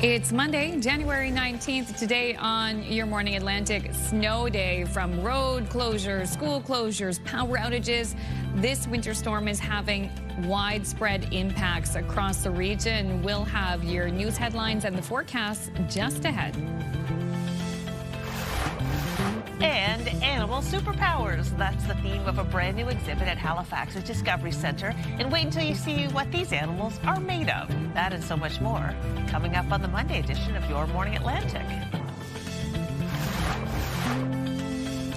It's Monday, January 19th. Today on Your Morning Atlantic, snow day. From road closures, school closures, power outages, this winter storm is having widespread impacts across the region. We'll have your news headlines and the forecast just ahead. And animal superpowers. That's the theme of a brand new exhibit at Halifax's Discovery Centre. And wait until you see what these animals are made of. That and so much more coming up on the Monday edition of Your Morning Atlantic.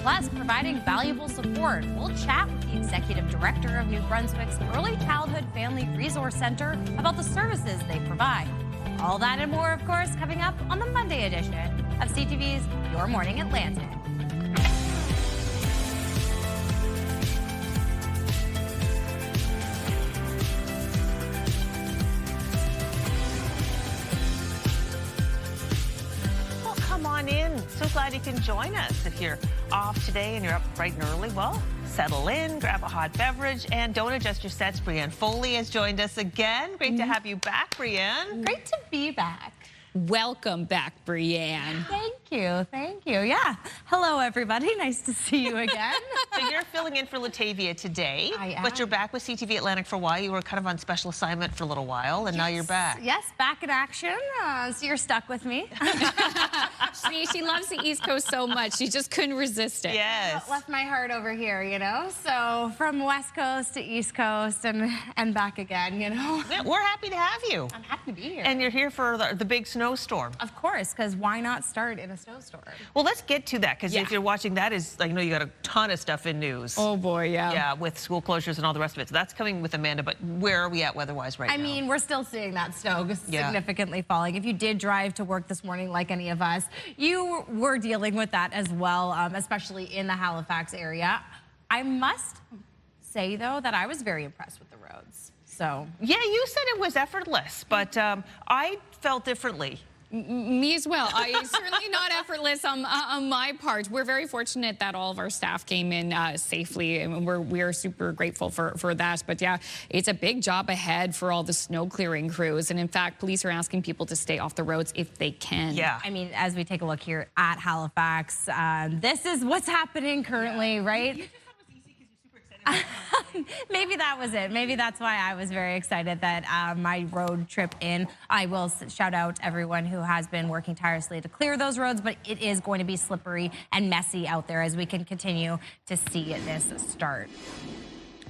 Plus, providing valuable support. We'll chat with the Executive Director of New Brunswick's Early Childhood Family Resource Centre about the services they provide. All that and more, of course, coming up on the Monday edition of CTV's Your Morning Atlantic. So glad you can join us. If you're off today and you're up bright and early, well, settle in, grab a hot beverage, and don't adjust your sets. Brianne Foley has joined us again. Great to have you back, Brianne. Great to be back. Welcome back, Brianne. Thank you. Thank you. Yeah. Hello, everybody. Nice to see you again. So you're filling in for Latavia today. I am. But you're back with CTV Atlantic for a while. You were kind of on special assignment for a little while, and now you're back. Yes, back in action. So you're stuck with me. She loves the East Coast so much. She just couldn't resist it. Yes. Left my heart over here, you know. So from West Coast to East Coast and back again, you know. Yeah, we're happy to have you. I'm happy to be here. And you're here for the big snowstorm. Of course, because why not start in a snowstorm? Well, let's get to that, because if you're watching that, I know you got a ton of stuff in news. Oh boy, yeah. Yeah, with school closures and all the rest of it. So that's coming with Amanda, but where are we at weather-wise right now? I mean, we're still seeing that snow significantly falling. If you did drive to work this morning like any of us, you were dealing with that as well, especially in the Halifax area. I must say, though, that I was very impressed with the roads. So yeah, you said it was effortless, but I felt differently. Me as well. Certainly not effortless on my part. We're very fortunate that all of our staff came in safely, and we are super grateful for that. But yeah, it's a big job ahead for all the snow clearing crews. And in fact, police are asking people to stay off the roads if they can. Yeah. I mean, as we take a look here at Halifax, this is what's happening currently, right? Maybe that was it. Maybe that's why I was very excited that my road trip in. I will shout out everyone who has been working tirelessly to clear those roads, but it is going to be slippery and messy out there as we can continue to see this start.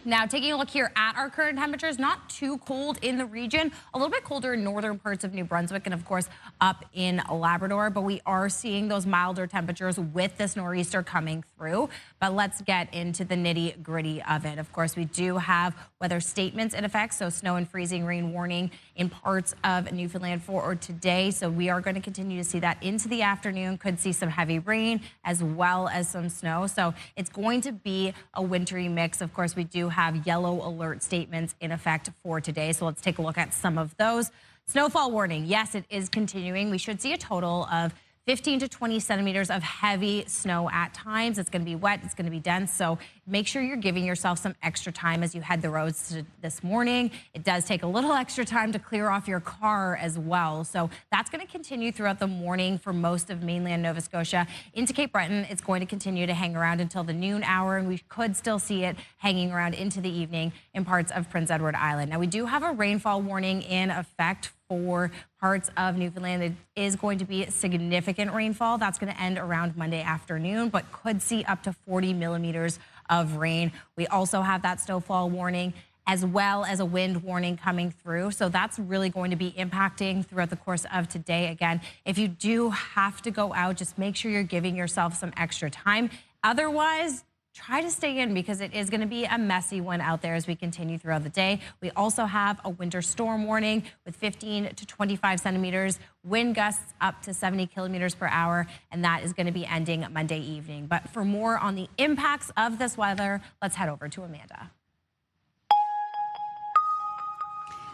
Now, taking a look here at our current temperatures, not too cold in the region, a little bit colder in northern parts of New Brunswick and, of course, up in Labrador. But we are seeing those milder temperatures with this nor'easter coming through. But let's get into the nitty-gritty of it. Of course, we do have weather statements in effect, so snow and freezing rain warning in parts of Newfoundland for today. So we are going to continue to see that into the afternoon. Could see some heavy rain as well as some snow. So it's going to be a wintry mix. Of course, we do have yellow alert statements in effect for today. So let's take a look at some of those. Snowfall warning. Yes, it is continuing. We should see a total of 15 to 20 centimeters of heavy snow at times. It's going to be wet. It's going to be dense. So make sure you're giving yourself some extra time as you head the roads this morning. It does take a little extra time to clear off your car as well. So that's going to continue throughout the morning for most of mainland Nova Scotia. Into Cape Breton, it's going to continue to hang around until the noon hour, and we could still see it hanging around into the evening in parts of Prince Edward Island. Now, we do have a rainfall warning in effect for parts of Newfoundland. It is going to be significant rainfall. That's going to end around Monday afternoon, but could see up to 40 millimeters of rain. We also have that snowfall warning as well as a wind warning coming through. So that's really going to be impacting throughout the course of today. Again, if you do have to go out, just make sure you're giving yourself some extra time. Otherwise, try to stay in because it is going to be a messy one out there as we continue throughout the day. We also have a winter storm warning with 15 to 25 centimeters, wind gusts up to 70 kilometers per hour, and that is going to be ending Monday evening. But for more on the impacts of this weather, let's head over to Amanda.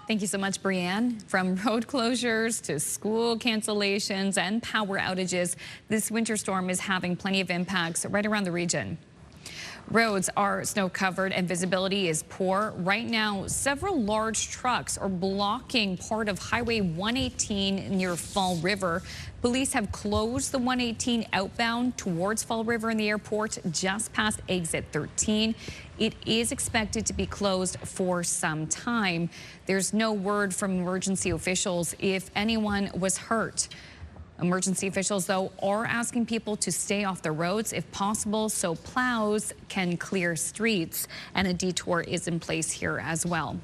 Thank you so much, Brianne. From road closures to school cancellations and power outages, this winter storm is having plenty of impacts right around the region. Roads are snow covered and visibility is poor. Right now, several large trucks are blocking part of Highway 118 near Fall River. Police have closed the 118 outbound towards Fall River in the airport just past exit 13. It is expected to be closed for some time. There's no word from emergency officials if anyone was hurt. Emergency officials, though, are asking people to stay off the roads if possible so plows can clear streets, and a detour is in place here as well.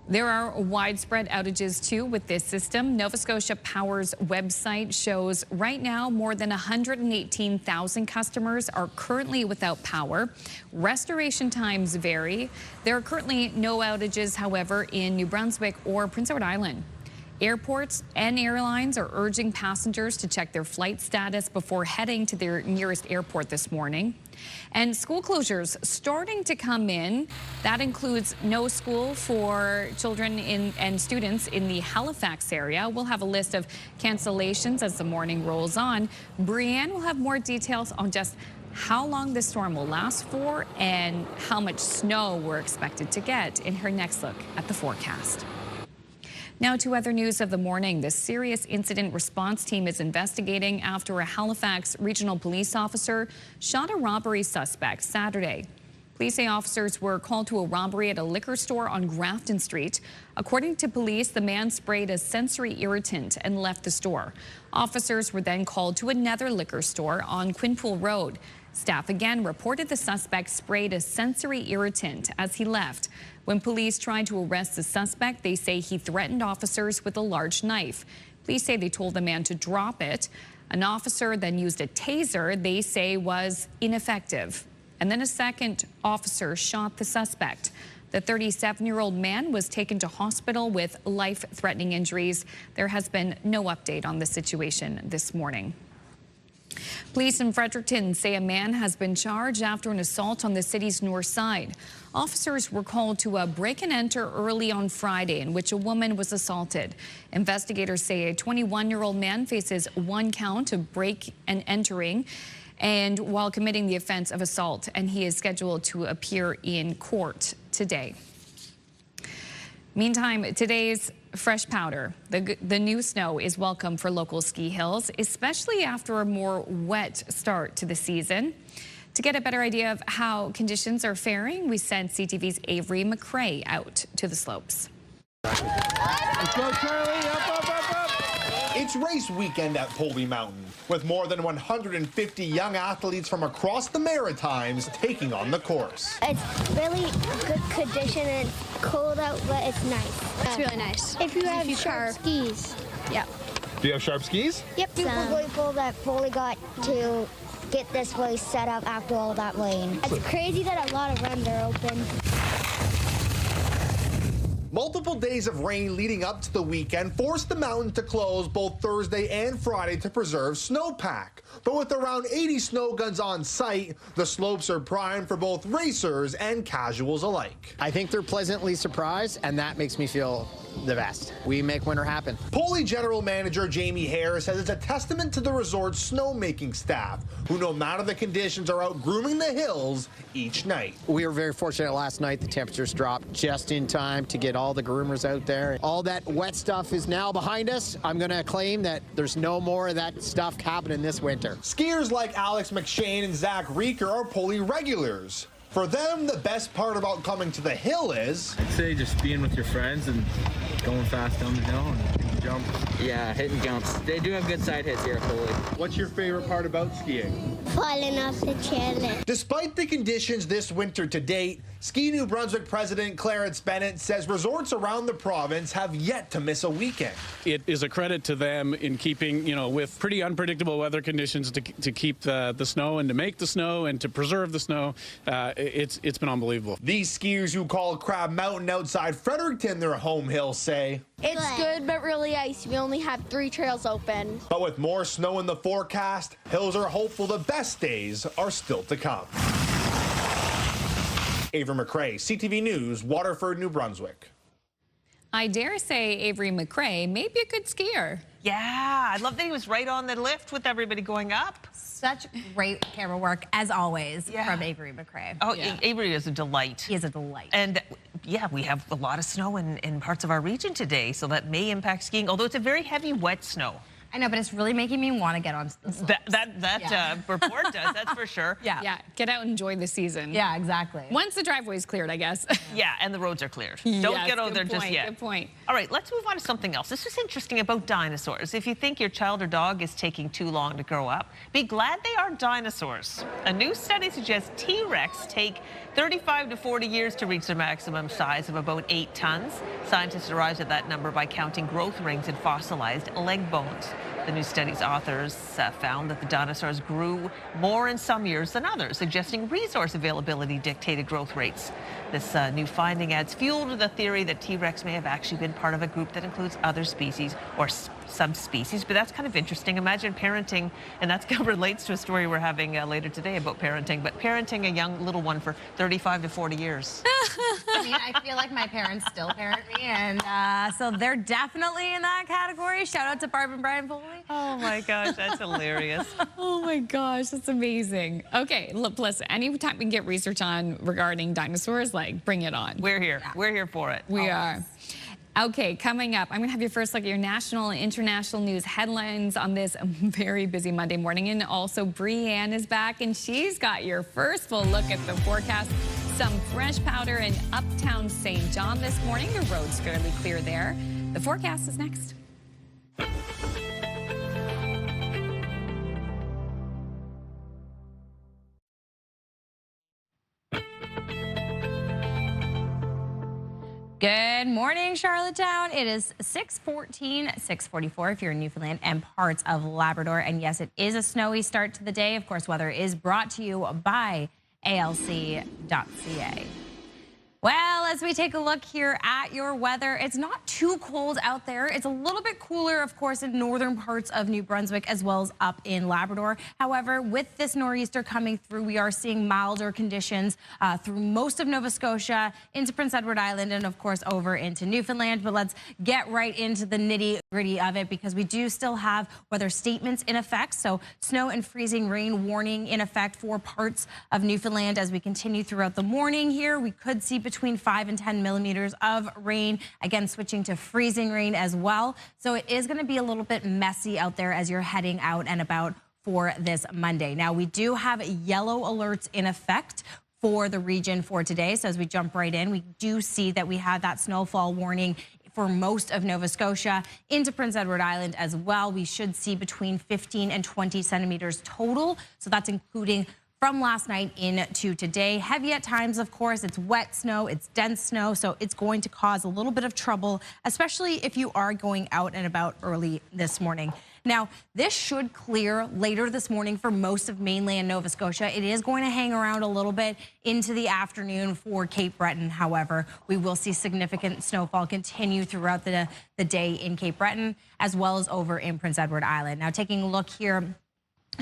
There are widespread outages, too, with this system. Nova Scotia Power's website shows right now more than 118,000 customers are currently without power. Restoration times vary. There are currently no outages, however, in New Brunswick or Prince Edward Island. Airports and airlines are urging passengers to check their flight status before heading to their nearest airport this morning. And school closures starting to come in. That includes no school for children and students in the Halifax area. We'll have a list of cancellations as the morning rolls on. Brianne will have more details on just how long this storm will last for and how much snow we're expected to get in her next look at the forecast. Now to other news of the morning. The serious incident response team is investigating after a Halifax regional police officer shot a robbery suspect Saturday. Police say officers were called to a robbery at a liquor store on Grafton Street. According to police, the man sprayed a sensory irritant and left the store. Officers were then called to another liquor store on Quinpool Road. Staff again reported the suspect sprayed a sensory irritant as he left. When police tried to arrest the suspect, they say he threatened officers with a large knife. Police say they told the man to drop it. An officer then used a taser they say was ineffective. And then a second officer shot the suspect. The 37-year-old man was taken to hospital with life-threatening injuries. There has been no update on the situation this morning. Police in Fredericton say a man has been charged after an assault on the city's north side. Officers were called to a break and enter early on Friday in which a woman was assaulted. Investigators say a 21-year-old man faces one count of break and entering and while committing the offense of assault, and he is scheduled to appear in court today. Meantime, today's fresh powder, the new snow, is welcome for local ski hills, especially after a more wet start to the season. To get a better idea of how conditions are faring, we sent CTV's Avery McRae out to the slopes. Let's go, Charlie. Up, up, up, up. It's race weekend at Polby Mountain, with more than 150 young athletes from across the Maritimes taking on the course. It's really good condition and it's cold out, but it's nice. It's really nice. If you have sharp skis. Yeah. Do you have sharp skis? Yep. Super grateful that Foley got to get this place set up after all that rain. It's crazy that a lot of runs are open. Multiple days of rain leading up to the weekend forced the mountain to close both Thursday and Friday to preserve snowpack. But with around 80 snow guns on site, the slopes are primed for both racers and casuals alike. I think they're pleasantly surprised, and that makes me feel the best. We make winter happen. Poley General Manager Jamie Hare says it's a testament to the resort's snowmaking staff, who no matter the conditions are out grooming the hills each night. We were very fortunate last night. The temperatures dropped just in time to get all the groomers out there. All that wet stuff is now behind us. I'm going to claim that there's no more of that stuff happening this winter. Skiers like Alex McShane and Zach Reeker are Poley regulars. For them, the best part about coming to the hill is... I'd say just being with your friends and going fast down the hill and hitting jumps. Yeah, hitting jumps. They do have good side hits here at Foley. What's your favorite part about skiing? Falling off the chairlift. Despite the conditions this winter to date, Ski New Brunswick President Clarence Bennett says resorts around the province have yet to miss a weekend. It is a credit to them in keeping, with pretty unpredictable weather conditions to keep the snow and to make the snow and to preserve the snow. It's been unbelievable. These skiers who call Crab Mountain outside Fredericton their home hill say, It's good, but really icy. We only have 3 trails open. But with more snow in the forecast, hills are hopeful the best days are still to come. Avery McRae, CTV News, Waterford, New Brunswick. I dare say Avery McRae may be a good skier. Yeah, I love that he was right on the lift with everybody going up. Such great camera work, as always, from Avery McRae. Oh, Avery is a delight. He is a delight. And yeah, we have a lot of snow in parts of our region today, so that may impact skiing, although it's a very heavy, wet snow. I know, but it's really making me want to get on the slopes. That report does, that's for sure. Yeah, get out and enjoy the season. Yeah, exactly. Once the driveway's cleared, I guess. Yeah, and the roads are cleared. Don't get out there just yet. Good point. All right, let's move on to something else. This is interesting about dinosaurs. If you think your child or dog is taking too long to grow up, be glad they are dinosaurs. A new study suggests T-Rex take 35 to 40 years to reach their maximum size of about 8 tons. Scientists arrived at that number by counting growth rings in fossilized leg bones. The new study's authors found that the dinosaurs grew more in some years than others, suggesting resource availability dictated growth rates. This new finding adds fuel to the theory that T-Rex may have actually been part of a group that includes other species or subspecies, but that's kind of interesting. Imagine parenting, and that relates to a story we're having later today about parenting, but parenting a young little one for 35 to 40 years. I mean, I feel like my parents still parent me, and so they're definitely in that category. Shout out to Barb and Brian Foley. Oh my gosh, that's hilarious. Oh my gosh, that's amazing. Okay, look, listen, anytime we can get research on regarding dinosaurs, like, bring it on. We're here. Yeah. We're here for it. We are. Okay, coming up, I'm going to have your first look at your national and international news headlines on this very busy Monday morning. And also, Brianne is back, and she's got your first full look at the forecast. Some fresh powder in uptown St. John this morning. The road's fairly clear there. The forecast is next. Good morning, Charlottetown. It is 6:14, 6:44 if you're in Newfoundland and parts of Labrador. And yes, it is a snowy start to the day. Of course, weather is brought to you by alc.ca. Well, as we take a look here at your weather, it's not too cold out there. It's a little bit cooler, of course, in northern parts of New Brunswick as well as up in Labrador. However, with this nor'easter coming through, we are seeing milder conditions through most of Nova Scotia, into Prince Edward Island, and of course over into Newfoundland. But let's get right into the nitty-gritty of it, because we do still have weather statements in effect. So snow and freezing rain warning in effect for parts of Newfoundland as we continue throughout the morning here. We could see between 5 and 10 millimeters of rain, again switching to freezing rain as well. So it is going to be a little bit messy out there as you're heading out and about for this Monday. Now, we do have yellow alerts in effect for the region for today. So as we jump right in, we do see that we have that snowfall warning for most of Nova Scotia, into Prince Edward Island as well. We should see between 15 and 20 centimeters total. So that's including from last night into today. Heavy at times, of course. It's wet snow, it's dense snow, so it's going to cause a little bit of trouble, especially if you are going out and about early this morning. Now, this should clear later this morning for most of mainland Nova Scotia. It is going to hang around a little bit into the afternoon for Cape Breton. However, we will see significant snowfall continue throughout the day in Cape Breton, as well as over in Prince Edward Island. Now, taking a look here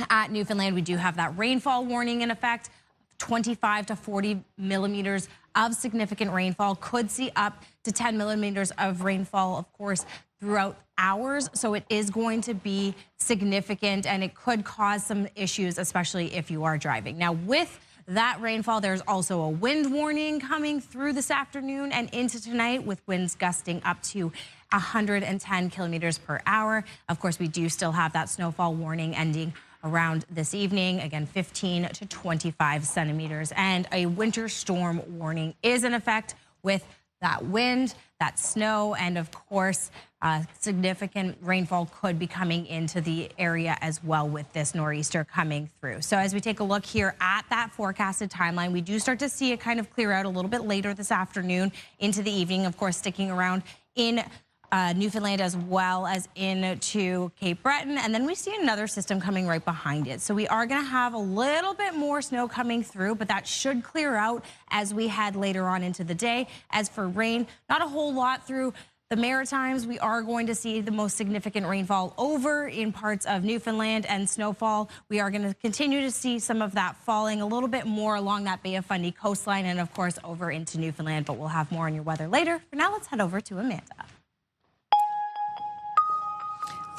at Newfoundland, we do have that rainfall warning in effect. 25 to 40 millimeters of significant rainfall. Could see up to 10 millimeters of rainfall, of course, throughout hours. So it is going to be significant, and it could cause some issues, especially if you are driving. Now, with that rainfall, there's also a wind warning coming through this afternoon and into tonight, with winds gusting up to 110 kilometers per hour. Of course, we do still have that snowfall warning ending around this evening, again 15 to 25 centimeters, and a winter storm warning is in effect with that wind, that snow, and of course significant rainfall could be coming into the area as well with this nor'easter coming through. So as we take a look here at that forecasted timeline, we do start to see it kind of clear out a little bit later this afternoon into the evening, of course sticking around in Newfoundland as well as into Cape Breton, and then we see another system coming right behind it. So we are going to have a little bit more snow coming through, but that should clear out as we head later on into the day. As for rain, not a whole lot through The Maritimes, we are going to see the most significant rainfall over in parts of Newfoundland and snowfall. We are going to continue to see some of that falling a little bit more along that Bay of Fundy coastline and, of course, over into Newfoundland. But we'll have more on your weather later. For now, let's head over to Amanda.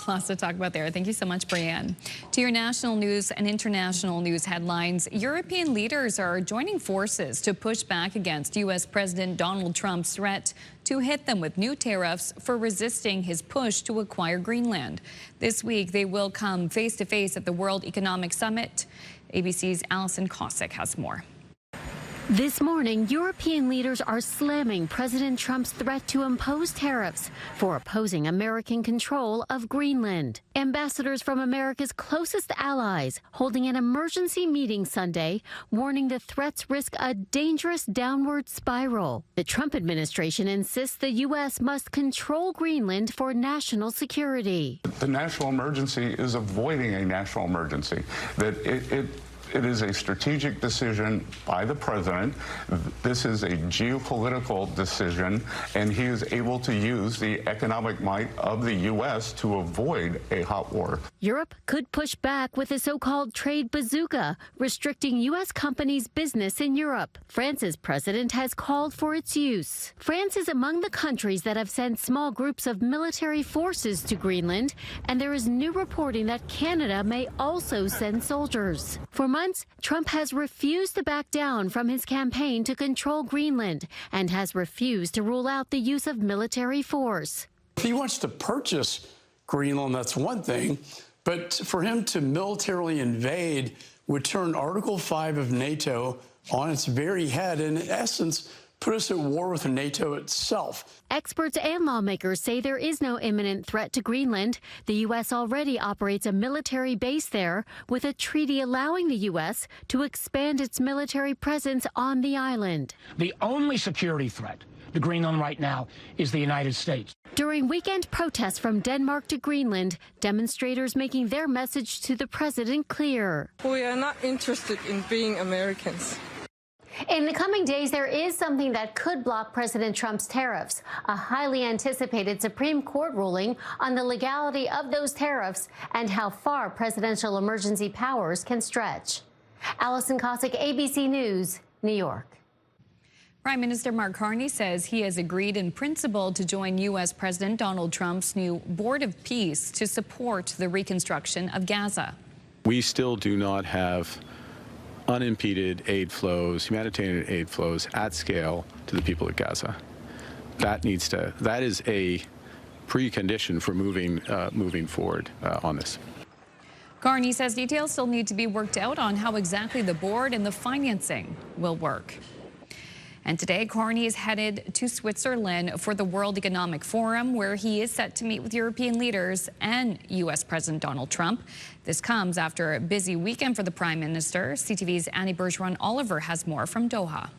Lots to talk about there. Thank you so much, Brianne. To your national news and international news headlines, European leaders are joining forces to push back against U.S. President Donald Trump's threat to hit them with new tariffs for resisting his push to acquire Greenland. This week, they will come face-to-face at the World Economic Summit. ABC's Allison Cossack has more. This morning, European leaders are slamming President Trump's threat to impose tariffs for opposing American control of Greenland. Ambassadors from America's closest allies holding an emergency meeting Sunday, warning the threats risk a dangerous downward spiral. The Trump administration insists the U.S. must control Greenland for national security. The national emergency is avoiding a national emergency. That it is a strategic decision by the president. This is a geopolitical decision, and he is able to use the economic might of the U.S. to avoid a hot war. Europe could push back with a so-called trade bazooka, restricting U.S. companies' business in Europe. France's president has called for its use. France is among the countries that have sent small groups of military forces to Greenland, and there is new reporting that Canada may also send soldiers. For months, Trump has refused to back down from his campaign to control Greenland and has refused to rule out the use of military force. If he wants to purchase Greenland, that's one thing, but for him to militarily invade would turn Article 5 of NATO on its very head and, in essence, put us at war with NATO itself. Experts and lawmakers say there is no imminent threat to Greenland. The U.S. already operates a military base there, with a treaty allowing the U.S. to expand its military presence on the island. The only security threat to Greenland right now is the United States. During weekend protests from Denmark to Greenland, demonstrators making their message to the president clear. We are not interested in being Americans. In the coming days, there is something that could block President Trump's tariffs, a highly anticipated Supreme Court ruling on the legality of those tariffs and how far presidential emergency powers can stretch. Allison Cossack, ABC News, New York. Prime Minister Mark Carney says he has agreed in principle to join U.S. President Donald Trump's new Board of Peace to support the reconstruction of Gaza. We still do not have unimpeded aid flows, humanitarian aid flows at scale to the people of Gaza. That is a precondition for moving forward on this. Carney says details still need to be worked out on how exactly the board and the financing will work. And today, Carney is headed to Switzerland for the World Economic Forum, where he is set to meet with European leaders and U.S. President Donald Trump. This comes after a busy weekend for the Prime Minister. CTV's Annie Bergeron-Oliver has more from Doha.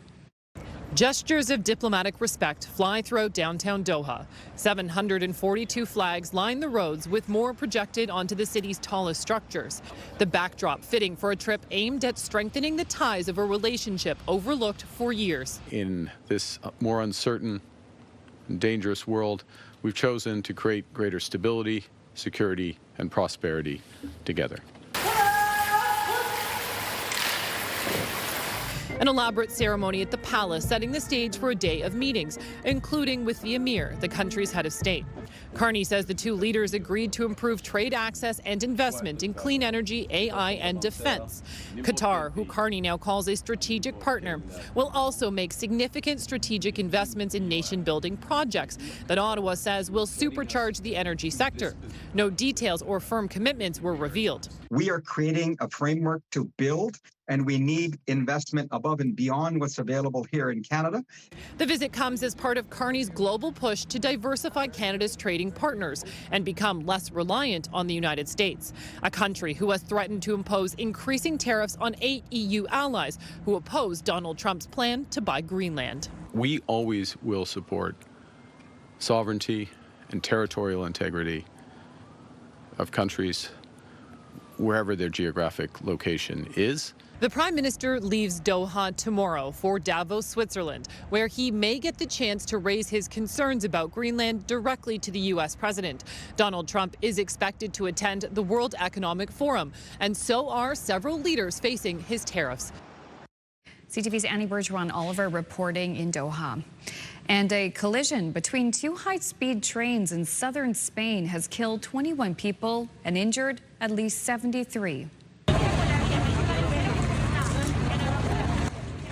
Gestures of diplomatic respect fly throughout downtown Doha. 742 flags line the roads, with more projected onto the city's tallest structures. The backdrop fitting for a trip aimed at strengthening the ties of a relationship overlooked for years. In this more uncertain and dangerous world, we've chosen to create greater stability, security, and prosperity together. An elaborate ceremony at the palace setting the stage for a day of meetings, including with the emir, the country's head of state. Carney says the two leaders agreed to improve trade access and investment in clean energy, AI, and defense. Qatar, who Carney now calls a strategic partner, will also make significant strategic investments in nation-building projects that Ottawa says will supercharge the energy sector. No details or firm commitments were revealed. We are creating a framework to build, and we need investment above and beyond what's available here in Canada. The visit comes as part of Carney's global push to diversify Canada's trading partners and become less reliant on the United States, a country who has threatened to impose increasing tariffs on 8 EU allies who oppose Donald Trump's plan to buy Greenland. We always will support sovereignty and territorial integrity of countries wherever their geographic location is. The Prime Minister leaves Doha tomorrow for Davos, Switzerland, where he may get the chance to raise his concerns about Greenland directly to the U.S. president. Donald Trump is expected to attend the World Economic Forum, and so are several leaders facing his tariffs. CTV's Annie Bergeron-Oliver reporting in Doha. And a collision between two high-speed trains in southern Spain has killed 21 people and injured at least 73.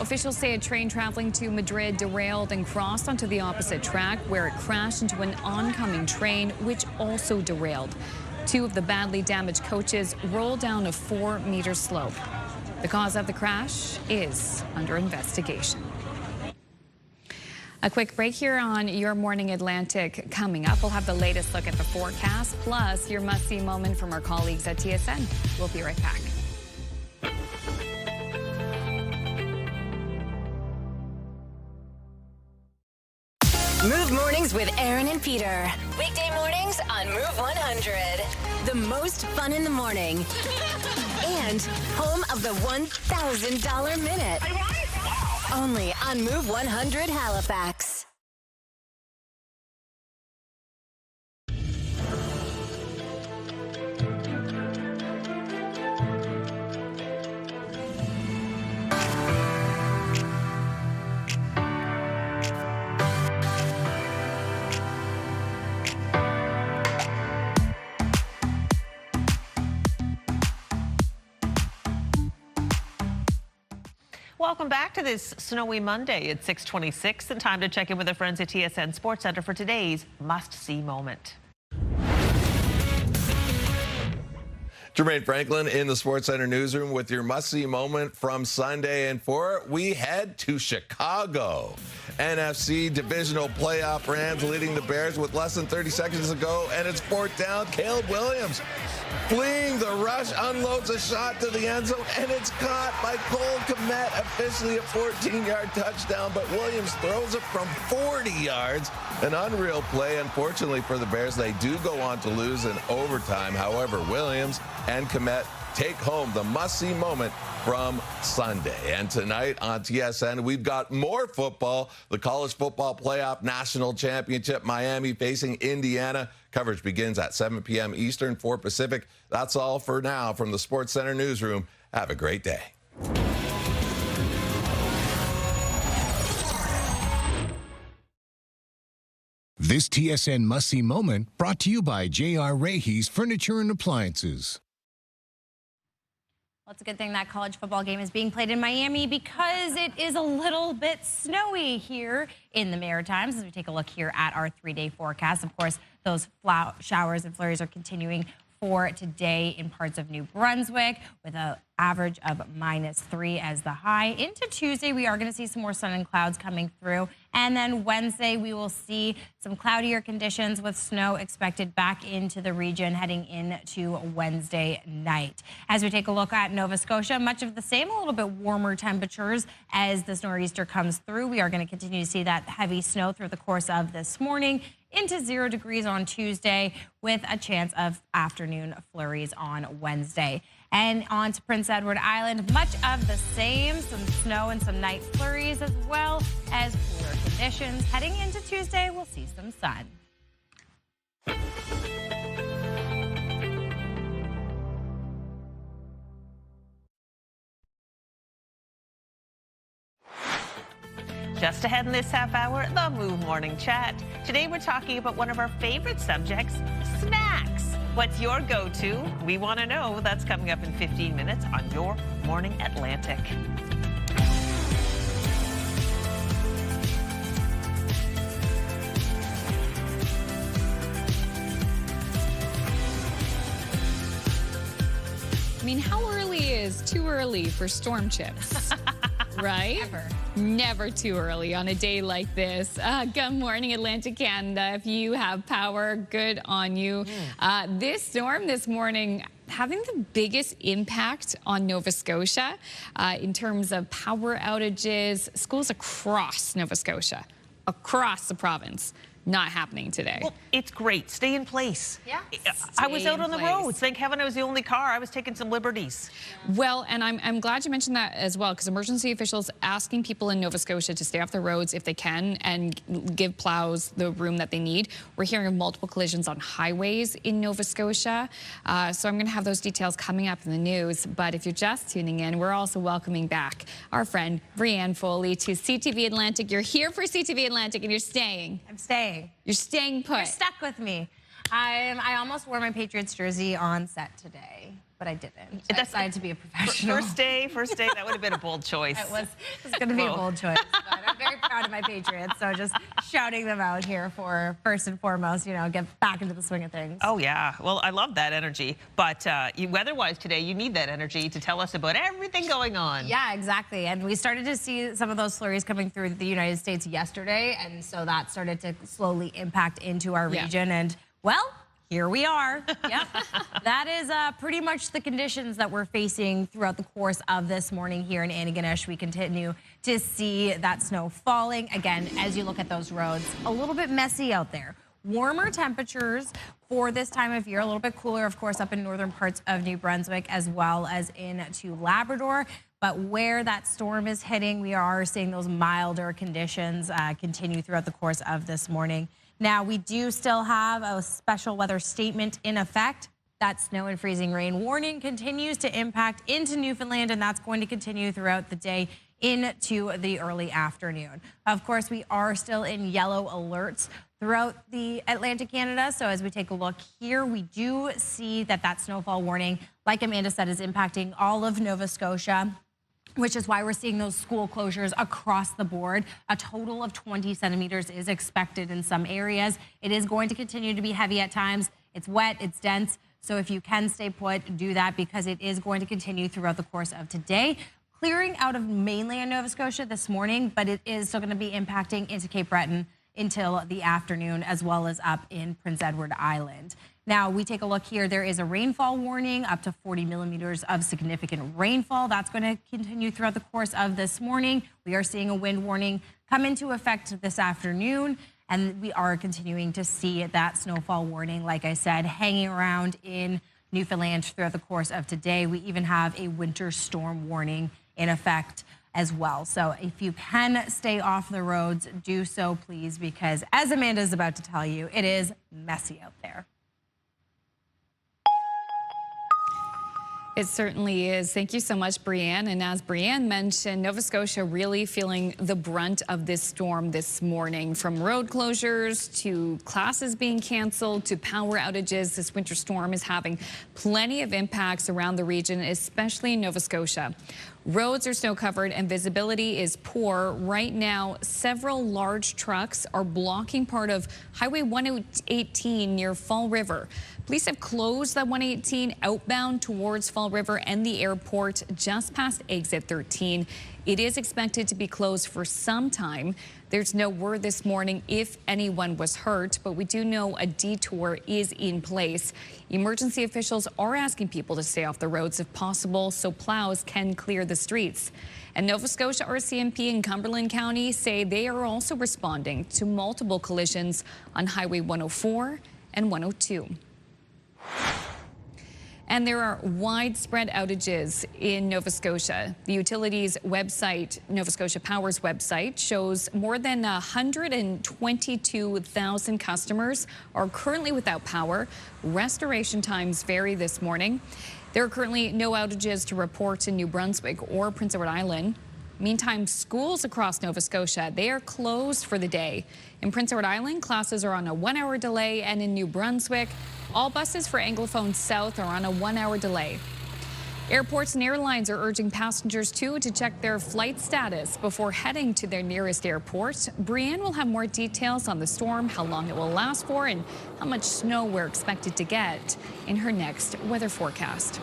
Officials say a train traveling to Madrid derailed and crossed onto the opposite track, where it crashed into an oncoming train, which also derailed. Two of the badly damaged coaches rolled down a 4-meter slope. The cause of the crash is under investigation. A quick break here on Your Morning Atlantic. Coming up, we'll have the latest look at the forecast, plus your must-see moment from our colleagues at TSN. We'll be right back. Move Mornings with Aaron and Peter. Weekday mornings on Move 100. The most fun in the morning. And home of the $1,000 minute. Only on Move 100 Halifax. Welcome back to this snowy Monday. It's 6:26 and time to check in with our friends at TSN Sports Center for today's must-see moment. Jermaine Franklin in the Sports Center newsroom with your must-see moment from Sunday. And for it, we head to Chicago. NFC divisional playoff Rams leading the Bears with less than 30 seconds to go, and it's fourth down. Caleb Williams fleeing the rush, unloads a shot to the end zone, and it's caught by Cole Kmet, officially a 14-yard touchdown, but Williams throws it from 40 yards. An unreal play. Unfortunately for the Bears, they do go on to lose in overtime. However, Williams and Kmet take home the must-see moment from Sunday. And tonight on TSN, we've got more football. The College Football Playoff National Championship, Miami facing Indiana. Coverage begins at 7 p.m. Eastern, 4 Pacific. That's all for now from the Sports Center newsroom. Have a great day. This TSN must-see moment brought to you by J.R. Rahe's Furniture and Appliances. Well, it's a good thing that college football game is being played in Miami because it is a little bit snowy here in the Maritimes. As we take a look here at our 3-day forecast, of course, those showers and flurries are continuing for today in parts of New Brunswick with an average of -3 as the high. Into Tuesday, we are going to see some more sun and clouds coming through. And then Wednesday, we will see some cloudier conditions with snow expected back into the region heading into Wednesday night. As we take a look at Nova Scotia, much of the same, a little bit warmer temperatures as this nor'easter comes through. We are going to continue to see that heavy snow through the course of this morning into 0 degrees on Tuesday with a chance of afternoon flurries on Wednesday. And on to Prince Edward Island, much of the same, some snow and some night flurries as well as cooler conditions. Heading into Tuesday, we'll see some sun. Just ahead in this half hour, the Move Morning Chat. Today we're talking about one of our favorite subjects, snacks. What's your go-to? We want to know. That's coming up in 15 minutes on Your Morning Atlantic. I mean, how early is too early for storm chips? Right? Never too early on a day like this. Good morning, Atlantic Canada. If you have power, good on you. This storm this morning having the biggest impact on Nova Scotia in terms of power outages. Schools across Nova Scotia, across the province, not happening today. Well, it's great. Stay in place. Yeah. I was out on the place. roads. Thank heaven I was the only car. I was taking some liberties. Well, and I'm glad you mentioned that as well, because emergency officials asking people in Nova Scotia to stay off the roads if they can and give plows the room that they need. We're hearing of multiple collisions on highways in Nova Scotia. So I'm going to have those details coming up in the news. But if you're just tuning in, we're also welcoming back our friend Brianne Foley to CTV Atlantic. You're here for CTV Atlantic and you're staying. I'm staying. You're staying put. You're stuck with me. I almost wore my Patriots jersey on set today, but I didn't. I decided to be a professional. First day, that would have been a bold choice. It was going to be a bold choice, but I'm very proud of my Patriots. So just shouting them out here for first and foremost, you know, get back into the swing of things. Oh, yeah. Well, I love that energy. But weather-wise today, you need that energy to tell us about everything going on. Yeah, exactly. And we started to see some of those flurries coming through the United States yesterday. And so that started to slowly impact into our region. And, well, here we are. Yep. That is pretty much the conditions that we're facing throughout the course of this morning here in Antigonish. We continue to see that snow falling. Again, as you look at those roads, a little bit messy out there. Warmer temperatures for this time of year, a little bit cooler, of course, up in northern parts of New Brunswick as well as into Labrador. But where that storm is hitting, we are seeing those milder conditions continue throughout the course of this morning. Now, we do still have a special weather statement in effect. That snow and freezing rain warning continues to impact into Newfoundland, and that's going to continue throughout the day into the early afternoon. Of course, we are still in yellow alerts throughout the Atlantic Canada. So as we take a look here, we do see that snowfall warning, like Amanda said, is impacting all of Nova Scotia, which is why we're seeing those school closures across the board. A total of 20 centimeters is expected in some areas. It is going to continue to be heavy at times. It's wet, it's dense. So if you can stay put, do that, because it is going to continue throughout the course of today. Clearing out of mainland Nova Scotia this morning, but it is still going to be impacting into Cape Breton until the afternoon, as well as up in Prince Edward Island. Now, we take a look here. There is a rainfall warning, up to 40 millimeters of significant rainfall. That's going to continue throughout the course of this morning. We are seeing a wind warning come into effect this afternoon, and we are continuing to see that snowfall warning, like I said, hanging around in Newfoundland throughout the course of today. We even have a winter storm warning in effect as well. So if you can stay off the roads, do so, please, because as Amanda is about to tell you, it is messy out there. It certainly is. Thank you so much, Brianne. And as Brianne mentioned, Nova Scotia really feeling the brunt of this storm this morning, from road closures to classes being canceled to power outages. This winter storm is having plenty of impacts around the region, especially in Nova Scotia. Roads are snow covered and visibility is poor. Right now, several large trucks are blocking part of Highway 118 near Fall River. Police have closed that 118 outbound towards Fall River and the airport just past exit 13. It is expected to be closed for some time. There's no word this morning if anyone was hurt, but we do know a detour is in place. Emergency officials are asking people to stay off the roads if possible so plows can clear the streets. And Nova Scotia RCMP and Cumberland County say they are also responding to multiple collisions on Highway 104 and 102. And there are widespread outages in Nova Scotia. The utilities website, Nova Scotia Power's website, shows more than 122,000 customers are currently without power. Restoration times vary this morning. There are currently no outages to report in New Brunswick or Prince Edward Island. Meantime, schools across Nova Scotia, they are closed for the day. In Prince Edward Island, classes are on a 1-hour delay, and in New Brunswick, all buses for Anglophone South are on a 1-hour delay. Airports and airlines are urging passengers, too, to check their flight status before heading to their nearest airport. Brianne will have more details on the storm, how long it will last for, and how much snow we're expected to get in her next weather forecast.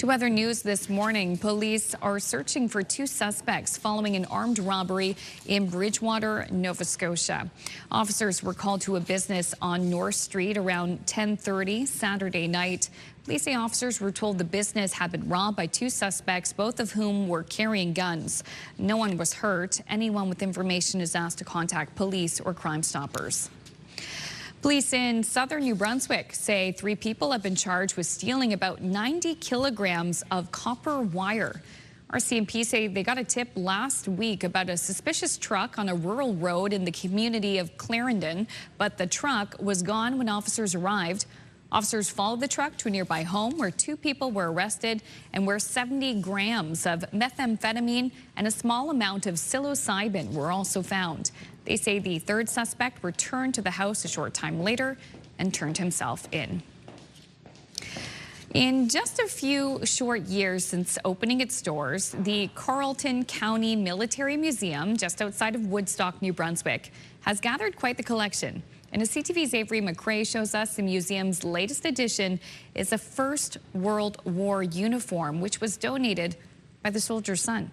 To other news this morning, police are searching for 2 suspects following an armed robbery in Bridgewater, Nova Scotia. Officers were called to a business on North Street around 10:30 Saturday night. Police say officers were told the business had been robbed by 2 suspects, both of whom were carrying guns. No one was hurt. Anyone with information is asked to contact police or Crime Stoppers. Police in southern New Brunswick say 3 people have been charged with stealing about 90 kilograms of copper wire. RCMP say they got a tip last week about a suspicious truck on a rural road in the community of Clarendon, but the truck was gone when officers arrived. Officers followed the truck to a nearby home where 2 people were arrested and where 70 grams of methamphetamine and a small amount of psilocybin were also found. They say the 3rd suspect returned to the house a short time later and turned himself in. In just a few short years since opening its doors, the Carleton County Military Museum, just outside of Woodstock, New Brunswick, has gathered quite the collection. And as CTV's Avery McRae shows us, the museum's latest addition is a First World War uniform, which was donated by the soldier's son.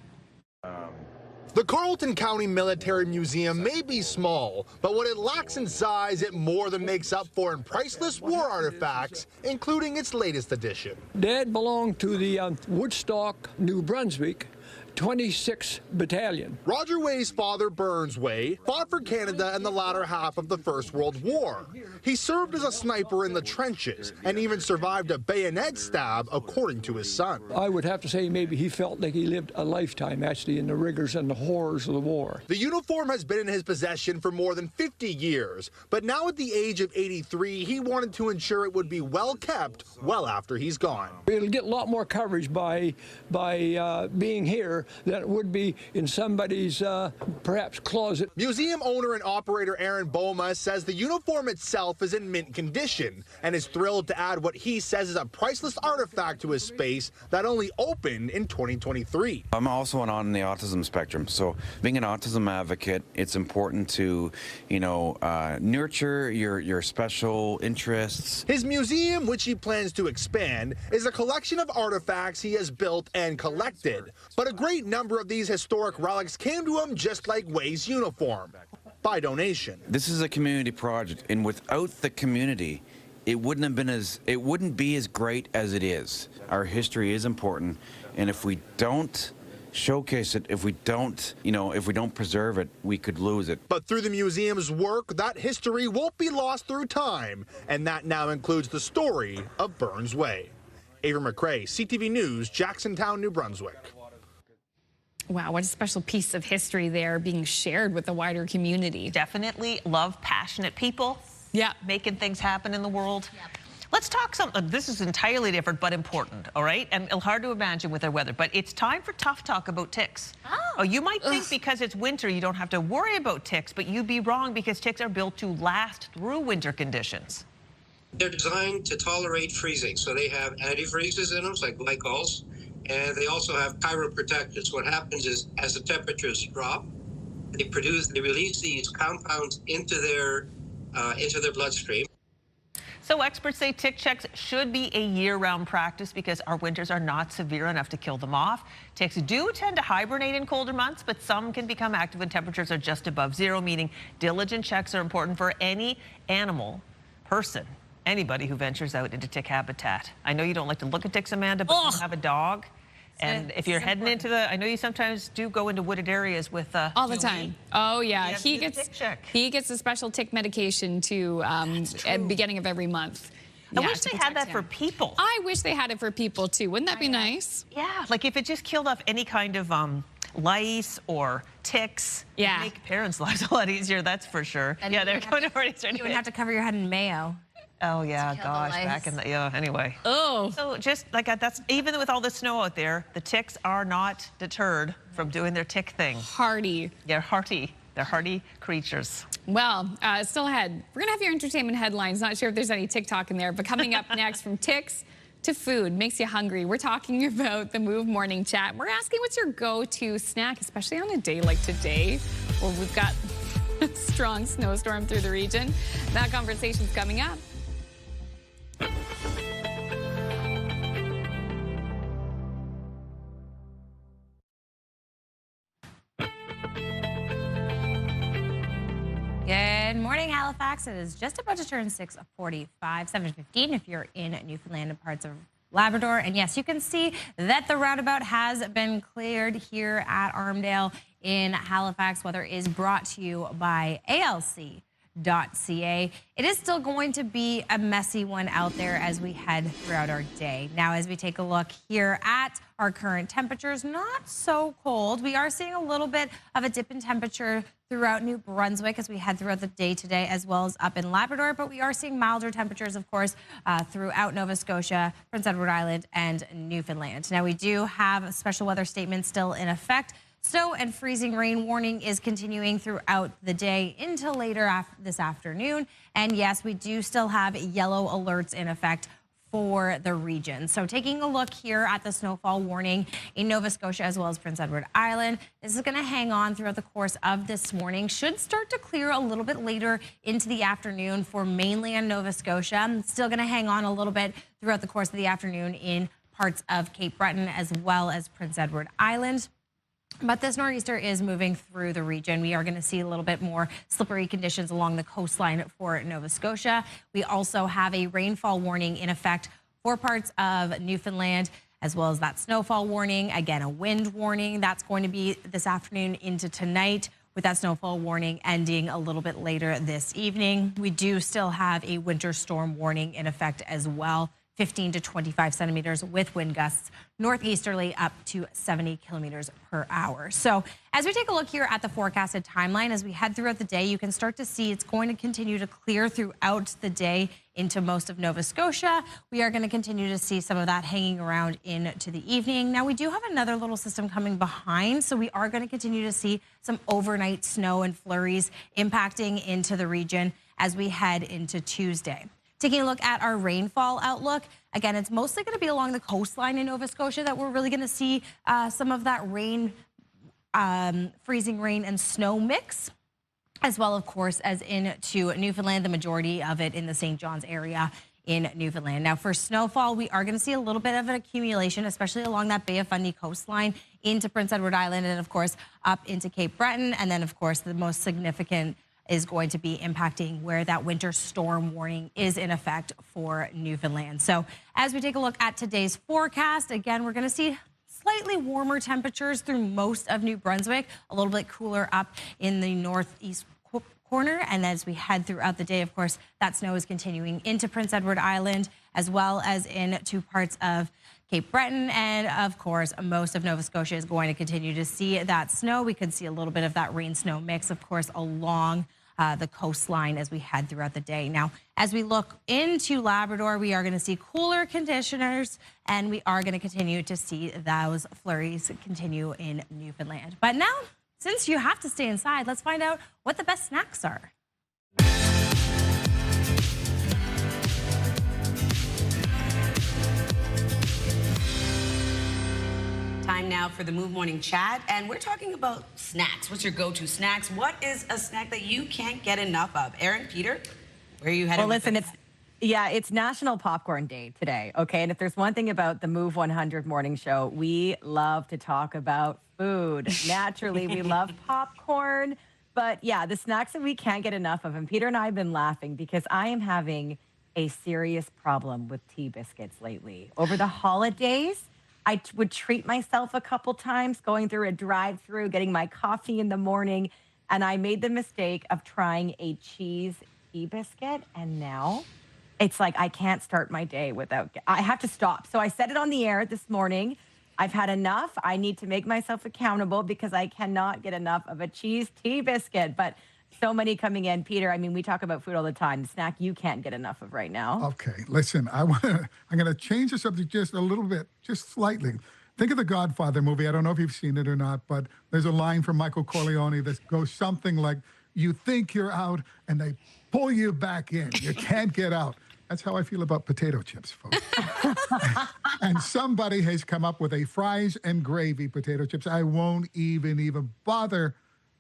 The Carleton County Military Museum may be small, but what it lacks in size, it more than makes up for in priceless war artifacts, including its latest addition. Dad belonged to the Woodstock, New Brunswick 26th Battalion. Roger Way's father, Burns Way, fought for Canada in the latter half of the First World War. He served as a sniper in the trenches and even survived a bayonet stab, according to his son. I would have to say maybe he felt like he lived a lifetime, actually, in the rigors and the horrors of the war. The uniform has been in his possession for more than 50 years, but now at the age of 83, he wanted to ensure it would be well kept well after he's gone. It'll get a lot more coverage by being here than it would be in somebody's perhaps closet. Museum owner and operator Aaron Boma says the uniform itself is in mint condition and is thrilled to add what he says is a priceless artifact to his space that only opened in 2023. I'm also on the autism spectrum, so being an autism advocate, it's important to, nurture your special interests. His museum, which he plans to expand, is a collection of artifacts he has built and collected, but a great number of these historic relics came to him just like Way's uniform, by donation. This is a community project, and without the community, it wouldn't be as great as it is. Our history is important, and if we don't showcase it, if we don't preserve it, we could lose it. But through the museum's work, that history won't be lost through time, and that now includes the story of Burns Way. Avery McRae, CTV News, Jacksontown, New Brunswick. Wow, what a special piece of history there being shared with the wider community. Definitely love passionate people. Yeah. Making things happen in the world. Yep. Let's talk something. This is entirely different but important, all right? And hard to imagine with our weather, but it's time for tough talk about ticks. Oh, you might think because it's winter you don't have to worry about ticks, but you'd be wrong because ticks are built to last through winter conditions. They're designed to tolerate freezing, so they have antifreezes in them, like glycols. And they also have chiroprotectants. What happens is, as the temperatures drop, they release these compounds into their bloodstream. So experts say tick checks should be a year-round practice because our winters are not severe enough to kill them off. Ticks do tend to hibernate in colder months, but some can become active when temperatures are just above 0, meaning diligent checks are important for any animal, person, anybody who ventures out into tick habitat. I know you don't like to look at ticks, Amanda, but you have a dog. And if you're heading into I know you sometimes do go into wooded areas with all the time. Oh yeah, he gets a special tick medication too at the beginning of every month. I wish they had that for people. I wish they had it for people too. Wouldn't that be nice? Yeah, like if it just killed off any kind of lice or ticks. Yeah, make parents' lives a lot easier. That's for sure. And yeah, they're going to already start. You would have to cover your head in mayo. Oh yeah, gosh, back in the anyway. Oh. So just like that's even with all the snow out there, the ticks are not deterred from doing their tick thing. Hardy. They're hardy. They're hardy creatures. Well, still ahead. We're gonna have your entertainment headlines. Not sure if there's any TikTok in there, but coming up next, from ticks to food, makes you hungry. We're talking about the Move Morning Chat. We're asking what's your go-to snack, especially on a day like today, where we've got a strong snowstorm through the region. That conversation's coming up. Halifax. It is just about to turn 6:45, 7:15 if you're in Newfoundland and parts of Labrador. And yes, you can see that the roundabout has been cleared here at Armdale in Halifax. Weather is brought to you by ALC.ca. It is still going to be a messy one out there as we head throughout our day. Now, as we take a look here at our current temperatures, not so cold. We are seeing a little bit of a dip in temperature throughout New Brunswick as we head throughout the day today, as well as up in Labrador. But we are seeing milder temperatures, of course, throughout Nova Scotia, Prince Edward Island, and Newfoundland. Now, we do have a special weather statement still in effect. Snow and freezing rain warning is continuing throughout the day until later this afternoon. And yes, we do still have yellow alerts in effect for the region. So taking a look here at the snowfall warning in Nova Scotia as well as Prince Edward Island, this is going to hang on throughout the course of this morning. Should start to clear a little bit later into the afternoon for mainland Nova Scotia. It's still going to hang on a little bit throughout the course of the afternoon in parts of Cape Breton as well as Prince Edward Island. But this nor'easter is moving through the region. We are going to see a little bit more slippery conditions along the coastline for Nova Scotia. We also have a rainfall warning in effect for parts of Newfoundland, as well as that snowfall warning. Again, a wind warning. That's going to be this afternoon into tonight, with that snowfall warning ending a little bit later this evening. We do still have a winter storm warning in effect as well. 15 to 25 centimeters with wind gusts northeasterly up to 70 kilometers per hour. So as we take a look here at the forecasted timeline, as we head throughout the day, you can start to see it's going to continue to clear throughout the day into most of Nova Scotia. We are going to continue to see some of that hanging around into the evening. Now, we do have another little system coming behind, so we are going to continue to see some overnight snow and flurries impacting into the region as we head into Tuesday. Taking a look at our rainfall outlook, again, it's mostly going to be along the coastline in Nova Scotia that we're really going to see some of that rain, freezing rain and snow mix, as well, of course, as into Newfoundland, the majority of it in the St. John's area in Newfoundland. Now, for snowfall, we are going to see a little bit of an accumulation, especially along that Bay of Fundy coastline into Prince Edward Island and, of course, up into Cape Breton. And then, of course, the most significant is going to be impacting where that winter storm warning is in effect for Newfoundland. So as we take a look at today's forecast, again, we're going to see slightly warmer temperatures through most of New Brunswick, a little bit cooler up in the northeast corner. And as we head throughout the day, of course, that snow is continuing into Prince Edward Island, as well as into parts of Cape Breton. And of course, most of Nova Scotia is going to continue to see that snow. We could see a little bit of that rain-snow mix, of course, along the coastline as we head throughout the day. Now, as we look into Labrador, we are going to see cooler conditions, and we are going to continue to see those flurries continue in Newfoundland. But now, since you have to stay inside, let's find out what the best snacks are. Time now for the Move Morning Chat, and we're talking about snacks. What's your go-to snacks? What is a snack that you can't get enough of? Aaron, Peter, where are you headed? Well, listen, it's National Popcorn Day today, okay? And if there's one thing about the Move 100 morning show, we love to talk about food. Naturally, we love popcorn, but yeah, the snacks that we can't get enough of. And Peter and I have been laughing because I am having a serious problem with tea biscuits lately. Over the holidays, I would treat myself a couple times, going through a drive-through, getting my coffee in the morning, and I made the mistake of trying a cheese tea biscuit, and now it's like I can't start my day without, I have to stop. So I said it on the air this morning. I've had enough. I need to make myself accountable because I cannot get enough of a cheese tea biscuit. But so many coming in. Peter, I mean, we talk about food all the time. The snack you can't get enough of right now. Okay, listen, I'm going to change the subject just a little bit, just slightly. Think of the Godfather movie. I don't know if you've seen it or not, but there's a line from Michael Corleone that goes something like, you think you're out and they pull you back in. You can't get out. That's how I feel about potato chips, folks. And somebody has come up with a fries and gravy potato chips. I won't even bother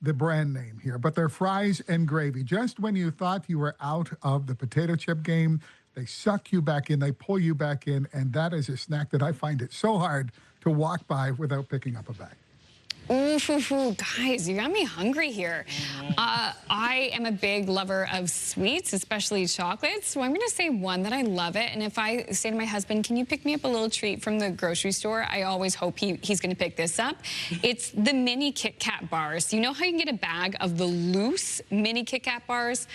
the brand name here, but they're fries and gravy. Just when you thought you were out of the potato chip game, they suck you back in, they pull you back in, and that is a snack that I find it so hard to walk by without picking up a bag. Ooh, guys, you got me hungry here. I am a big lover of sweets, especially chocolates. So I'm going to say one that I love it. And if I say to my husband, can you pick me up a little treat from the grocery store? I always hope he's going to pick this up. It's the mini Kit Kat bars. You know how you can get a bag of the loose mini Kit Kat bars?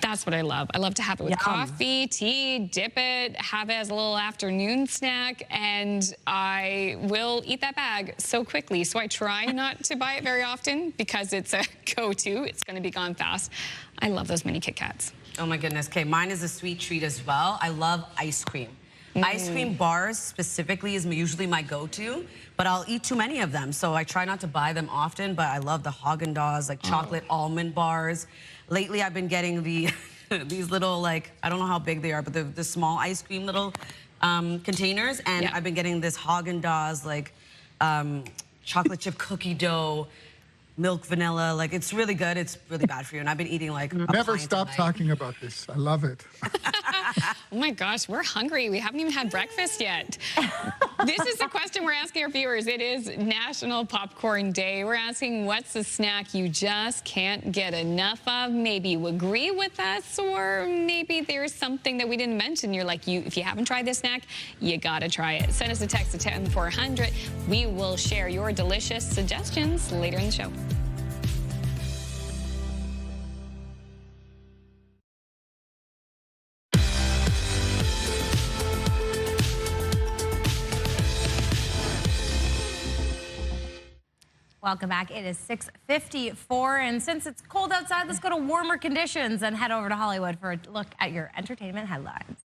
That's what I love. I love to have it with coffee, tea, dip it, have it as a little afternoon snack. And I will eat that bag so quickly. So I try not to buy it very often because it's a go-to. It's going to be gone fast. I love those mini Kit Kats. Oh my goodness. Okay, mine is a sweet treat as well. I love ice cream. Ice cream bars specifically is usually my go-to, but I'll eat too many of them. So I try not to buy them often, but I love the Haagen-Dazs, like chocolate almond bars. Lately, I've been getting the these little, like, I don't know how big they are, but the small ice cream little containers. And I've been getting this Haagen-Dazs, like, chocolate chip cookie dough, milk vanilla. Like, it's really good. It's really bad for you. And I've been eating like Never stop talking about this. I love it. Oh my gosh, we're hungry. We haven't even had breakfast yet. This is the question we're asking our viewers. It is National Popcorn Day. We're asking, what's the snack you just can't get enough of? Maybe you agree with us, or maybe there's something that we didn't mention. You're like, if you haven't tried this snack, you gotta try it. Send us a text to 10400. We will share your delicious suggestions later in the show. Welcome back. It is 6:54, and since it's cold outside, let's go to warmer conditions and head over to Hollywood for a look at your entertainment headlines.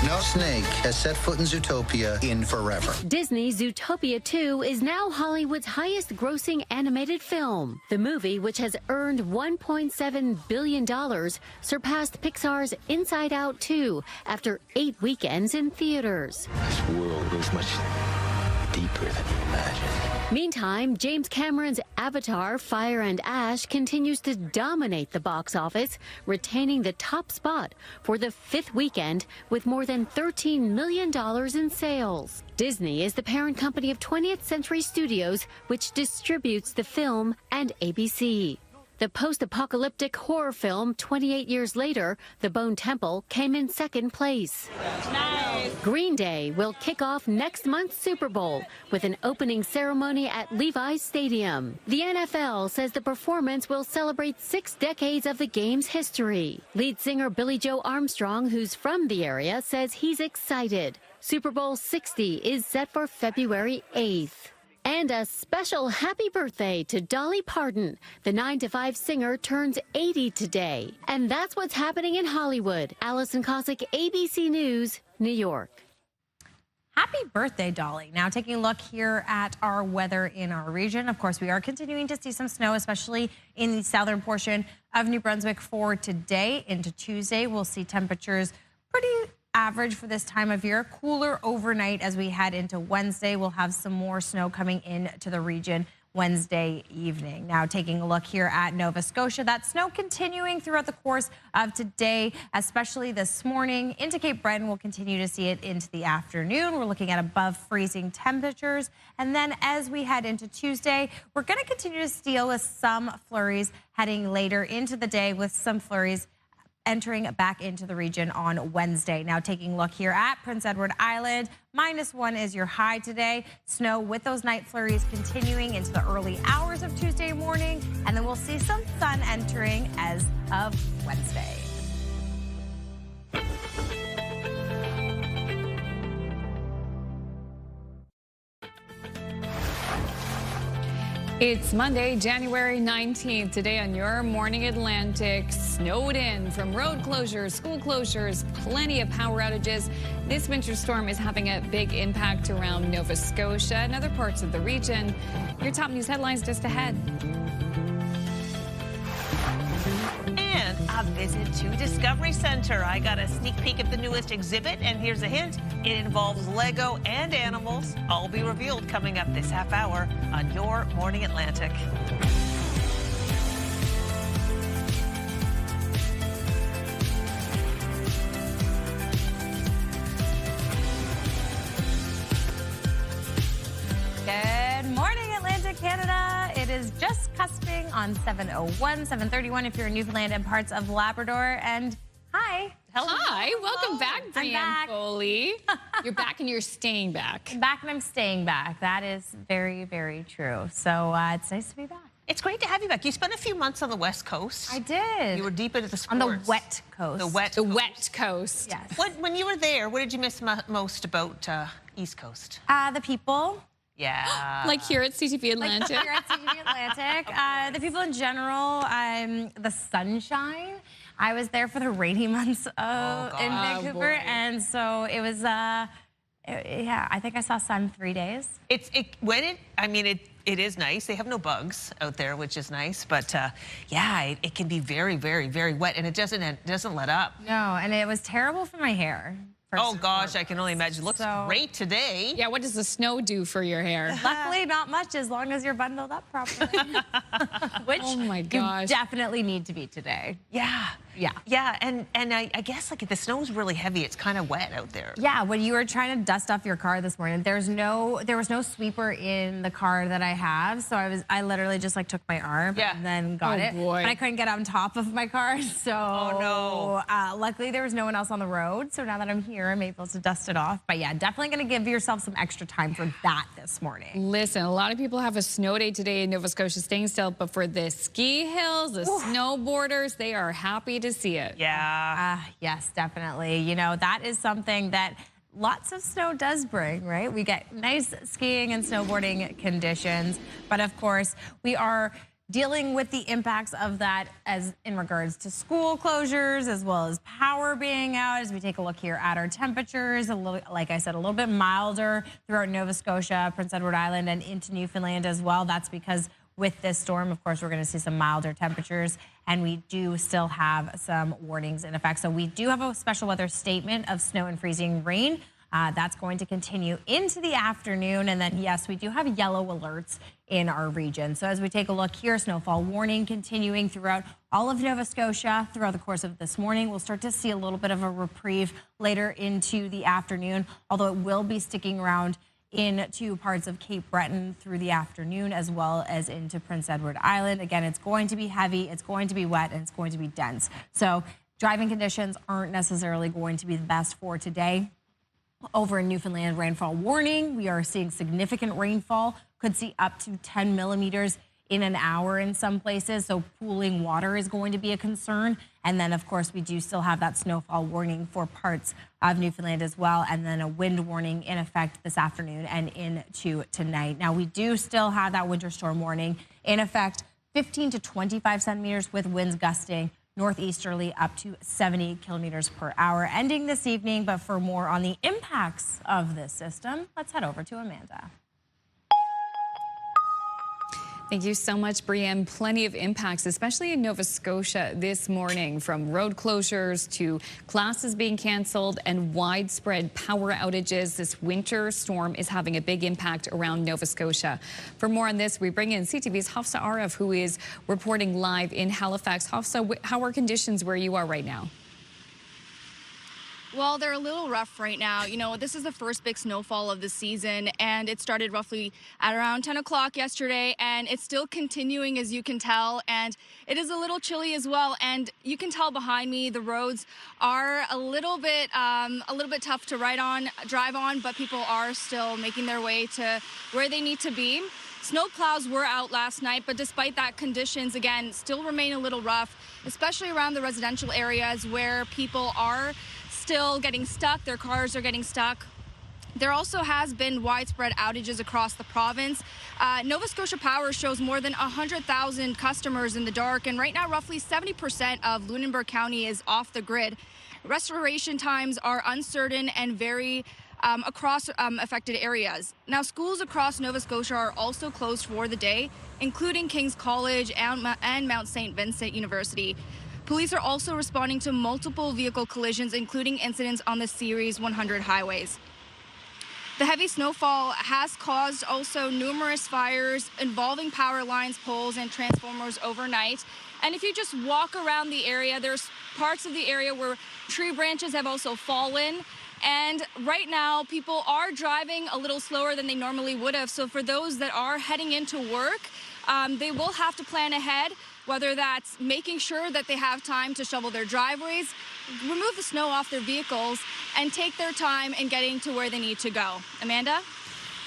No snake has set foot in Zootopia in forever. Disney's Zootopia 2 is now Hollywood's highest-grossing animated film. The movie, which has earned $1.7 billion, surpassed Pixar's Inside Out 2 after 8 weekends in theaters. This world goes much deeper than you imagine. Meantime, James Cameron's Avatar, Fire and Ash continues to dominate the box office, retaining the top spot for the 5th weekend with more than $13 million in sales. Disney is the parent company of 20th Century Studios, which distributes the film, and ABC. The post-apocalyptic horror film 28 Years Later, The Bone Temple, came in 2nd place. Nice. Green Day will kick off next month's Super Bowl with an opening ceremony at Levi's Stadium. The NFL says the performance will celebrate 6 decades of the game's history. Lead singer Billy Joe Armstrong, who's from the area, says he's excited. Super Bowl 60 is set for February 8th. And a special happy birthday to Dolly Parton. The 9 to 5 singer turns 80 today. And that's what's happening in Hollywood. Allison Cossack, ABC News, New York. Happy birthday, Dolly. Now taking a look here at our weather in our region. Of course, we are continuing to see some snow, especially in the southern portion of New Brunswick for today. Into Tuesday, we'll see temperatures pretty average for this time of year. Cooler overnight as we head into Wednesday. We'll have some more snow coming into the region Wednesday evening. Now taking a look here at Nova Scotia, that snow continuing throughout the course of today, especially this morning. Into Cape Breton, we'll continue to see it into the afternoon. We're looking at above freezing temperatures. And then as we head into Tuesday, we're going to continue to deal with some flurries heading later into the day, with some flurries entering back into the region on Wednesday. Now taking a look here at Prince Edward Island, -1 is your high today. Snow with those night flurries continuing into the early hours of Tuesday morning, and then we'll see some sun entering as of Wednesday. It's Monday, January 19th. Today on Your Morning Atlantic, snowed in from road closures, school closures, plenty of power outages. This winter storm is having a big impact around Nova Scotia and other parts of the region. Your top news headlines just ahead. And a visit to Discovery Center. I got a sneak peek at the newest exhibit, and here's a hint. It involves Lego and animals. All be revealed coming up this half hour on Your Morning Atlantic. Good morning, Atlantic Canada. on 7:01, 7:31 if you're in Newfoundland and parts of Labrador. And hi. Hello. Hi, welcome back, Brienne back. Foley. You're back and you're staying back. I'm back and I'm staying back. That is very, very true. So it's nice to be back. It's great to have you back. You spent a few months on the West Coast. I did. You were deep into the sports. On the wet coast. The wet coast. Yes. When you were there, what did you miss most about East Coast? The people. Yeah. Like here at CTV Atlantic. Like here at CTV Atlantic. The people in general, the sunshine. I was there for the rainy months in Vancouver, and so it was, yeah, I think I saw sun 3 days. It is nice. They have no bugs out there, which is nice, but yeah, it can be very, very, very wet, and it doesn't let up. No, and it was terrible for my hair. Oh gosh, I can only imagine. Looks great today. Yeah, what does the snow do for your hair? Luckily, not much, as long as you're bundled up properly. Which oh my gosh, you definitely need to be today. Yeah. Yeah. Yeah, and I guess like if the snow's really heavy, it's kind of wet out there. Yeah, when you were trying to dust off your car this morning, there was no sweeper in the car that I have, so I literally just like took my arm and then got it. Boy. But I couldn't get on top of my car, so luckily there was no one else on the road. So now that I'm here, I'm able to dust it off. But yeah, definitely going to give yourself some extra time for that this morning. Listen, a lot of people have a snow day today in Nova Scotia, staying still, but for the ski hills, the snowboarders, they are happy to see it. Yeah. Yes, definitely. You know, that is something that lots of snow does bring, right? We get nice skiing and snowboarding conditions, but of course, we are dealing with the impacts of that as in regards to school closures, as well as power being out. As we take a look here at our temperatures, like I said, a little bit milder throughout Nova Scotia, Prince Edward Island, and into Newfoundland as well. That's because with this storm, of course, we're going to see some milder temperatures, and we do still have some warnings in effect. So we do have a special weather statement of snow and freezing rain. That's going to continue into the afternoon. And then, yes, we do have yellow alerts in our region. So as we take a look here, snowfall warning continuing throughout all of Nova Scotia throughout the course of this morning. We'll start to see a little bit of a reprieve later into the afternoon, although it will be sticking around into parts of Cape Breton through the afternoon, as well as into Prince Edward Island. Again, it's going to be heavy, it's going to be wet, and it's going to be dense. So driving conditions aren't necessarily going to be the best for today. Over in Newfoundland, rainfall warning. We are seeing significant rainfall, could see up to 10 millimeters in an hour in some places. So pooling water is going to be a concern. And then, of course, we do still have that snowfall warning for parts of Newfoundland as well. And then a wind warning in effect this afternoon and into tonight. Now, we do still have that winter storm warning in effect, 15 to 25 centimeters with winds gusting northeasterly up to 70 kilometers per hour, ending this evening. But for more on the impacts of this system, let's head over to Amanda. Thank you so much, Brienne. Plenty of impacts, especially in Nova Scotia this morning, from road closures to classes being canceled and widespread power outages. This winter storm is having a big impact around Nova Scotia. For more on this, we bring in CTV's Hafsa Arif, who is reporting live in Halifax. Hafsa, how are conditions where you are right now? Well, they're a little rough right now. You know, this is the first big snowfall of the season, and it started roughly at around 10 o'clock yesterday, and it's still continuing, as you can tell, and it is a little chilly as well. And you can tell behind me the roads are a little bit tough to drive on, but people are still making their way to where they need to be. Snow plows were out last night, but despite that, conditions, again, still remain a little rough, especially around the residential areas where people are still getting stuck. Their cars are getting stuck. There also has been widespread outages across the province. Nova Scotia Power shows more than 100,000 customers in the dark, and right now roughly 70% of Lunenburg County is off the grid. Restoration times are uncertain and vary across affected areas. Now, schools across Nova Scotia are also closed for the day, including King's College and Mount St. Vincent University. Police are also responding to multiple vehicle collisions, including incidents on the Series 100 highways. The heavy snowfall has caused also numerous fires involving power lines, poles, and transformers overnight. And if you just walk around the area, there's parts of the area where tree branches have also fallen. And right now, people are driving a little slower than they normally would have. So for those that are heading into work, they will have to plan ahead, whether that's making sure that they have time to shovel their driveways, remove the snow off their vehicles, and take their time in getting to where they need to go. Amanda?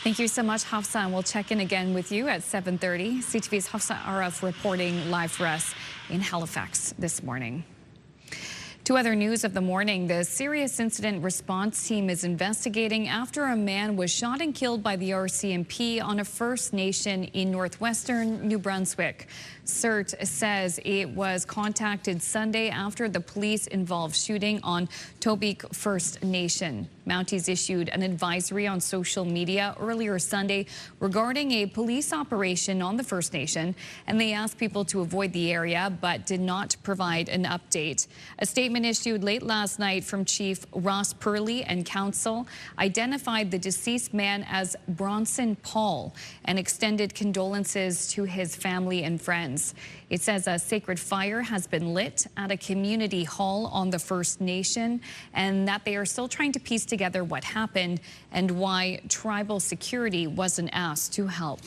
Thank you so much, Hafsa, and we'll check in again with you at 7:30. CTV's Hafsa Araf reporting live for us in Halifax this morning. To other news of the morning, the serious incident response team is investigating after a man was shot and killed by the RCMP on a First Nation in northwestern New Brunswick. CERT says it was contacted Sunday after the police-involved shooting on Tobique First Nation. Mounties issued an advisory on social media earlier Sunday regarding a police operation on the First Nation, and they asked people to avoid the area but did not provide an update. A statement issued late last night from Chief Ross Purley and council identified the deceased man as Bronson Paul and extended condolences to his family and friends. It says a sacred fire has been lit at a community hall on the First Nation and that they are still trying to piece together what happened and why tribal security wasn't asked to help.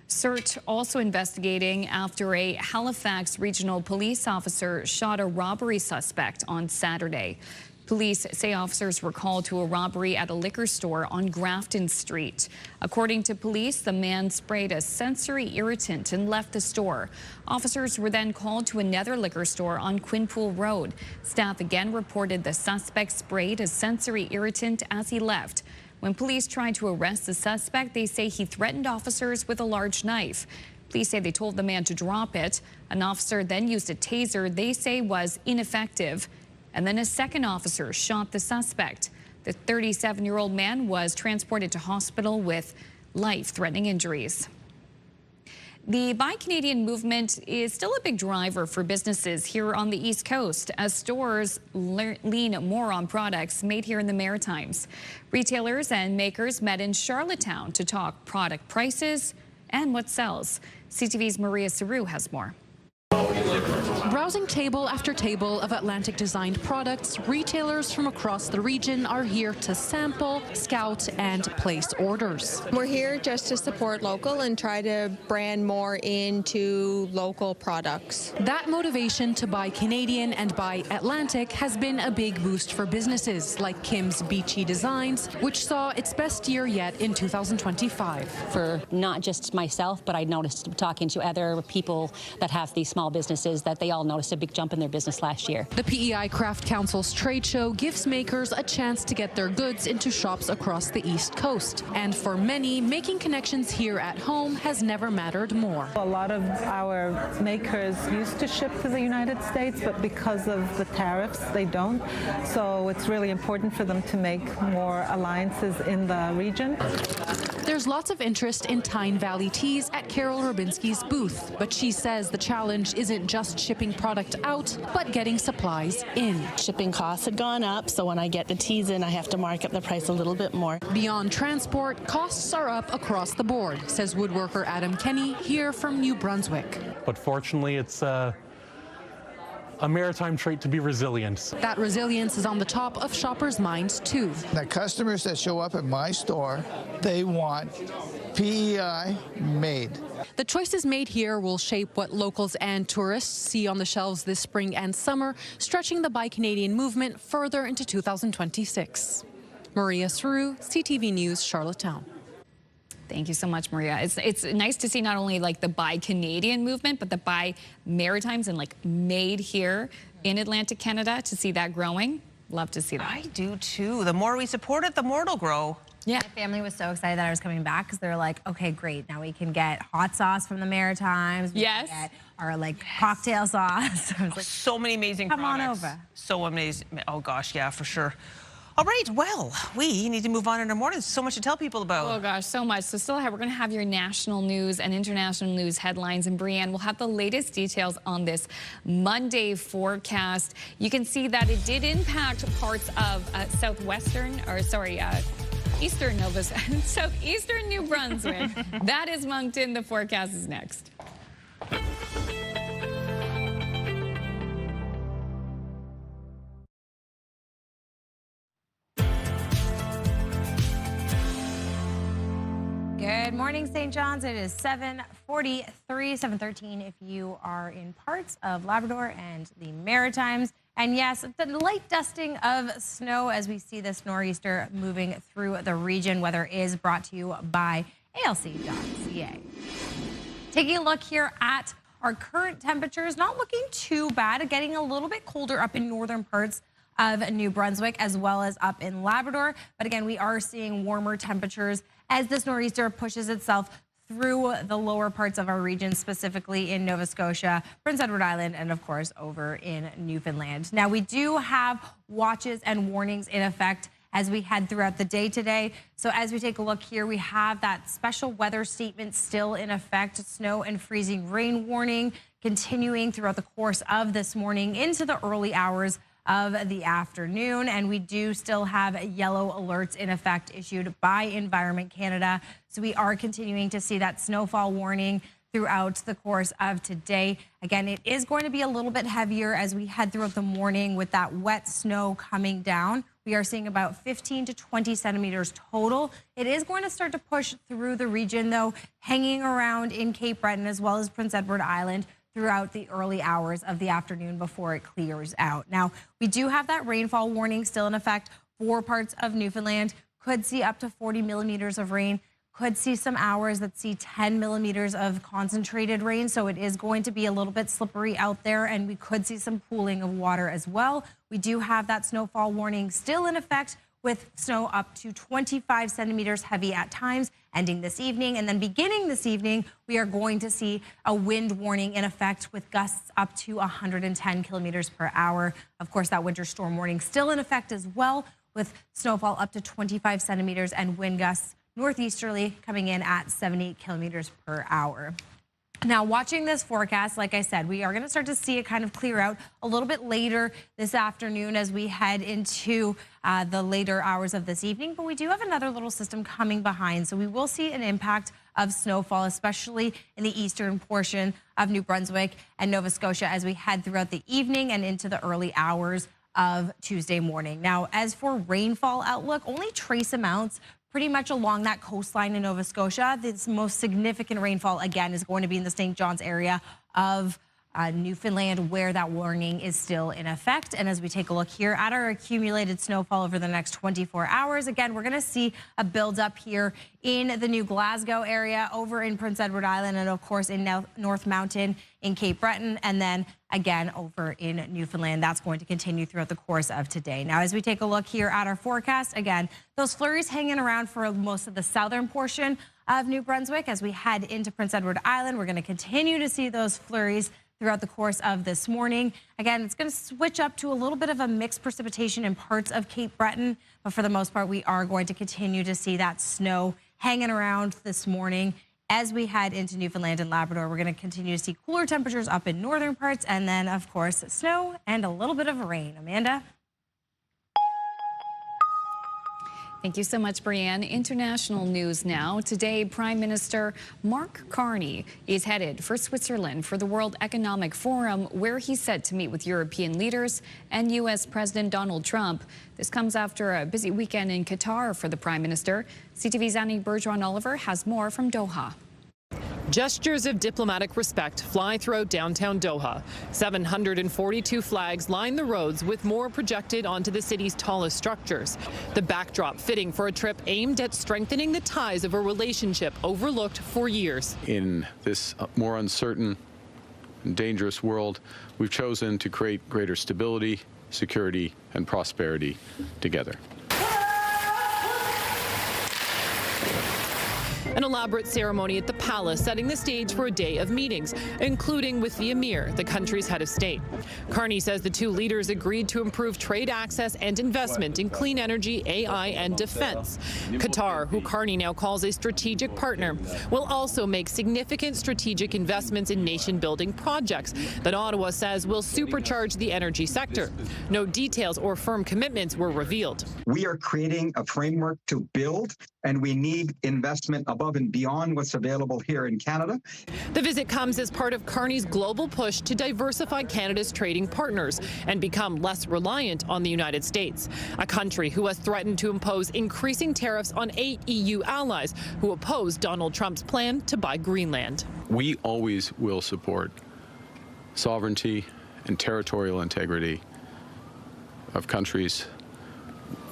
CERT also investigating after a Halifax regional police officer shot a robbery suspect on Saturday. Police say officers were called to a robbery at a liquor store on Grafton Street. According to police, the man sprayed a sensory irritant and left the store. Officers were then called to another liquor store on Quinpool Road. Staff again reported the suspect sprayed a sensory irritant as he left. When police tried to arrest the suspect, they say he threatened officers with a large knife. Police say they told the man to drop it. An officer then used a taser they say was ineffective. And then a second officer shot the suspect. The 37-year-old man was transported to hospital with life-threatening injuries. The Buy Canadian movement is still a big driver for businesses here on the East Coast as stores lean more on products made here in the Maritimes. Retailers and makers met in Charlottetown to talk product prices and what sells. CTV's Maria Saru has more. Browsing table after table of Atlantic-designed products, retailers from across the region are here to sample, scout, and place orders. We're here just to support local and try to brand more into local products. That motivation to buy Canadian and buy Atlantic has been a big boost for businesses like Kim's Beachy Designs, which saw its best year yet in 2025. For not just myself, but I noticed talking to other people that have these small businesses that they all noticed a big jump in their business last year. The PEI Craft Council's trade show gives makers a chance to get their goods into shops across the East Coast. And for many, making connections here at home has never mattered more. A lot of our makers used to ship to the United States, but because of the tariffs, they don't. So it's really important for them to make more alliances in the region. There's lots of interest in Tyne Valley teas at Carol Rubinski's booth, but she says the challenge isn't just shipping product out, but getting supplies in. Shipping costs had gone up, so when I get the teas in, I have to mark up the price a little bit more. Beyond transport, costs are up across the board, says woodworker Adam Kenny here from New Brunswick. But fortunately, it's a maritime trait to be resilient. That resilience is on the top of shoppers' minds too. The customers that show up at my store, they want PEI made. The choices made here will shape what locals and tourists see on the shelves this spring and summer, stretching the Buy Canadian movement further into 2026. Maria Saru, CTV News, Charlottetown. Thank you so much, Maria. It's nice to see not only like the Buy Canadian movement, but the Buy Maritimes and like made here in Atlantic Canada, to see that growing. Love to see that. I do too. The more we support it, the more it'll grow. Yeah. My family was so excited that I was coming back because they're like, okay, great. Now we can get hot sauce from the Maritimes. We can get our like cocktail sauce. I was like, so many amazing come products. on over. So amazing. Oh gosh, yeah, for sure. All right, well, we need to move on in our morning. So much to tell people about. Oh gosh, so much. So still we're going to have your national news and international news headlines, and Brianne will have the latest details on this Monday forecast. You can see that it did impact parts of eastern southeastern New Brunswick. That is Moncton. The forecast is next. Good Good morning, St. John's. It is 7:43, 7:13 if you are in parts of Labrador and the Maritimes. And yes, the light dusting of snow as we see this nor'easter moving through the region. Weather is brought to you by ALC.ca. Taking a look here at our current temperatures, not looking too bad, getting a little bit colder up in northern parts of New Brunswick as well as up in Labrador. But again, we are seeing warmer temperatures as this nor'easter pushes itself through the lower parts of our region, specifically in Nova Scotia, Prince Edward Island, and of course over in Newfoundland. Now, we do have watches and warnings in effect as we head throughout the day today. So as we take a look here, we have that special weather statement still in effect, snow and freezing rain warning continuing throughout the course of this morning into the early hours of the afternoon. And we do still have yellow alerts in effect issued by Environment Canada. So we are continuing to see that snowfall warning throughout the course of today. Again, it is going to be a little bit heavier as we head throughout the morning with that wet snow coming down. We are seeing about 15 to 20 centimeters total. It is going to start to push through the region, though, hanging around in Cape Breton as well as Prince Edward Island throughout the early hours of the afternoon before it clears out. Now, we do have that rainfall warning still in effect for parts of Newfoundland. Could see up to 40 millimeters of rain. Could see some hours that see 10 millimeters of concentrated rain. So it is going to be a little bit slippery out there, and we could see some pooling of water as well. We do have that snowfall warning still in effect with snow up to 25 centimeters heavy at times ending this evening. And then beginning this evening, we are going to see a wind warning in effect with gusts up to 110 kilometers per hour. Of course, that winter storm warning still in effect as well with snowfall up to 25 centimeters and wind gusts northeasterly coming in at 78 kilometers per hour. Now, watching this forecast, like I said, we are going to start to see it kind of clear out a little bit later this afternoon as we head into the later hours of this evening. But we do have another little system coming behind. So we will see an impact of snowfall, especially in the eastern portion of New Brunswick and Nova Scotia as we head throughout the evening and into the early hours of Tuesday morning. Now, as for rainfall outlook, only trace amounts pretty much along that coastline in Nova Scotia. The most significant rainfall, again, is going to be in the St. John's area of Newfoundland, where that warning is still in effect. And as we take a look here at our accumulated snowfall over the next 24 hours, again, we're going to see a buildup here in the New Glasgow area, over in Prince Edward Island, and of course in North Mountain in Cape Breton, and then again over in Newfoundland. That's going to continue throughout the course of today. Now, as we take a look here at our forecast, again, those flurries hanging around for most of the southern portion of New Brunswick. As we head into Prince Edward Island, we're going to continue to see those flurries throughout the course of this morning. Again, it's going to switch up to a little bit of a mixed precipitation in parts of Cape Breton, but for the most part, we are going to continue to see that snow hanging around this morning. As we head into Newfoundland and Labrador, we're going to continue to see cooler temperatures up in northern parts, and then, of course, snow and a little bit of rain. Amanda? Thank you so much, Brianne. International news now. Today, Prime Minister Mark Carney is headed for Switzerland for the World Economic Forum, where he's set to meet with European leaders and U.S. President Donald Trump. This comes after a busy weekend in Qatar for the Prime Minister. CTV's Annie Bergeron-Oliver has more from Doha. Gestures of diplomatic respect fly throughout downtown Doha. 742 flags line the roads, with more projected onto the city's tallest structures. The backdrop fitting for a trip aimed at strengthening the ties of a relationship overlooked for years. In this more uncertain and dangerous world, we've chosen to create greater stability, security, and prosperity together. An elaborate ceremony at the palace setting the stage for a day of meetings, including with the emir, the country's head of state. Carney says the two leaders agreed to improve trade access and investment in clean energy, AI, and defense. Qatar, who Carney now calls a strategic partner, will also make significant strategic investments in nation-building projects that Ottawa says will supercharge the energy sector. No details or firm commitments were revealed. We are creating a framework to build, and we need investment of above and beyond what's available here in Canada. The visit comes as part of Carney's global push to diversify Canada's trading partners and become less reliant on the United States, a country who has threatened to impose increasing tariffs on 8 EU allies who oppose Donald Trump's plan to buy Greenland. We always will support sovereignty and territorial integrity of countries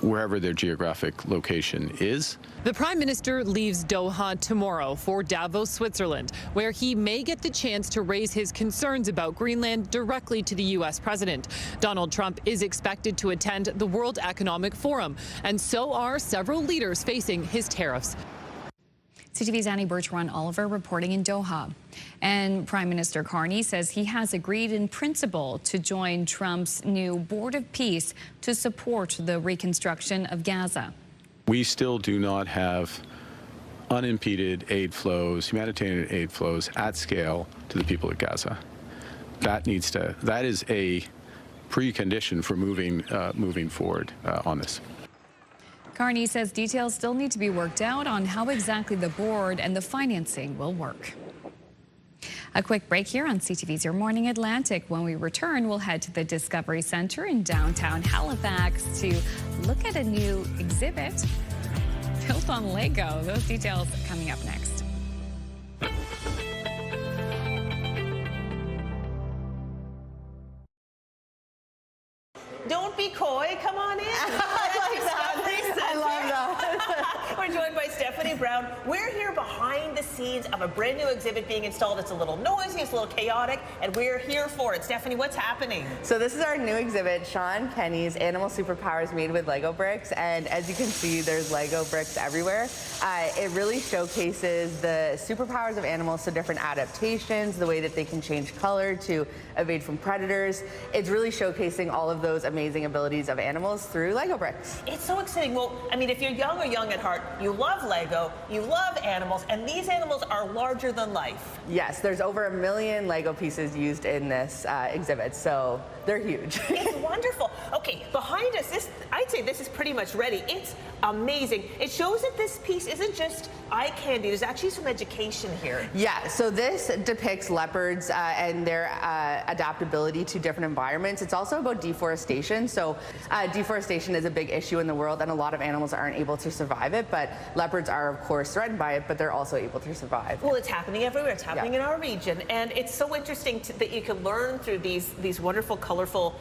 wherever their geographic location is. The Prime Minister leaves Doha tomorrow for Davos, Switzerland, where he may get the chance to raise his concerns about Greenland directly to the U.S. president. Donald Trump is expected to attend the World Economic Forum, and so are several leaders facing his tariffs. CTV's Annie Bertrand-Oliver reporting in Doha. And Prime Minister Carney says he has agreed in principle to join Trump's new Board of Peace to support the reconstruction of Gaza. We still do not have unimpeded aid flows, humanitarian aid flows at scale to the people of Gaza. That is a precondition for moving forward on this. Carney says details still need to be worked out on how exactly the board and the financing will work. A quick break here on CTV's Your Morning Atlantic. When we return, we'll head to the Discovery Center in downtown Halifax to look at a new exhibit built on Lego. Those details coming up next. Don't be coy. Come on in. I like that. I love that. We're joined by Stephanie Brown. We're here behind the scenes of a brand new exhibit being installed. It's a little noisy, it's a little chaotic, and we're here for it. Stephanie, what's happening? So this is our new exhibit, Sean Kenny's Animal Superpowers Made with Lego Bricks. And as you can see, there's Lego bricks everywhere. It really showcases the superpowers of animals, so different adaptations, the way that they can change color to evade from predators. It's really showcasing all of those amazing abilities of animals through Lego bricks. It's so exciting. Well, I mean, if you're young or young at heart, you love Lego, you love animals, and these animals are larger than life. Yes, there's over 1 million Lego pieces used in this exhibit, so they're huge. It's wonderful. Okay, behind us, I'd say this is pretty much ready. It's amazing. It shows that this piece isn't just eye candy. There's actually some education here. Yeah, so this depicts leopards and their adaptability to different environments. It's also about deforestation. So deforestation is a big issue in the world, and a lot of animals aren't able to survive it, but leopards are, of course, threatened by it, but they're also able to survive. Well, it's happening everywhere. It's happening in our region, and it's so interesting that you can learn through these wonderful, colorful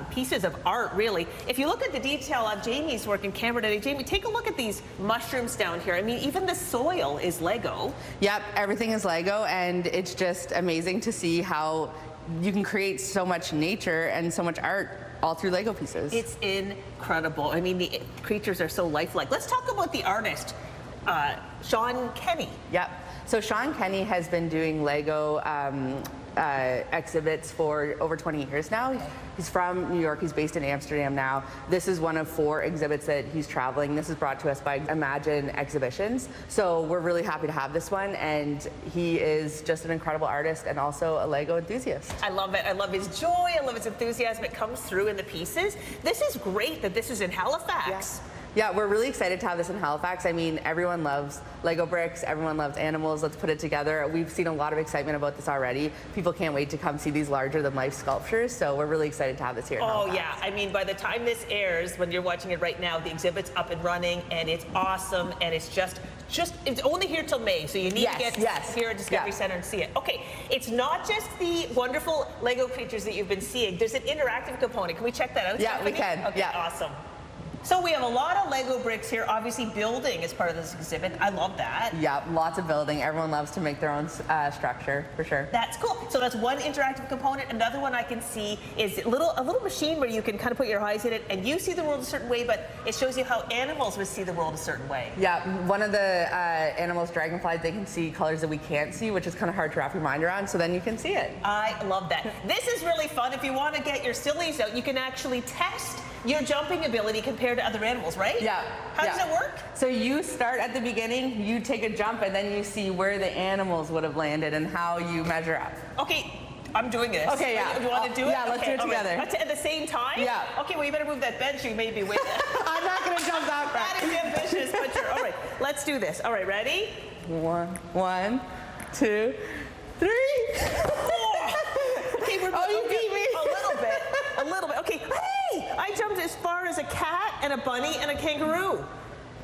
pieces of art, really. If you look at the detail of Jamie's work in Canberra today, Jamie, take a look at these mushrooms down here. I mean, even the soil is Lego. Yep, everything is Lego, and it's just amazing to see how you can create so much nature and so much art all through Lego pieces. It's incredible. I mean, the creatures are so lifelike. Let's talk about the artist, Sean Kenny. Yep. So Sean Kenny has been doing Lego exhibits for over 20 years now. He's from New York. He's based in Amsterdam now. This is one of 4 exhibits that he's traveling. This is brought to us by Imagine Exhibitions. So we're really happy to have this one. And he is just an incredible artist and also a Lego enthusiast. I love it. I love his joy. I love his enthusiasm. It comes through in the pieces. This is great that this is in Halifax. Yeah, we're really excited to have this in Halifax. I mean, everyone loves Lego bricks. Everyone loves animals. Let's put it together. We've seen a lot of excitement about this already. People can't wait to come see these larger-than-life sculptures. So we're really excited to have this here in Halifax. Yeah. I mean, by the time this airs, when you're watching it right now, the exhibit's up and running, and it's awesome, and it's just it's only here till May, so you need to get here at Discovery Center and see it. Okay, it's not just the wonderful Lego creatures that you've been seeing. There's an interactive component. Can we check that out? Yeah, we can. Okay, awesome. So we have a lot of Lego bricks here, obviously building is part of this exhibit. I love that. Yeah, lots of building. Everyone loves to make their own structure, for sure. That's cool. So that's one interactive component. Another one I can see is a little machine where you can kind of put your eyes in it and you see the world a certain way, but it shows you how animals would see the world a certain way. Yeah, one of the animals, dragonflies, they can see colors that we can't see, which is kind of hard to wrap your mind around, so then you can see it. I love that. This is really fun. If you want to get your sillies out, you can actually test your jumping ability compared to other animals, right? Yeah. How does it work? So you start at the beginning, you take a jump, and then you see where the animals would have landed and how you measure up. Okay, I'm doing this. Okay, yeah. You want to do it? Yeah, let's do it together. At the same time? Yeah. Okay, well, you better move that bench. You may be with it. I'm not going to jump that far. That is ambitious, but you're all right. Let's do this. All right, ready? One, two, three. Okay, we're you beat me. A little bit. Okay, hey, I jumped as far as a cat and a bunny and a kangaroo.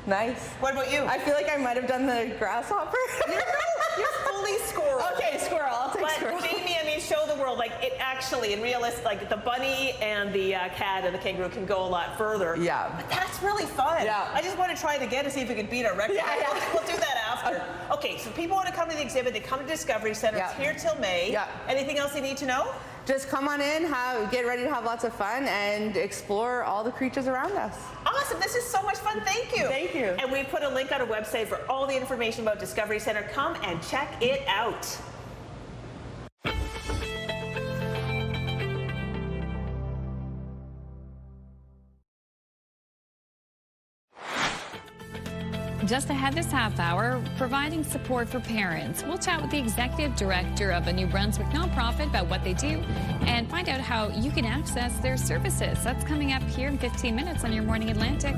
Nice. What about you? I feel like I might have done the grasshopper. You're fully squirrel. Okay, squirrel. I'll take squirrel. But Jamie, I mean, show the world, like, it actually, in realistic, like, the bunny and the cat and the kangaroo can go a lot further. Yeah. But that's really fun. Yeah. I just want to try it again to see if we can beat our record. Yeah. We'll do that after. Okay, so people want to come to the exhibit. They come to Discovery Center. It's here till May. Yeah. Anything else they need to know? Just come on in, get ready to have lots of fun, and explore all the creatures around us. Awesome. This is so much fun. Thank you. Thank you. And we put a link on our website for all the information about Discovery Center. Come and check it out. Just ahead this half hour, providing support for parents. We'll chat with the executive director of a New Brunswick nonprofit about what they do and find out how you can access their services. That's coming up here in 15 minutes on Your Morning Atlantic.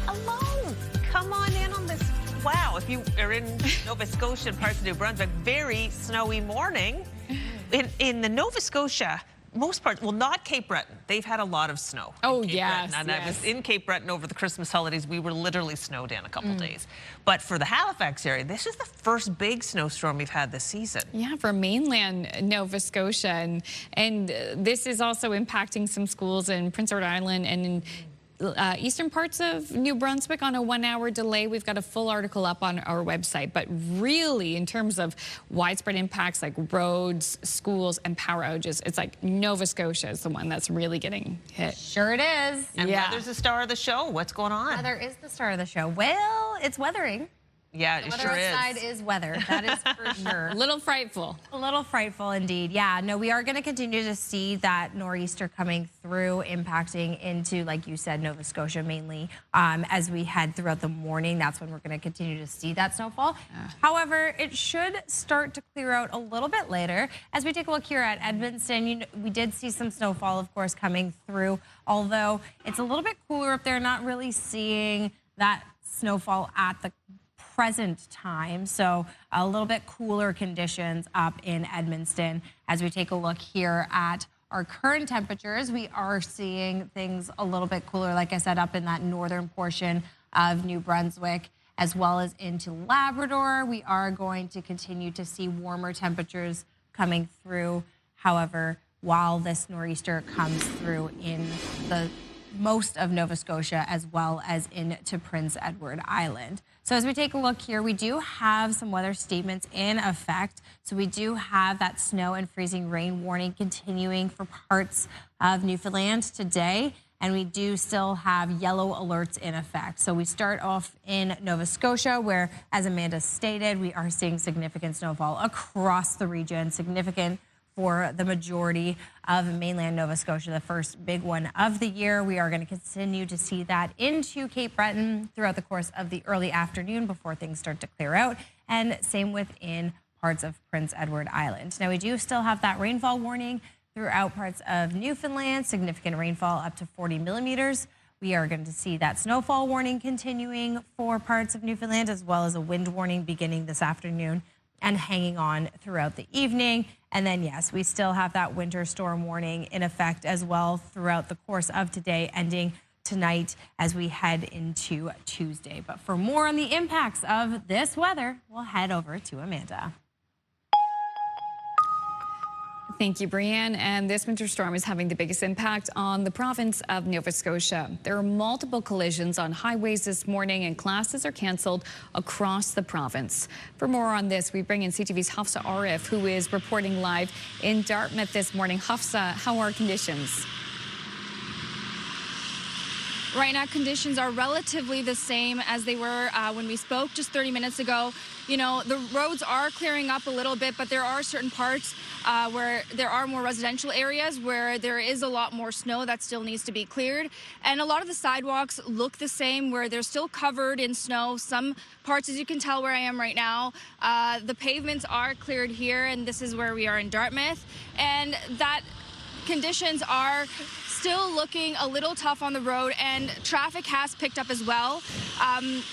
Hello. Come on in on this. Wow, if you are in Nova Scotia and parts of New Brunswick, very snowy morning. In the Nova Scotia, most parts, well, not Cape Breton. They've had a lot of snow. Oh, yes. And I was in Cape Breton over the Christmas holidays. We were literally snowed in a couple days. But for the Halifax area, this is the first big snowstorm we've had this season. Yeah, for mainland Nova Scotia. And this is also impacting some schools in Prince Edward Island and in eastern parts of New Brunswick on a 1-hour delay. We've got a full article up on our website. But really, in terms of widespread impacts like roads, schools, and power outages, it's like Nova Scotia is the one that's really getting hit. Sure it is. And weather's the star of the show. What's going on? Weather is the star of the show. Well, it's weathering. Yeah, it sure is. Outside is weather. That is for sure. A little frightful. A little frightful indeed. Yeah, no, we are going to continue to see that nor'easter coming through, impacting into, like you said, Nova Scotia mainly. As we head throughout the morning, that's when we're going to continue to see that snowfall. However, it should start to clear out a little bit later. As we take a look here at Edmundston, we did see some snowfall, of course, coming through, although it's a little bit cooler up there, not really seeing that snowfall at the present time, so a little bit cooler conditions up in Edmundston. As we take a look here at our current temperatures, we are seeing things a little bit cooler, like I said, up in that northern portion of New Brunswick, as well as into Labrador. We are going to continue to see warmer temperatures coming through. However, while this nor'easter comes through in the most of Nova Scotia as well as into Prince Edward Island. So as we take a look here, we do have some weather statements in effect. So we do have that snow and freezing rain warning continuing for parts of Newfoundland today. And we do still have yellow alerts in effect. So we start off in Nova Scotia, where, as Amanda stated, we are seeing significant snowfall across the region, significant for the majority of mainland Nova Scotia, the first big one of the year. We are going to continue to see that into Cape Breton throughout the course of the early afternoon before things start to clear out, and same within parts of Prince Edward Island. Now, we do still have that rainfall warning throughout parts of Newfoundland, significant rainfall up to 40 millimeters. We are going to see that snowfall warning continuing for parts of Newfoundland, as well as a wind warning beginning this afternoon and hanging on throughout the evening. And then, yes, we still have that winter storm warning in effect as well throughout the course of today, ending tonight as we head into Tuesday. But for more on the impacts of this weather, we'll head over to Amanda. Thank you, Brianne. And this winter storm is having the biggest impact on the province of Nova Scotia. There are multiple collisions on highways this morning, and classes are canceled across the province. For more on this, we bring in CTV's Hafsa Arif, who is reporting live in Dartmouth this morning. Hafsa, how are conditions? Right now, conditions are relatively the same as they were when we spoke just 30 minutes ago. You know, the roads are clearing up a little bit, but there are certain parts where there are more residential areas where there is a lot more snow that still needs to be cleared. And a lot of the sidewalks look the same, where they're still covered in snow. Some parts, as you can tell where I am right now, the pavements are cleared here, and this is where we are in Dartmouth. And that conditions are still looking a little tough on the road, and traffic has picked up as well.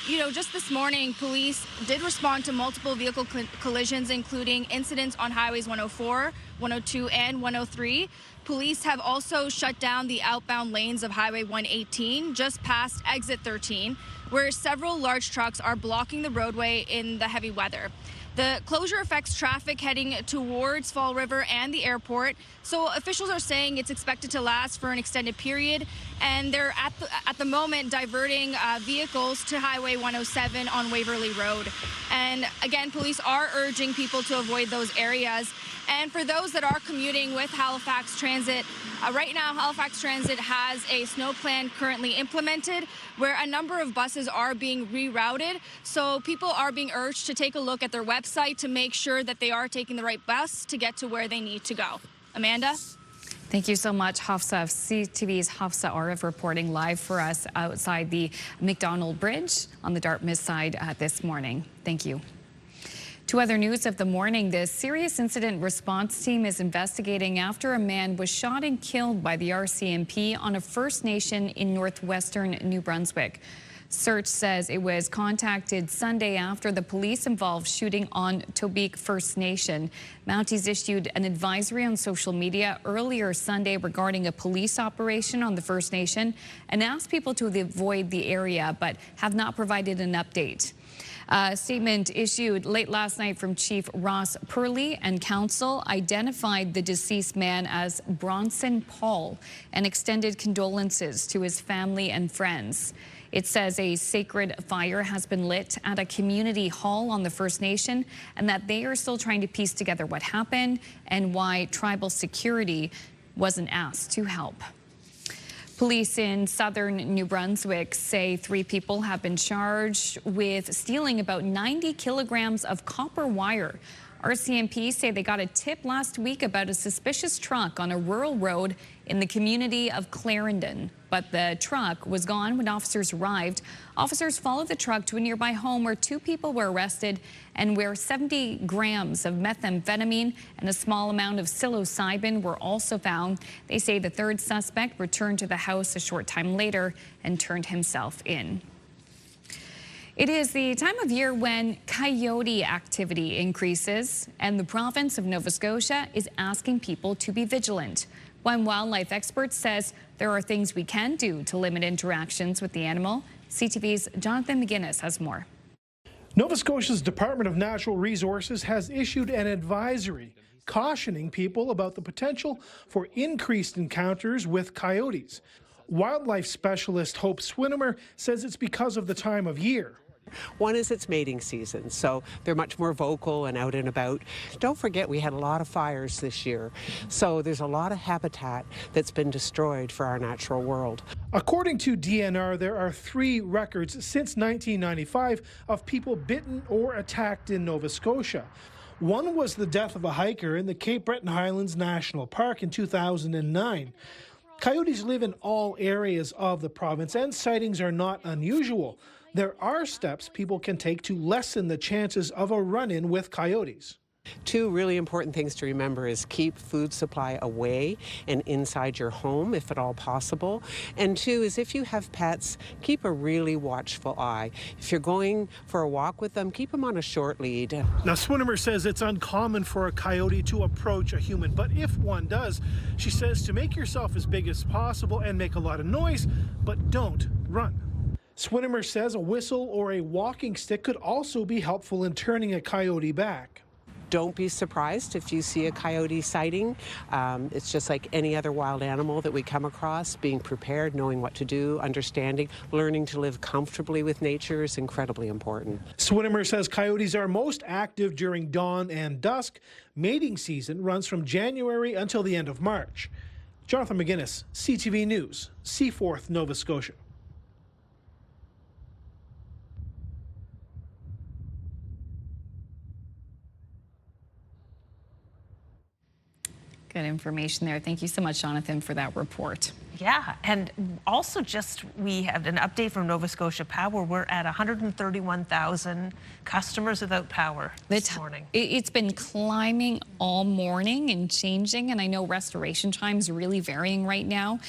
You know, just this morning, police did respond to multiple vehicle collisions, including incidents on highways 104, 102, and 103. Police have also shut down the outbound lanes of Highway 118 just past exit 13, where several large trucks are blocking the roadway in the heavy weather. The closure affects traffic heading towards Fall River and the airport. So officials are saying it's expected to last for an extended period, and they're at the moment diverting vehicles to Highway 107 on Waverly Road. And again, police are urging people to avoid those areas. And for those that are commuting with Halifax Transit, right now Halifax Transit has a snow plan currently implemented where a number of buses are being rerouted. So people are being urged to take a look at their website to make sure that they are taking the right bus to get to where they need to go. Amanda? Thank you so much, Hafsa. CTV's Hafsa Arif reporting live for us outside the McDonald Bridge on the Dartmouth side this morning. Thank you. To other news of the morning, the serious incident response team is investigating after a man was shot and killed by the RCMP on a First Nation in northwestern New Brunswick. Search says it was contacted Sunday after the police-involved shooting on Tobique First Nation. Mounties issued an advisory on social media earlier Sunday regarding a police operation on the First Nation and asked people to avoid the area, but have not provided an update. A statement issued late last night from Chief Ross Purley and counsel identified the deceased man as Bronson Paul and extended condolences to his family and friends. It says a sacred fire has been lit at a community hall on the First Nation and that they are still trying to piece together what happened and why tribal security wasn't asked to help. Police in southern New Brunswick say 3 people have been charged with stealing about 90 kilograms of copper wire. RCMP say they got a tip last week about a suspicious truck on a rural road in the community of Clarendon, but the truck was gone when officers arrived. Officers followed the truck to a nearby home where 2 people were arrested and where 70 grams of methamphetamine and a small amount of psilocybin were also found. They say the 3rd suspect returned to the house a short time later and turned himself in. It is the time of year when coyote activity increases, and the province of Nova Scotia is asking people to be vigilant. One wildlife expert says there are things we can do to limit interactions with the animal. CTV's Jonathan McGuinness has more. Nova Scotia's Department of Natural Resources has issued an advisory cautioning people about the potential for increased encounters with coyotes. Wildlife specialist Hope Swinimer says it's because of the time of year. One is its mating season, so they're much more vocal and out and about. Don't forget, we had a lot of fires this year, so there's a lot of habitat that's been destroyed for our natural world. According to DNR, there are 3 records since 1995 of people bitten or attacked in Nova Scotia. One was the death of a hiker in the Cape Breton Highlands National Park in 2009. Coyotes live in all areas of the province, and sightings are not unusual. There are steps people can take to lessen the chances of a run-in with coyotes. 2 really important things to remember is keep food supply away and inside your home if at all possible. And 2 is if you have pets, keep a really watchful eye. If you're going for a walk with them, keep them on a short lead. Now, Swinimer says it's uncommon for a coyote to approach a human, but if one does, she says to make yourself as big as possible and make a lot of noise, but don't run. Swinimer says a whistle or a walking stick could also be helpful in turning a coyote back. Don't be surprised if you see a coyote sighting. It's just like any other wild animal that we come across. Being prepared, knowing what to do, understanding, learning to live comfortably with nature is incredibly important. Swinimer says coyotes are most active during dawn and dusk. Mating season runs from January until the end of March. Jonathan McGuinness, CTV News, Seaforth, Nova Scotia. Good information there. Thank you so much, Jonathan, for that report. Yeah, and also we have an update from Nova Scotia Power. We're at 131,000 customers without power this morning. It's been climbing all morning and changing, and I know restoration times are really varying right now.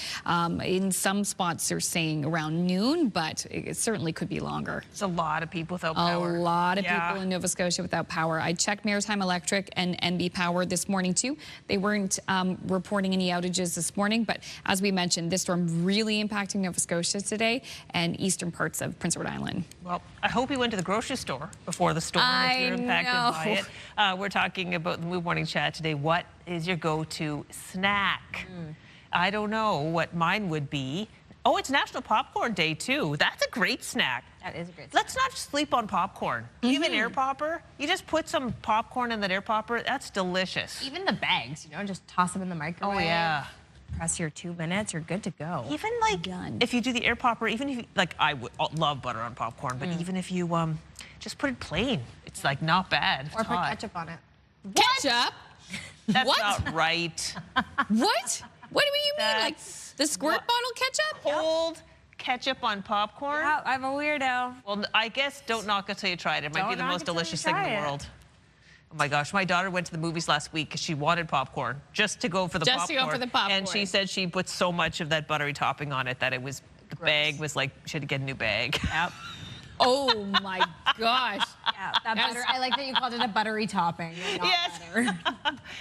In some spots they're saying around noon, but it certainly could be longer. It's a lot of people without power. A lot of people in Nova Scotia without power. I checked Maritime Electric and NB Power this morning too. They weren't reporting any outages this morning, but as we mentioned, this storm really impacting Nova Scotia today and eastern parts of Prince Edward Island. Well, I hope you went to the grocery store before the storm if you're impacted by it. We're talking about the Move Morning Chat today. What is your go-to snack? I don't know what mine would be. Oh, it's National Popcorn Day too. That's a great snack. That is a great snack. Let's not sleep on popcorn. Even air popper, you just put some popcorn in that air popper, that's delicious. Even the bags, just toss them in the microwave. Oh, yeah. Press your 2 minutes, you're good to go. Even like if you do the air popper, even if you, like I would love butter on popcorn, but even if you just put it plain, it's like not bad. Or put ketchup on it. Ketchup? That's not right. What? What do you mean? Like the squirt bottle ketchup? Cold ketchup on popcorn? Yeah, I'm a weirdo. Well, I guess don't knock it till you try it. It might be the most delicious thing in the world. Oh my gosh, my daughter went to the movies last week because she wanted popcorn, just to go for the popcorn. Just to go for the popcorn. And she said she put so much of that buttery topping on it that it was, the bag was like, she had to get a new bag. Yep. Oh my gosh. Yeah, that butter. I like that you called it a buttery topping. Yes.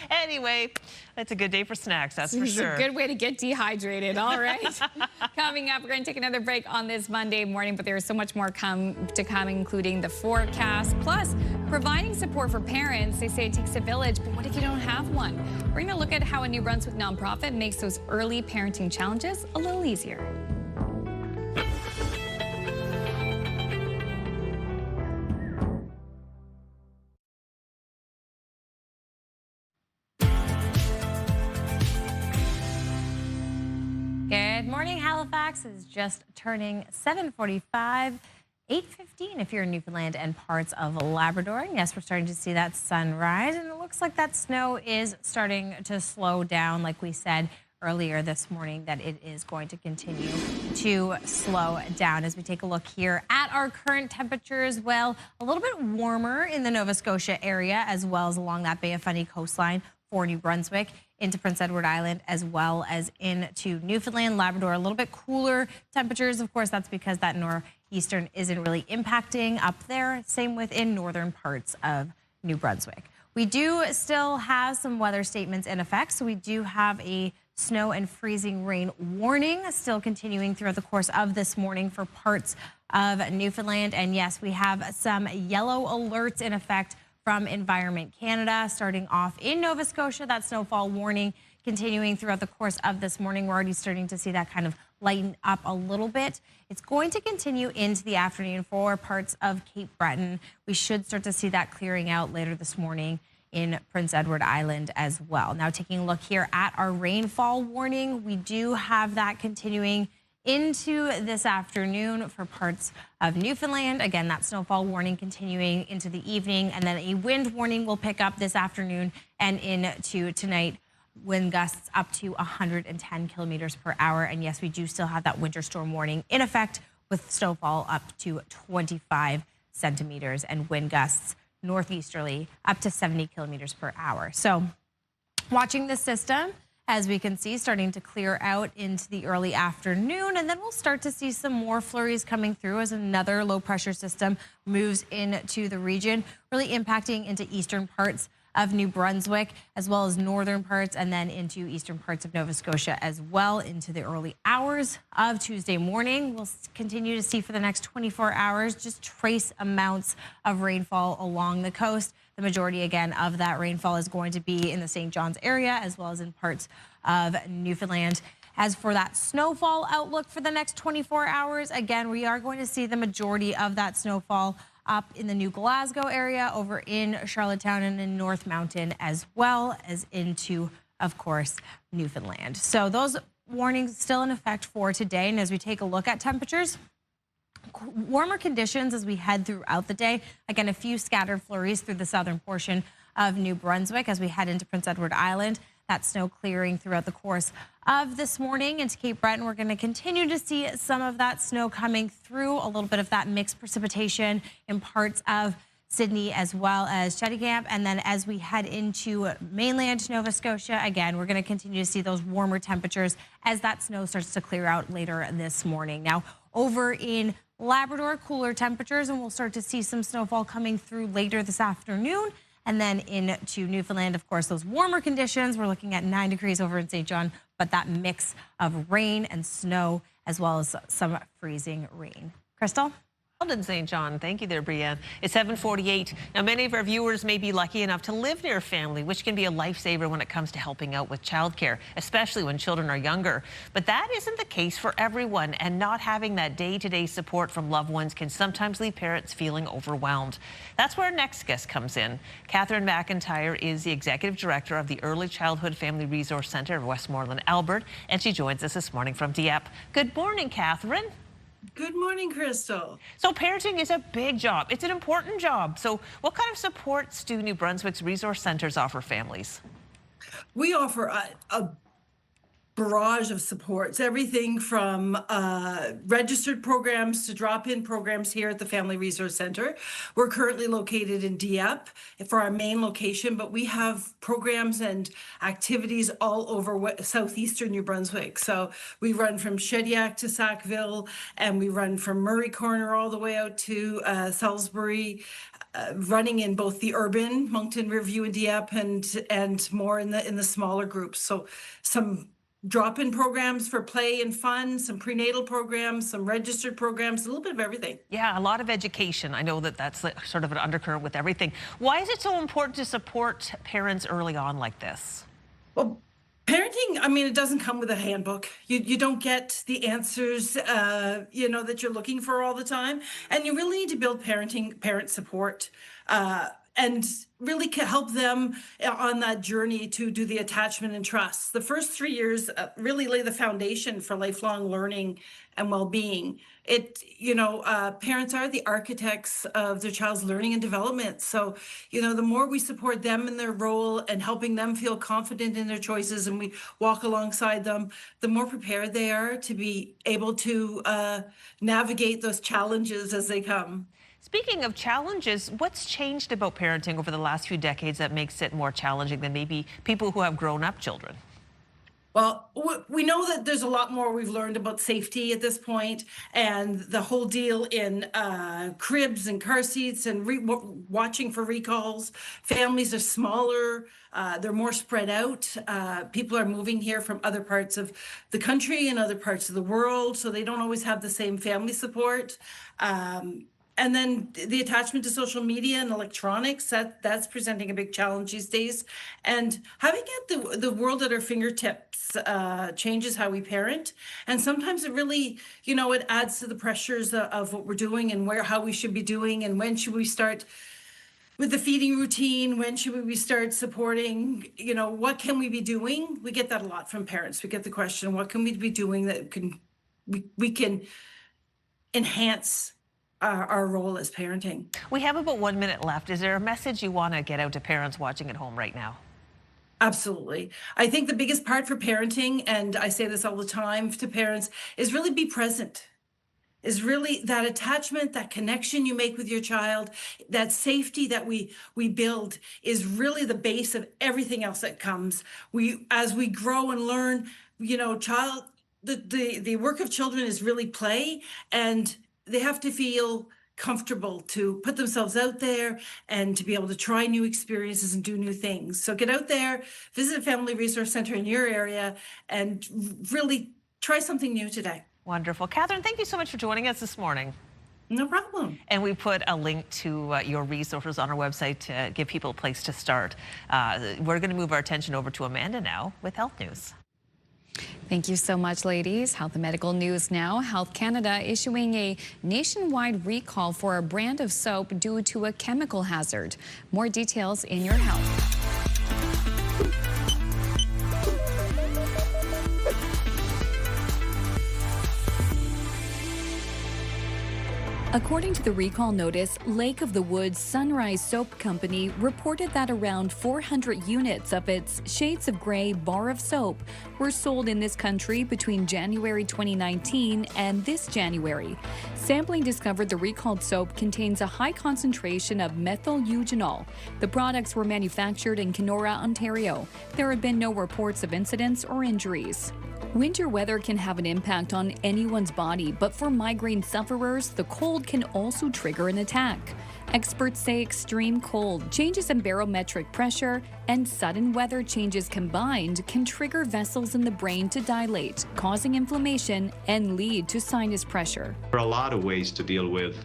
Anyway, it's a good day for snacks, that's for sure. It's a good way to get dehydrated. All right. Coming up, we're going to take another break on this Monday morning, but there's so much more to come, including the forecast, plus providing support for parents. They say it takes a village, but what if you don't have one? We're going to look at how a New Brunswick nonprofit makes those early parenting challenges a little easier. Good morning, Halifax is just turning 7:45, 8:15 if you're in Newfoundland and parts of Labrador. And yes, we're starting to see that sunrise, and it looks like that snow is starting to slow down. Like we said earlier this morning, that it is going to continue to slow down. As we take a look here at our current temperatures, well, a little bit warmer in the Nova Scotia area, as well as along that Bay of Fundy coastline for New Brunswick, into Prince Edward Island, as well as into Newfoundland, Labrador. A little bit cooler temperatures. Of course, that's because that northeastern isn't really impacting up there. Same within northern parts of New Brunswick. We do still have some weather statements in effect. So we do have a snow and freezing rain warning still continuing throughout the course of this morning for parts of Newfoundland. And yes, we have some yellow alerts in effect from Environment Canada, starting off in Nova Scotia. That snowfall warning continuing throughout the course of this morning. We're already starting to see that kind of lighten up a little bit. It's going to continue into the afternoon for parts of Cape Breton. We should start to see that clearing out later this morning in Prince Edward Island as well. Now, taking a look here at our rainfall warning, we do have that continuing into this afternoon for parts of Newfoundland. Again, that snowfall warning continuing into the evening, and then a wind warning will pick up this afternoon and into tonight. Wind gusts up to 110 kilometers per hour. And yes, we do still have that winter storm warning in effect with snowfall up to 25 centimeters and wind gusts northeasterly up to 70 kilometers per hour. So watching the system, as we can see, starting to clear out into the early afternoon, and then we'll start to see some more flurries coming through as another low pressure system moves into the region, really impacting into eastern parts of New Brunswick, as well as northern parts, and then into eastern parts of Nova Scotia as well into the early hours of Tuesday morning. We'll continue to see for the next 24 hours just trace amounts of rainfall along the coast. The majority, again, of that rainfall is going to be in the St. John's area, as well as in parts of Newfoundland. As for that snowfall outlook for the next 24 hours, again, we are going to see the majority of that snowfall up in the New Glasgow area, over in Charlottetown and in North Mountain, as well as into, of course, Newfoundland. So those warnings still in effect for today. And as we take a look at temperatures, warmer conditions as we head throughout the day. Again, a few scattered flurries through the southern portion of New Brunswick as we head into Prince Edward Island. that snow clearing throughout the course of this morning. Into Cape Breton, we're going to continue to see some of that snow coming through, a little bit of that mixed precipitation in parts of Sydney as well as Cheticamp. And then as we head into mainland Nova Scotia, again, we're going to continue to see those warmer temperatures as that snow starts to clear out later this morning. Now, over in Labrador, cooler temperatures, and we'll start to see some snowfall coming through later this afternoon. And then into Newfoundland, of course, those warmer conditions. We're looking at 9 degrees over in St. John, but that mix of rain and snow as well as some freezing rain. Crystal? In St. John. Thank you there, Brianne. It's 7:48. Now, many of our viewers may be lucky enough to live near a family, which can be a lifesaver when it comes to helping out with childcare, especially when children are younger. But that isn't the case for everyone, and not having that day-to-day support from loved ones can sometimes leave parents feeling overwhelmed. That's where our next guest comes in. Catherine McIntyre is the Executive Director of the Early Childhood Family Resource Centre of Westmoreland, Albert, and she joins us this morning from Dieppe. Good morning, Catherine. Good morning, Crystal. So parenting is a big job. It's an important job. So what kind of supports do New Brunswick's resource centers offer families? We offer a barrage of supports, everything from registered programs to drop-in programs here at the Family Resource Center. We're currently located in Dieppe for our main location, but we have programs and activities all over southeastern New Brunswick. So we run from Shediac to Sackville, and we run from Murray Corner all the way out to Salisbury, running in both the urban, Moncton, Riverview, and Dieppe, and more in the smaller groups. So some drop-in programs for play and fun, some prenatal programs, some registered programs, a little bit of everything. Yeah, a lot of education. I know that that's sort of an undercurrent with everything. Why is it so important to support parents early on like this? Well, parenting, I mean, it doesn't come with a handbook. You don't get the answers, that you're looking for all the time. And you really need to build parent support, and really help them on that journey to do the attachment and trust. The first 3 years really lay the foundation for lifelong learning and well-being. Parents are the architects of their child's learning and development. So, the more we support them in their role and helping them feel confident in their choices, and we walk alongside them, the more prepared they are to be able to navigate those challenges as they come. Speaking of challenges, what's changed about parenting over the last few decades that makes it more challenging than maybe people who have grown up children? Well, we know that there's a lot more we've learned about safety at this point, and the whole deal in cribs and car seats and watching for recalls. Families are smaller. They're more spread out. People are moving here from other parts of the country and other parts of the world, so they don't always have the same family support. And then the attachment to social media and electronics, that's presenting a big challenge these days. And having the world at our fingertips changes how we parent. And sometimes it really, it adds to the pressures of what we're doing and how we should be doing, and when should we start with the feeding routine, when should we start supporting, what can we be doing? We get that a lot from parents. We get the question, what can we be doing that we can enhance our role as parenting. We have about 1 minute left. Is there a message you want to get out to parents watching at home right now? Absolutely. I think the biggest part for parenting, and I say this all the time to parents, is really be present. Is really that attachment, that connection you make with your child, that safety that we build is really the base of everything else that comes. As we grow and learn, the work of children is really play, and they have to feel comfortable to put themselves out there and to be able to try new experiences and do new things. So get out there, visit a family resource center in your area, and really try something new today. Wonderful. Catherine, thank you so much for joining us this morning. No problem. And we put a link to your resources on our website to give people a place to start. We're going to move our attention over to Amanda now with health news. Thank you so much, ladies. Health and medical news now. Health Canada issuing a nationwide recall for a brand of soap due to a chemical hazard. More details in your health. According to the recall notice, Lake of the Woods Sunrise Soap Company reported that around 400 units of its Shades of Grey bar of soap were sold in this country between January 2019 and this January. Sampling discovered the recalled soap contains a high concentration of methyl eugenol. The products were manufactured in Kenora, Ontario. There have been no reports of incidents or injuries. Winter weather can have an impact on anyone's body, but for migraine sufferers, the cold can also trigger an attack. Experts say extreme cold, changes in barometric pressure, and sudden weather changes combined can trigger vessels in the brain to dilate, causing inflammation and lead to sinus pressure. There are a lot of ways to deal with,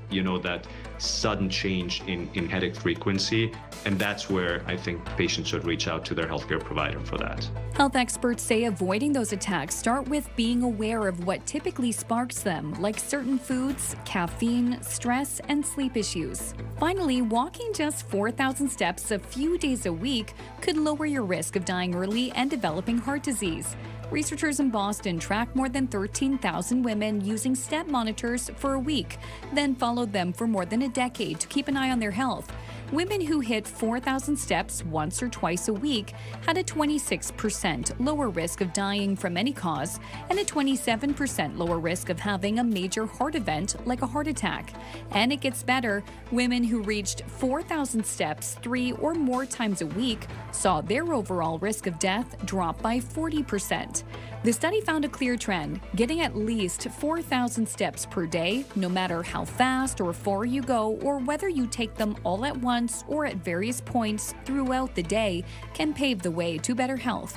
that sudden change in headache frequency, and that's where I think patients should reach out to their healthcare provider for that. Health experts say avoiding those attacks start with being aware of what typically sparks them, like certain foods, caffeine, stress, and sleep issues. Finally, walking just 4,000 steps a few days a week could lower your risk of dying early and developing heart disease. Researchers in Boston tracked more than 13,000 women using step monitors for a week, then followed them for more than a decade to keep an eye on their health. Women who hit 4,000 steps once or twice a week had a 26% lower risk of dying from any cause and a 27% lower risk of having a major heart event like a heart attack. And it gets better. Women who reached 4,000 steps 3 or more times a week saw their overall risk of death drop by 40%. The study found a clear trend. Getting at least 4,000 steps per day, no matter how fast or far you go, or whether you take them all at once or at various points throughout the day, can pave the way to better health.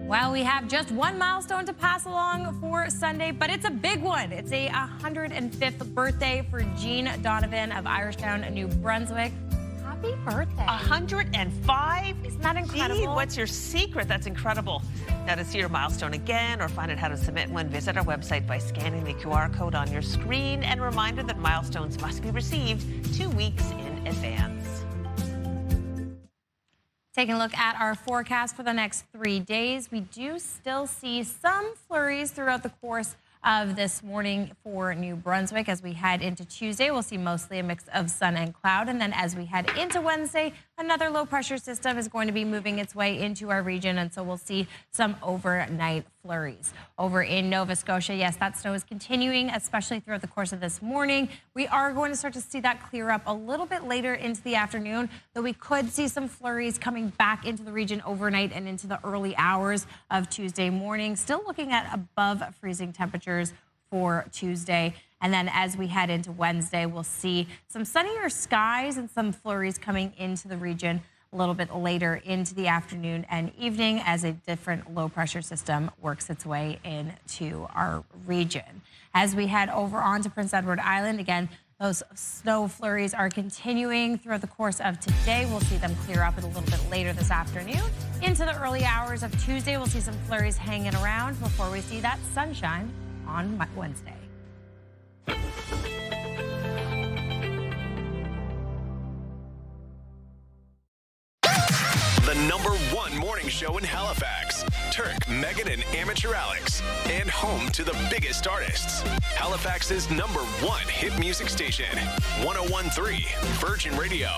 Well, we have just one milestone to pass along for Sunday, but it's a big one. It's a 105th birthday for Jean Donovan of Irishtown, New Brunswick. Happy birthday. 105? Isn't that incredible? Jean, what's your secret? That's incredible. Now, to see your milestone again or find out how to submit one, visit our website by scanning the QR code on your screen. And a reminder that milestones must be received 2 weeks in advance. Taking a look at our forecast for the next 3 days, we do still see some flurries throughout the course of this morning for New Brunswick. As we head into Tuesday, we'll see mostly a mix of sun and cloud. And then as we head into Wednesday, another low pressure system is going to be moving its way into our region. And so we'll see some overnight flurries. Over in Nova Scotia, yes, that snow is continuing, especially throughout the course of this morning. We are going to start to see that clear up a little bit later into the afternoon, though we could see some flurries coming back into the region overnight and into the early hours of Tuesday morning. Still looking at above freezing temperatures for Tuesday. And then as we head into Wednesday, we'll see some sunnier skies and some flurries coming into the region a little bit later into the afternoon and evening as a different low pressure system works its way into our region. As we head over onto Prince Edward Island, again, those snow flurries are continuing throughout the course of today. We'll see them clear up a little bit later this afternoon. Into the early hours of Tuesday, we'll see some flurries hanging around before we see that sunshine on Wednesday. The #1 morning show in Halifax. Turk, Megan, and Amateur Alex. And home to the biggest artists. Halifax's #1 hit music station. 101.3 Virgin Radio.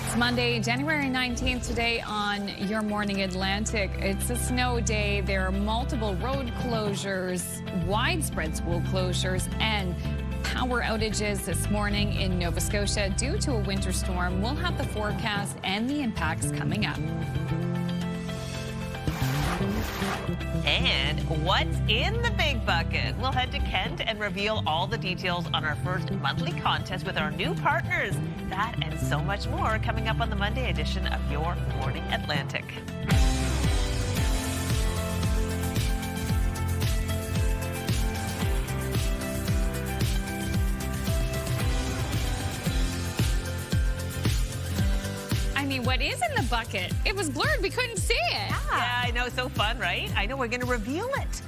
It's Monday, January 19th today on Your Morning Atlantic. It's a snow day. There are multiple road closures, widespread school closures, and power outages this morning in Nova Scotia due to a winter storm. We'll have the forecast and the impacts coming up. And what's in the big bucket? We'll head to Kent and reveal all the details on our first monthly contest with our new partners. That and so much more coming up on the Monday edition of Your Morning Atlantic. What is in the bucket? It was blurred. We couldn't see it. Yeah, I know. So fun, right? I know. We're going to reveal it.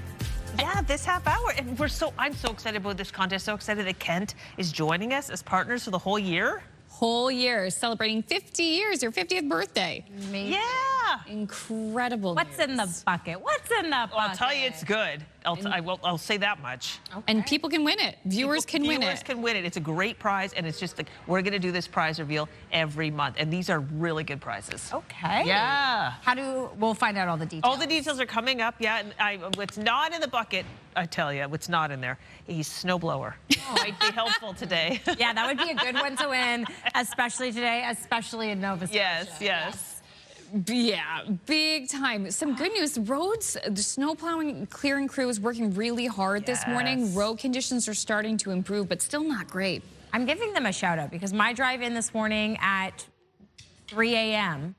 Yeah, this half hour. And I'm so excited about this contest. So excited that Kent is joining us as partners for the whole year. Whole year, celebrating 50 years, your 50th birthday. Amazing. Yeah. Incredible. What's in the bucket? What's in the bucket? Well, I'll tell you, it's good. I'll say that much. Okay. And people can win it. Viewers can win it. Viewers can win it. It's a great prize, and it's just like we're going to do this prize reveal every month, and these are really good prizes. Okay. Yeah. We'll find out all the details. All the details are coming up. Yeah, and what's not in the bucket, I tell you, what's not in there? A snowblower. Might be helpful today. Yeah, that would be a good one to win, especially today, especially in Nova Scotia. Yes. Yeah, big time. Some good news. Roads, the snow plowing clearing crew is working really hard this morning. Road conditions are starting to improve, but still not great. I'm giving them a shout out because my drive in this morning at 3 a.m.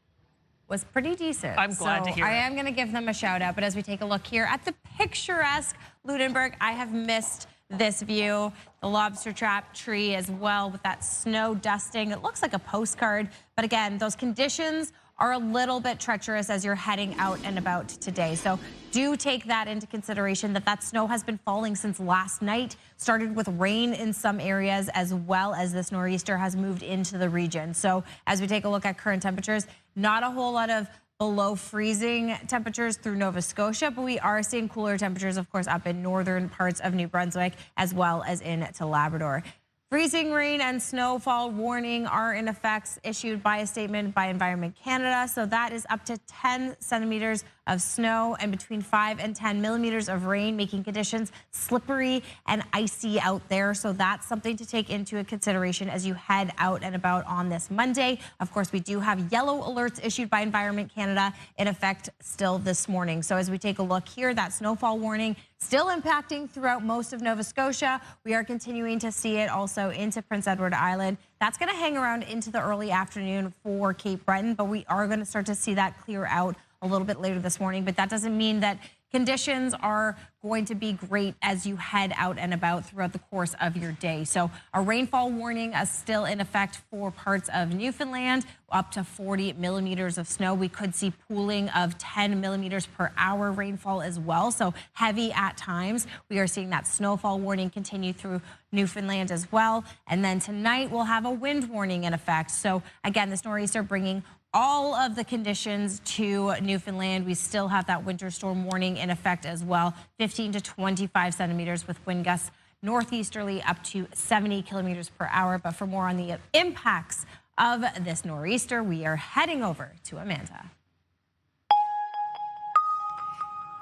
was pretty decent. I'm glad to hear I it. am going to give them a shout out, but as we take a look here at the picturesque Lunenburg, I have missed this view, the lobster trap tree as well with that snow dusting. It looks like a postcard, but again, those conditions are a little bit treacherous as you're heading out and about today. So do take that into consideration that snow has been falling since last night, started with rain in some areas as well as this nor'easter has moved into the region. So as we take a look at current temperatures, not a whole lot of below freezing temperatures through Nova Scotia, but we are seeing cooler temperatures, of course, up in northern parts of New Brunswick as well as into Labrador. Freezing rain and snowfall warning are in effect issued by a statement by Environment Canada. So that is up to 10 centimeters of snow and between 5 and 10 millimeters of rain, making conditions slippery and icy out there. So that's something to take into consideration as you head out and about on this Monday. Of course, we do have yellow alerts issued by Environment Canada in effect still this morning. So as we take a look here, that snowfall warning still impacting throughout most of Nova Scotia. We are continuing to see it also into Prince Edward Island. That's going to hang around into the early afternoon for Cape Breton, but we are going to start to see that clear out a little bit later this morning. But that doesn't mean that conditions are going to be great as you head out and about throughout the course of your day. So a rainfall warning is still in effect for parts of Newfoundland, up to 40 millimeters of snow. We could see pooling of 10 millimeters per hour rainfall as well. So heavy at times. We are seeing that snowfall warning continue through Newfoundland as well. And then tonight we'll have a wind warning in effect. So again, this nor'easter bringing all of the conditions to Newfoundland. We still have that winter storm warning in effect as well, 15 to 25 centimeters with wind gusts northeasterly up to 70 kilometers per hour. But for more on the impacts of this nor'easter, we are heading over to Amanda.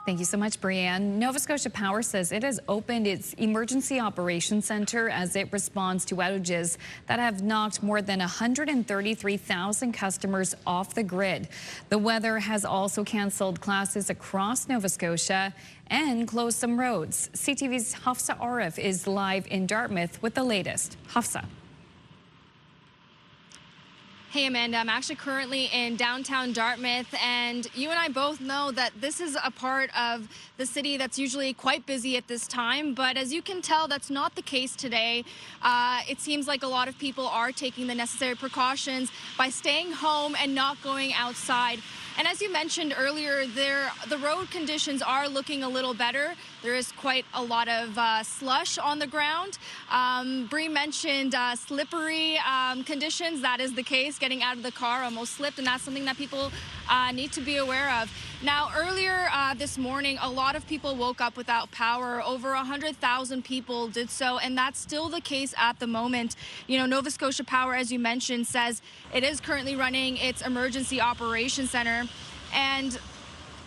Thank you so much, Brianne. Nova Scotia Power says it has opened its Emergency Operations Center as it responds to outages that have knocked more than 133,000 customers off the grid. The weather has also canceled classes across Nova Scotia and closed some roads. CTV's Hafsa Arif is live in Dartmouth with the latest. Hafsa. Hey, Amanda, I'm actually currently in downtown Dartmouth, and you and I both know that this is a part of the city that's usually quite busy at this time, but as you can tell, that's not the case today. It seems like a lot of people are taking the necessary precautions by staying home and not going outside. And as you mentioned earlier, the road conditions are looking a little better. There is quite a lot of slush on the ground. Bree mentioned slippery conditions. That is the case. Getting out of the car almost slipped, and that's something that people need to be aware of. Now, earlier this morning, a lot of people woke up without power. Over 100,000 people did so, and that's still the case at the moment. You know, Nova Scotia Power, as you mentioned, says it is currently running its Emergency Operations Center, and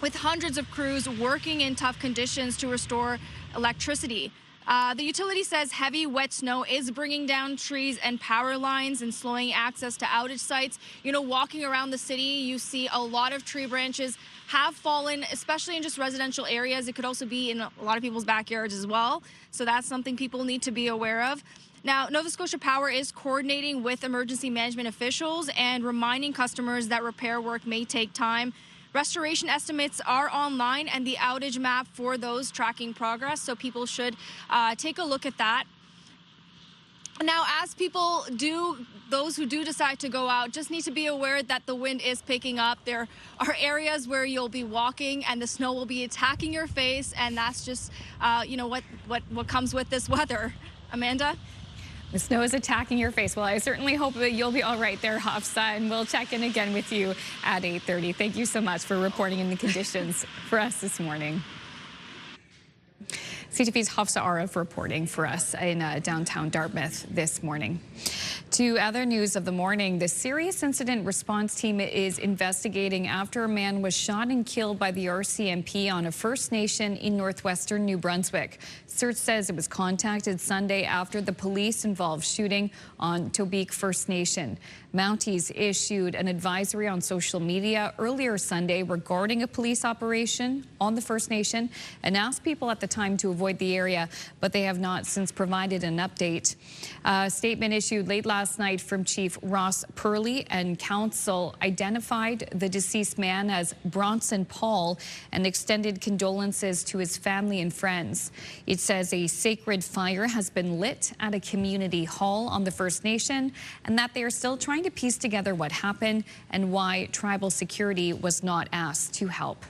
with hundreds of crews working in tough conditions to restore electricity. The utility says heavy, wet snow is bringing down trees and power lines and slowing access to outage sites. You know, walking around the city, you see a lot of tree branches have fallen, especially in just residential areas. It could also be in a lot of people's backyards as well. So that's something people need to be aware of. Now, Nova Scotia Power is coordinating with emergency management officials and reminding customers that repair work may take time. Restoration estimates are online and the outage map for those tracking progress, so people should take a look at that. Now, as people those who do decide to go out just need to be aware that the wind is picking up. There are areas where you'll be walking and the snow will be attacking your face, and that's just, you know, what comes with this weather. Amanda? The snow is attacking your face. Well, I certainly hope that you'll be all right there, Hafsa, and we'll check in again with you at 8:30. Thank you so much for reporting in the conditions for us this morning. CTV's Hafsa Arif reporting for us in downtown Dartmouth this morning. To other news of the morning, the serious incident response team is investigating after a man was shot and killed by the RCMP on a First Nation in northwestern New Brunswick. CERT says it was contacted Sunday after the police-involved shooting on Tobique First Nation. Mounties issued an advisory on social media earlier Sunday regarding a police operation on the First Nation and asked people at the time to avoid the area, but they have not since provided an update. A statement issued late last night from Chief Ross Purley and council identified the deceased man as Bronson Paul and extended condolences to his family and friends. It says a sacred fire has been lit at a community hall on the First Nation and that they are still trying to piece together what happened and why tribal security was not asked to help.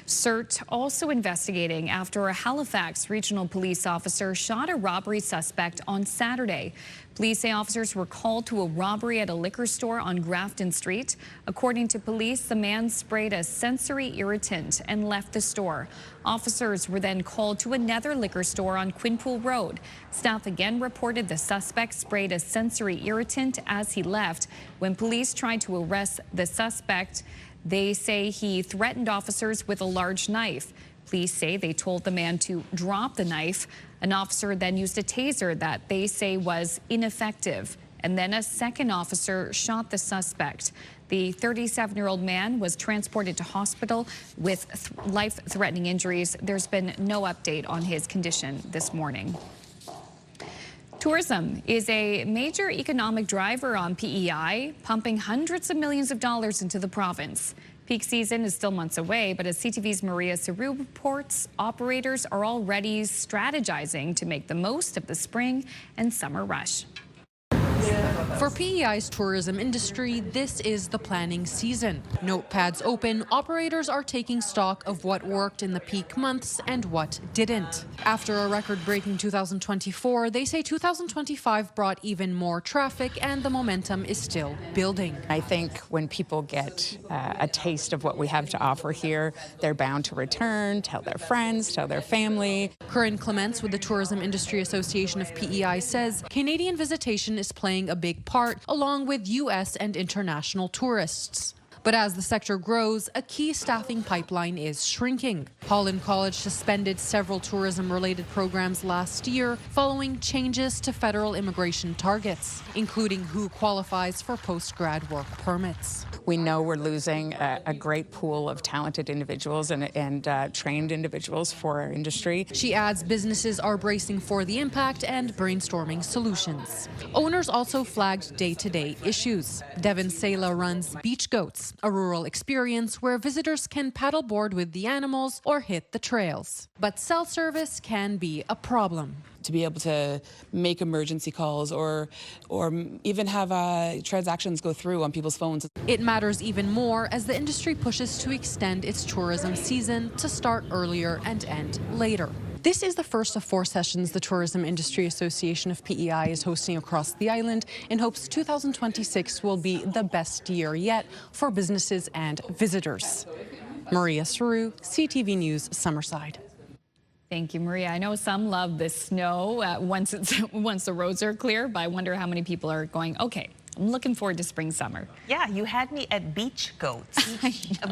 CERT also investigating after a Halifax regional police officer shot a robbery suspect on Saturday. Police say officers were called to a robbery at a liquor store on Grafton Street. According to police, the man sprayed a sensory irritant and left the store. Officers were then called to another liquor store on Quinpool Road. Staff again reported the suspect sprayed a sensory irritant as he left. When police tried to arrest the suspect, they say he threatened officers with a large knife. Police say they told the man to drop the knife. An officer then used a taser that they say was ineffective. And then a second officer shot the suspect. The 37-year-old man was transported to hospital with life-threatening injuries. There's been no update on his condition this morning. Tourism is a major economic driver on PEI, pumping hundreds of millions of dollars into the province. Peak season is still months away, but as CTV's Maria Saru reports, operators are already strategizing to make the most of the spring and summer rush. For PEI's tourism industry, this is the planning season. Notepads open, operators are taking stock of what worked in the peak months and what didn't. After a record-breaking 2024, they say 2025 brought even more traffic and the momentum is still building. I think when people get a taste of what we have to offer here, they're bound to return, tell their friends, tell their family. Corinne Clements with the Tourism Industry Association of PEI says Canadian visitation is playing a big part, along with U.S. and international tourists. But as the sector grows, a key staffing pipeline is shrinking. Holland College suspended several tourism-related programs last year following changes to federal immigration targets, including who qualifies for post-grad work permits. We know we're losing a great pool of talented individuals and trained individuals for our industry. She adds businesses are bracing for the impact and brainstorming solutions. Owners also flagged day-to-day issues. Devin Sela runs Beach Goats, a rural experience where visitors can paddleboard with the animals or hit the trails. But cell service can be a problem. To be able to make emergency calls or even have transactions go through on people's phones. It matters even more as the industry pushes to extend its tourism season to start earlier and end later. This is the first of 4 sessions the Tourism Industry Association of PEI is hosting across the island in hopes 2026 will be the best year yet for businesses and visitors. Maria Saru, CTV News, Summerside. Thank you, Maria. I know some love the snow once the roads are clear, but I wonder how many people are going, okay, I'm looking forward to spring, summer. Yeah, you had me at Beach Goats.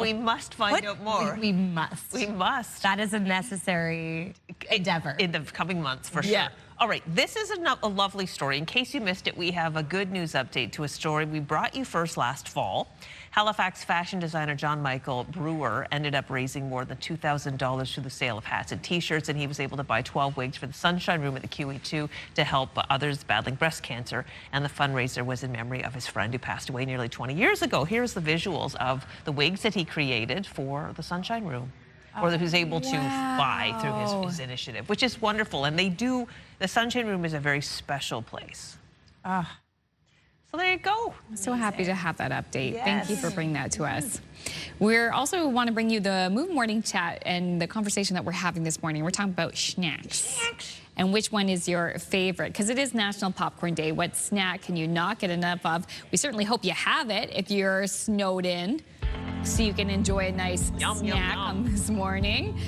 We must find out more. We must. We must. That is a necessary endeavor. In the coming months, for sure. All right, this is a lovely story. In case you missed it, we have a good news update to a story we brought you first last fall. Halifax fashion designer John Michael Brewer ended up raising more than $2,000 through the sale of hats and T-shirts, and he was able to buy 12 wigs for the Sunshine Room at the QE2 to help others battling breast cancer. And the fundraiser was in memory of his friend who passed away nearly 20 years ago. Here's the visuals of the wigs that he created for the Sunshine Room, or that he was able to buy through his initiative, which is wonderful. And they do The Sunshine Room is a very special place. So there you go. I'm so happy to have that update. Yes. Thank you for bringing that to us. We're also want to bring you the Move Morning Chat and the conversation that we're having this morning. We're talking about snacks. And which one is your favorite? Because it is National Popcorn Day. What snack can you not get enough of? We certainly hope you have it if you're snowed in, so you can enjoy a nice snack on this morning.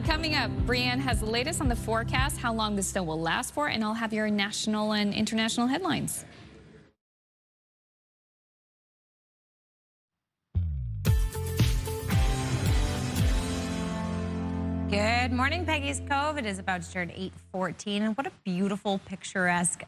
Coming up, Brianne has the latest on the forecast, how long the snow will last for, and I'll have your national and international headlines. Good morning, Peggy's Cove. It is about to turn 8:14, and what a beautiful, picturesque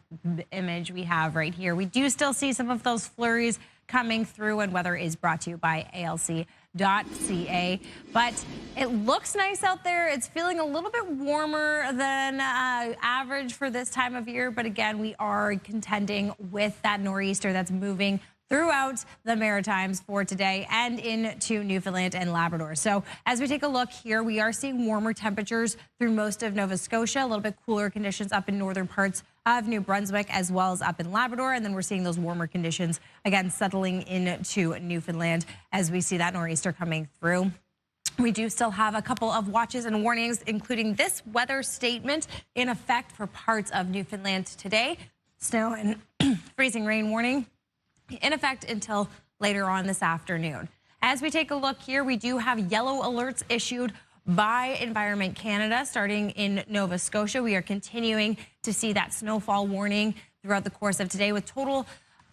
image we have right here. We do still see some of those flurries coming through, and weather is brought to you by ALC.ca. But it looks nice out there. It's feeling a little bit warmer than average for this time of year, but again, we are contending with that nor'easter that's moving throughout the Maritimes for today and into Newfoundland and Labrador. So as we take a look here, we are seeing warmer temperatures through most of Nova Scotia, a little bit cooler conditions up in northern parts of New Brunswick as well as up in Labrador. And then we're seeing those warmer conditions again settling into Newfoundland as we see that nor'easter coming through. We do still have a couple of watches and warnings, including this weather statement in effect for parts of Newfoundland today. Snow and freezing rain warning in effect until later on this afternoon. As we take a look here, we do have yellow alerts issued by Environment Canada starting in Nova Scotia. We are continuing to see that snowfall warning throughout the course of today, with total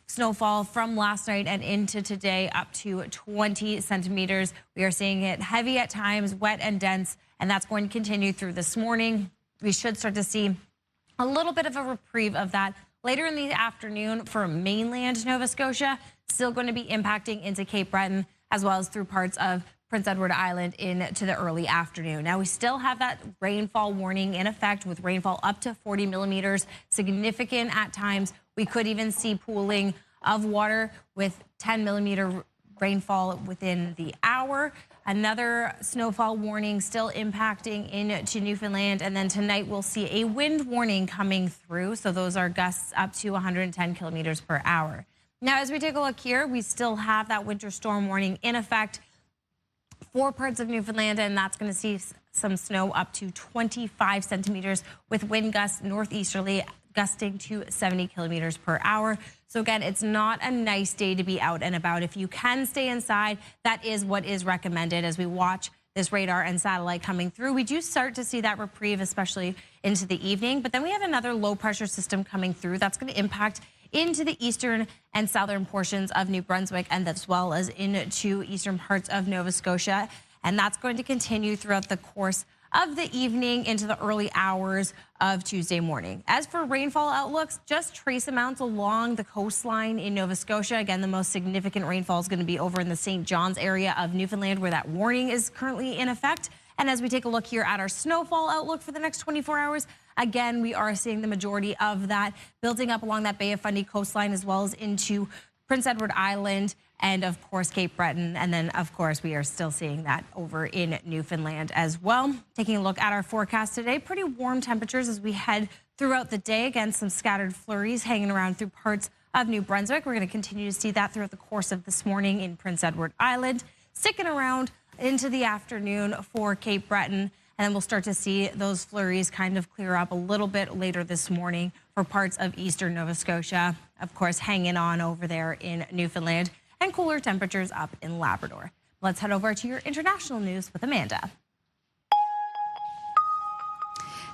snowfall from last night and into today up to 20 centimeters. We are seeing it heavy at times, wet and dense, and that's going to continue through this morning. We should start to see a little bit of a reprieve of that later in the afternoon for mainland Nova Scotia, still going to be impacting into Cape Breton as well as through parts of Prince Edward Island into the early afternoon. Now, we still have that rainfall warning in effect with rainfall up to 40 millimeters, significant at times. We could even see pooling of water with 10 millimeter rainfall within the hour. Another snowfall warning still impacting into Newfoundland. And then tonight we'll see a wind warning coming through. So those are gusts up to 110 kilometers per hour. Now, as we take a look here, we still have that winter storm warning in effect for parts of Newfoundland, and that's going to see some snow up to 25 centimeters with wind gusts northeasterly gusting to 70 kilometers per hour. So again, it's not a nice day to be out and about. If you can stay inside, that is what is recommended as we watch this radar and satellite coming through. We do start to see that reprieve, especially into the evening, but then we have another low pressure system coming through that's going to impact into the eastern and southern portions of New Brunswick and as well as into eastern parts of Nova Scotia. And that's going to continue throughout the course of the evening into the early hours of Tuesday morning. As for rainfall outlooks, just trace amounts along the coastline in Nova Scotia. Again, the most significant rainfall is going to be over in the St. John's area of Newfoundland, where that warning is currently in effect. And as we take a look here at our snowfall outlook for the next 24 hours, again, we are seeing the majority of that building up along that Bay of Fundy coastline as well as into Prince Edward Island and, of course, Cape Breton. And then, of course, we are still seeing that over in Newfoundland as well. Taking a look at our forecast today, pretty warm temperatures as we head throughout the day. Again, some scattered flurries hanging around through parts of New Brunswick. We're going to continue to see that throughout the course of this morning in Prince Edward Island. Sticking around into the afternoon for Cape Breton. And then we'll start to see those flurries kind of clear up a little bit later this morning for parts of eastern Nova Scotia. Of course, hanging on over there in Newfoundland, and cooler temperatures up in Labrador. Let's head over to your international news with Amanda.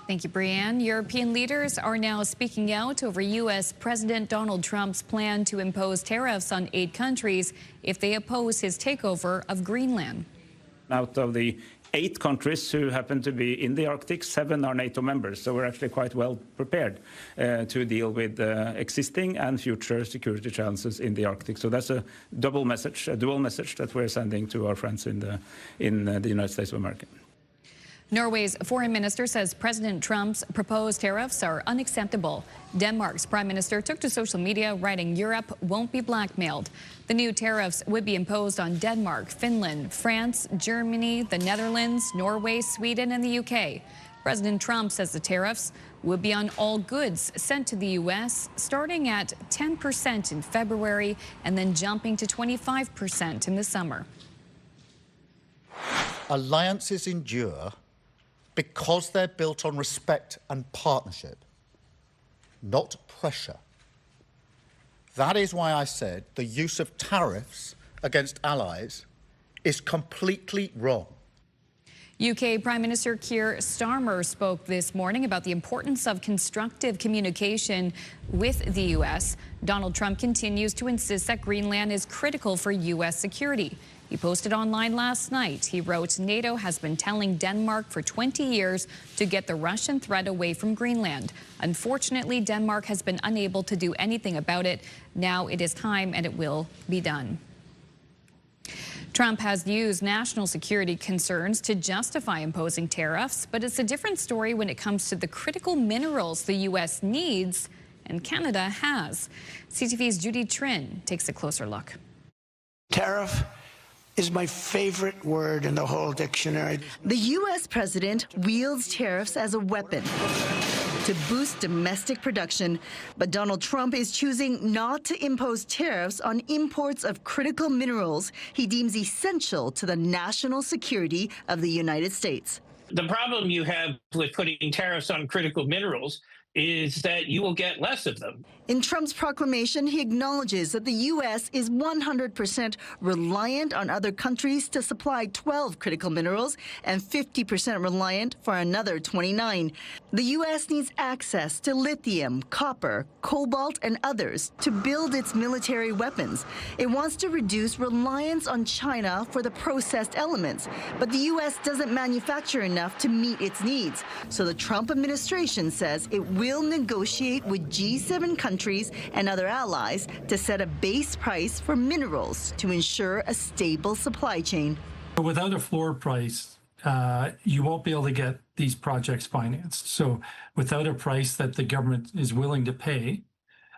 Thank you, Brianne. European leaders are now speaking out over U.S. President Donald Trump's plan to impose tariffs on 8 countries if they oppose his takeover of Greenland. Out of the 8 countries who happen to be in the Arctic, 7 are NATO members, so we're actually quite well prepared to deal with existing and future security challenges in the Arctic. So that's a dual message that we're sending to our friends in the United States of America. Norway's foreign minister says President Trump's proposed tariffs are unacceptable. Denmark's prime minister took to social media writing Europe won't be blackmailed. The new tariffs would be imposed on Denmark, Finland, France, Germany, the Netherlands, Norway, Sweden, and the UK. President Trump says the tariffs would be on all goods sent to the U.S., starting at 10% in February and then jumping to 25% in the summer. Alliances endure because they're built on respect and partnership, not pressure. That is why I said the use of tariffs against allies is completely wrong. UK Prime Minister Keir Starmer spoke this morning about the importance of constructive communication with the U.S. Donald Trump continues to insist that Greenland is critical for U.S. security. He posted online last night. He wrote, NATO has been telling Denmark for 20 years to get the Russian threat away from Greenland. Unfortunately, Denmark has been unable to do anything about it. Now it is time and it will be done. Trump has used national security concerns to justify imposing tariffs, but it's a different story when it comes to the critical minerals the U.S. needs and Canada has. CTV's Judy Trin takes a closer look. Tariff is my favorite word in the whole dictionary. The U.S. president wields tariffs as a weapon to boost domestic production, but Donald Trump is choosing not to impose tariffs on imports of critical minerals he deems essential to the national security of the United States. The problem you have with putting tariffs on critical minerals is that you will get less of them. In Trump's proclamation, he acknowledges that the U.S. is 100% reliant on other countries to supply 12 critical minerals and 50% reliant for another 29. The U.S. needs access to lithium, copper, cobalt, and others to build its military weapons. It wants to reduce reliance on China for the processed elements, but the U.S. doesn't manufacture enough to meet its needs. So the Trump administration says it will negotiate with G7 countries and other allies to set a base price for minerals to ensure a stable supply chain. Without a floor price, you won't be able to get these projects financed. So without a price that the government is willing to pay,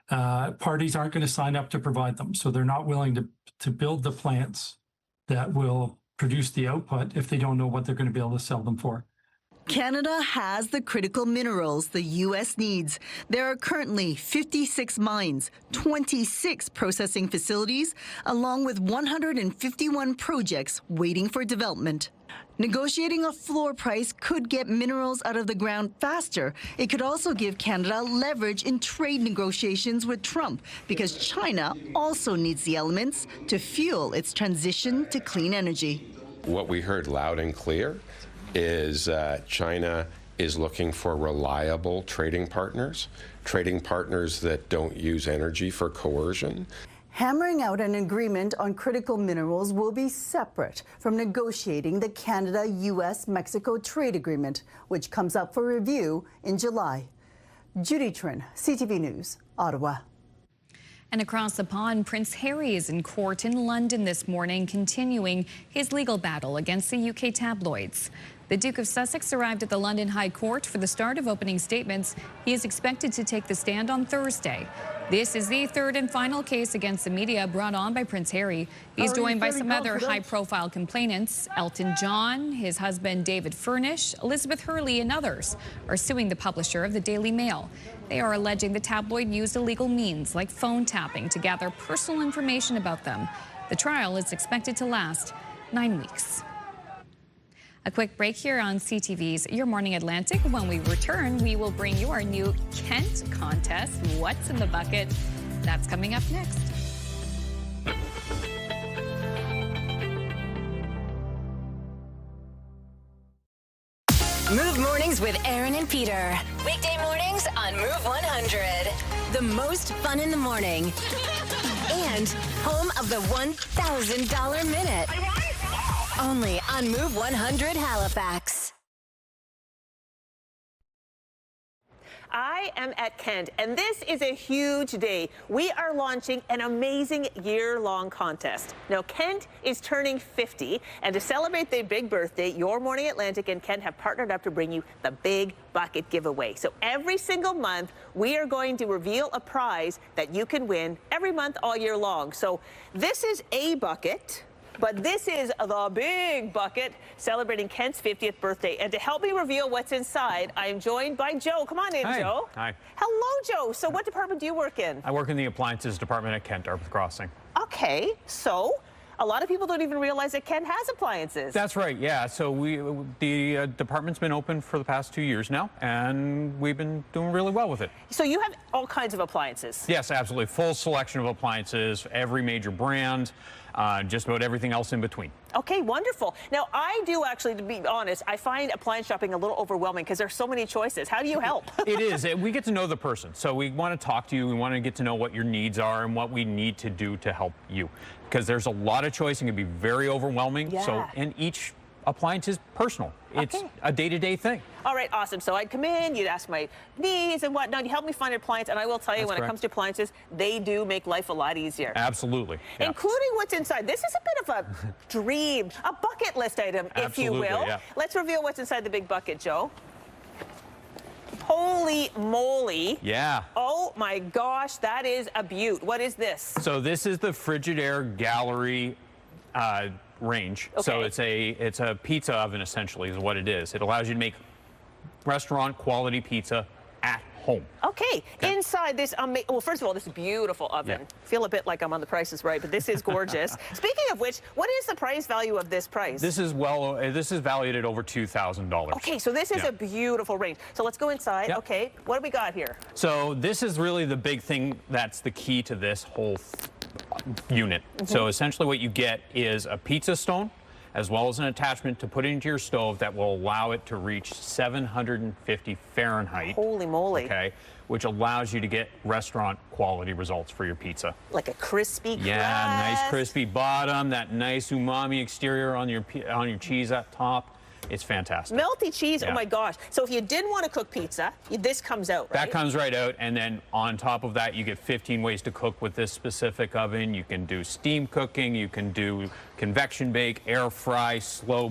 parties aren't going to sign up to provide them. So they're not willing to build the plants that will produce the output if they don't know what they're going to be able to sell them for. Canada has the critical minerals the U.S. needs. There are currently 56 mines, 26 processing facilities, along with 151 projects waiting for development. Negotiating a floor price could get minerals out of the ground faster. It could also give Canada leverage in trade negotiations with Trump, because China also needs the elements to fuel its transition to clean energy. What we heard loud and clear is China is looking for reliable trading partners that don't use energy for coercion. Hammering out an agreement on critical minerals will be separate from negotiating the Canada-U.S.-Mexico trade agreement, which comes up for review in July. Judy Trin, CTV News, Ottawa. And across the pond, Prince Harry is in court in London this morning, continuing his legal battle against the UK tabloids. The Duke of Sussex arrived at the London High Court for the start of opening statements. He is expected to take the stand on Thursday. This is the third and final case against the media brought on by Prince Harry. He's joined by some other high-profile complainants. Elton John, his husband David Furnish, Elizabeth Hurley, and others are suing the publisher of the Daily Mail. They are alleging the tabloid used illegal means like phone tapping to gather personal information about them. The trial is expected to last 9 weeks. A quick break here on CTV's Your Morning Atlantic. When we return, we will bring you our new Kent contest, What's in the Bucket? That's coming up next. Move Mornings with Aaron and Peter. Weekday mornings on Move 100. The most fun in the morning. And home of the $1,000 minute. Only on Move 100 Halifax. I am at Kent, and this is a huge day. We are launching an amazing year-long contest. Now, Kent is turning 50, and to celebrate their big birthday, Your Morning Atlantic and Kent have partnered up to bring you the Big Bucket Giveaway. So every single month, we are going to reveal a prize that you can win every month all year long. So this is a bucket. But this is the big bucket celebrating Kent's 50th birthday. And to help me reveal what's inside, I am joined by Joe. Come on in, Hi. Joe. Hi. Hello, Joe. So what department do you work in? I work in the appliances department at Kent Dartmouth Crossing. Okay, so a lot of people don't even realize that Kent has appliances. That's right, yeah. So the department's been open for the past 2 years now, and we've been doing really well with it. So you have all kinds of appliances. Yes, absolutely. Full selection of appliances, every major brand, just about everything else in between. Okay, wonderful. Now, I do actually, to be honest, I find appliance shopping a little overwhelming because there's so many choices. How do you help? It is. We get to know the person. So we want to talk to you. We want to get to know what your needs are and what we need to do to help you. Because there's a lot of choice and it can be very overwhelming. Yeah. So, and each appliance is personal. It's a day-to-day thing. All right, awesome. So I'd come in, you'd ask my needs and whatnot. You help me find an appliance, and I will tell you, That's when correct. it comes to appliances, they do make life a lot easier. Absolutely. Yeah. Including what's inside. This is a bit of a dream, a bucket list item, if you Absolutely, will. yeah. Let's reveal what's inside the big bucket, Joe. Holy moly. Yeah. Oh my gosh, that is a beaut. What is this? So this is the Frigidaire Gallery range. So Okay. it's a pizza oven essentially is what it is. It allows you to make restaurant quality pizza at home. Okay, inside this, well, first of all, this beautiful oven. Yeah. Feel a bit like I'm on The Price is Right, but this is gorgeous. Speaking of which, what is the price value of this price? This is valued at over $2,000. Okay, so this is Yeah. a beautiful range. So let's go inside. Yep. Okay, what do we got here? So this is really the big thing that's the key to this whole unit. So essentially what you get is a pizza stone as well as an attachment to put into your stove that will allow it to reach 750 Fahrenheit. Holy moly. Okay, which allows you to get restaurant quality results for your pizza. Like a crispy crust. Yeah, nice crispy bottom, that nice umami exterior on your cheese at top. It's fantastic. Melty cheese, Yeah. oh my gosh. So if you did want to cook pizza, this comes out, right? That comes right out, and then on top of that, you get 15 ways to cook with this specific oven. You can do steam cooking, you can do convection bake, air fry, slow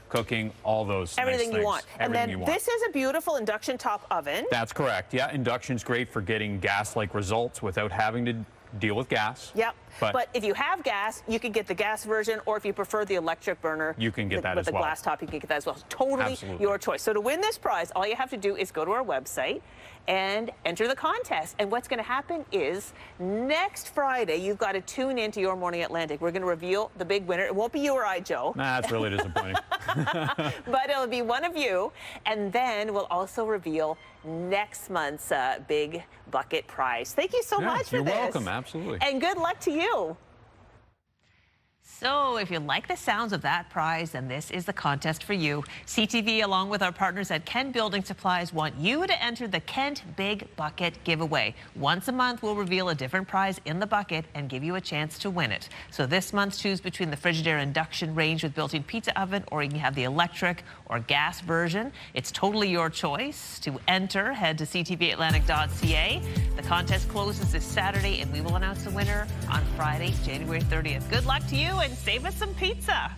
cooking, all those Everything nice you things. want. And Everything then you want. this is a beautiful induction top oven. That's correct. Yeah, induction's great for getting gas-like results without having to deal with gas. Yep. But- But if you have gas, you can get the gas version, or if you prefer the electric burner, You can get that with as well. the glass top, you can get that as well. Totally Absolutely. your choice. So to win this prize, all you have to do is go to our website and enter the contest. And what's going to happen is next Friday, you've got to tune into Your Morning Atlantic. We're going to reveal the big winner. It won't be you or I, Joe. Nah, that's really disappointing. But it'll be one of you. And then we'll also reveal next month's big bucket prize. Thank you so much for You're this. welcome, absolutely. And good luck to you. So if you like the sounds of that prize, then this is the contest for you. CTV, along with our partners at Kent Building Supplies, want you to enter the Kent Big Bucket giveaway. Once a month, we'll reveal a different prize in the bucket and give you a chance to win it. So this month, choose between the Frigidaire induction range with built-in pizza oven, or you can have the electric or gas version. It's totally your choice. To enter, head to ctvatlantic.ca. The contest closes this Saturday, and we will announce the winner on Friday, January 30th. Good luck to you, and save us some pizza.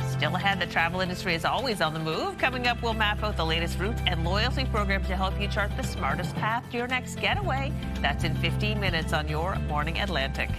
Still ahead, the travel industry is always on the move. Coming up, we'll map out the latest routes and loyalty programs to help you chart the smartest path to your next getaway. That's in 15 minutes on Your Morning Atlantic.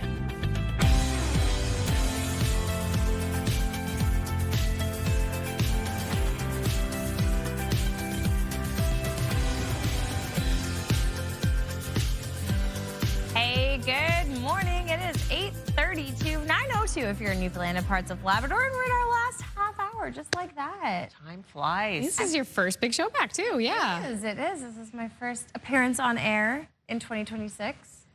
Hey, good morning. It is 8:32, 9:02 if you're in Newfoundland and parts of Labrador, and we're in our last half hour, just like that. Time flies. This is your first big show back, too. Yeah. It is. It is. This is my first appearance on air in 2026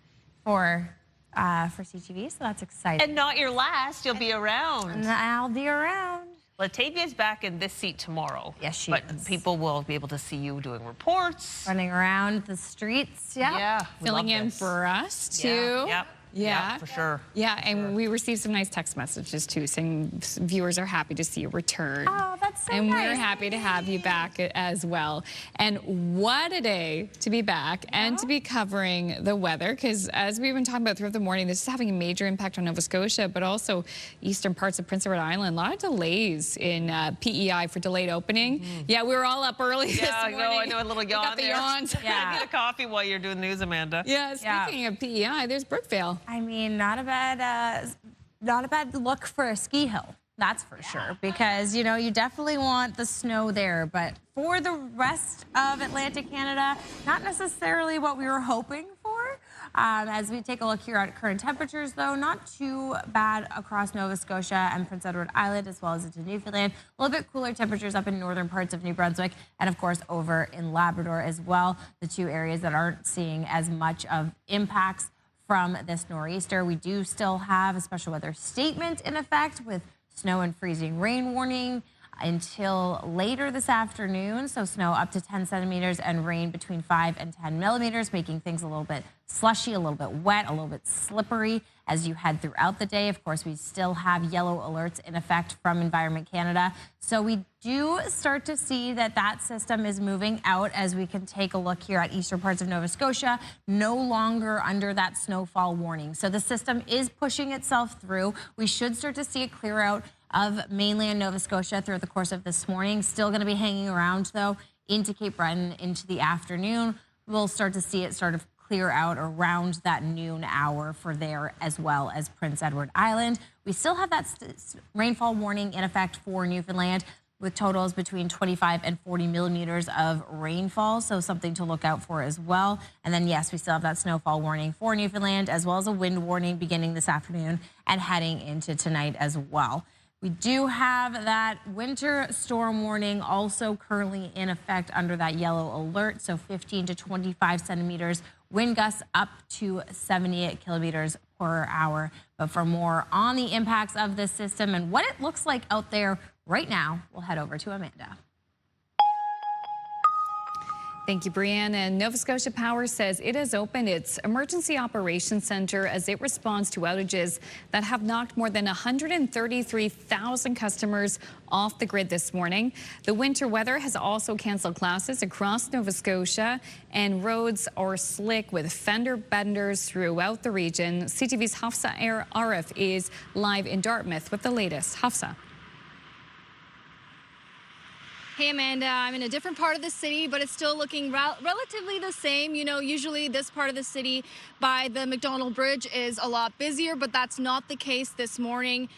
for CTV, so that's exciting. And not your last. You'll be around. And I'll be around. Latavia's back in this seat tomorrow. Yes, she But is. people will be able to see you doing reports. Running around the streets, yeah. Yeah. we Filling love in this. for us, too. Yep. Yeah, for sure. Yeah, and we received some nice text messages too, saying viewers are happy to see you return. Oh, that's so and nice. we're happy to have you back as well. And what a day to be back and to be covering the weather, because as we've been talking about throughout the morning, this is having a major impact on Nova Scotia, but also eastern parts of Prince Edward Island. A lot of delays in PEI for delayed opening. Yeah, we were all up early this morning. I know a little yawn got the there. yawns. Yeah. Get a coffee while you're doing news, Amanda. Yeah, speaking of PEI, there's Brookvale. I mean, not a bad look for a ski hill. That's for sure, because, you know, you definitely want the snow there. But for the rest of Atlantic Canada, not necessarily what we were hoping for. As we take a look here at current temperatures, though, not too bad across Nova Scotia and Prince Edward Island, as well as into Newfoundland. A little bit cooler temperatures up in northern parts of New Brunswick, and of course over in Labrador as well. The two areas that aren't seeing as much of impacts from this nor'easter. We do still have a special weather statement in effect with snow and freezing rain warning until later this afternoon. So snow up to 10 centimeters and rain between 5 and 10 millimeters, making things a little bit slushy, a little bit wet, a little bit slippery as you head throughout the day. Of course, we still have yellow alerts in effect from Environment Canada. So we do start to see that system is moving out as we can take a look here at eastern parts of Nova Scotia, no longer under that snowfall warning. So the system is pushing itself through. We should start to see a clear out of mainland Nova Scotia throughout the course of this morning. Still going to be hanging around, though, into Cape Breton into the afternoon. We'll start to see it sort of clear out around that noon hour for there, as well as Prince Edward Island. We still have that rainfall warning in effect for Newfoundland, with totals between 25 and 40 millimeters of rainfall, so something to look out for as well. And then, yes, we still have that snowfall warning for Newfoundland, as well as a wind warning beginning this afternoon and heading into tonight as well. We do have that winter storm warning also currently in effect under that yellow alert, so 15 to 25 centimeters, wind gusts up to 78 kilometers per hour. But for more on the impacts of this system and what it looks like out there right now, we'll head over to Amanda. Thank you, Brianne. And Nova Scotia Power says it has opened its Emergency Operations Center as it responds to outages that have knocked more than 133,000 customers off the grid this morning. The winter weather has also canceled classes across Nova Scotia, and roads are slick with fender benders throughout the region. CTV's Hafsa Arif is live in Dartmouth with the latest. Hafsa. Hey, Amanda, I'm in a different part of the city, but it's still looking relatively the same. You know, usually this part of the city by the McDonald Bridge is a lot busier, but that's not the case this morning.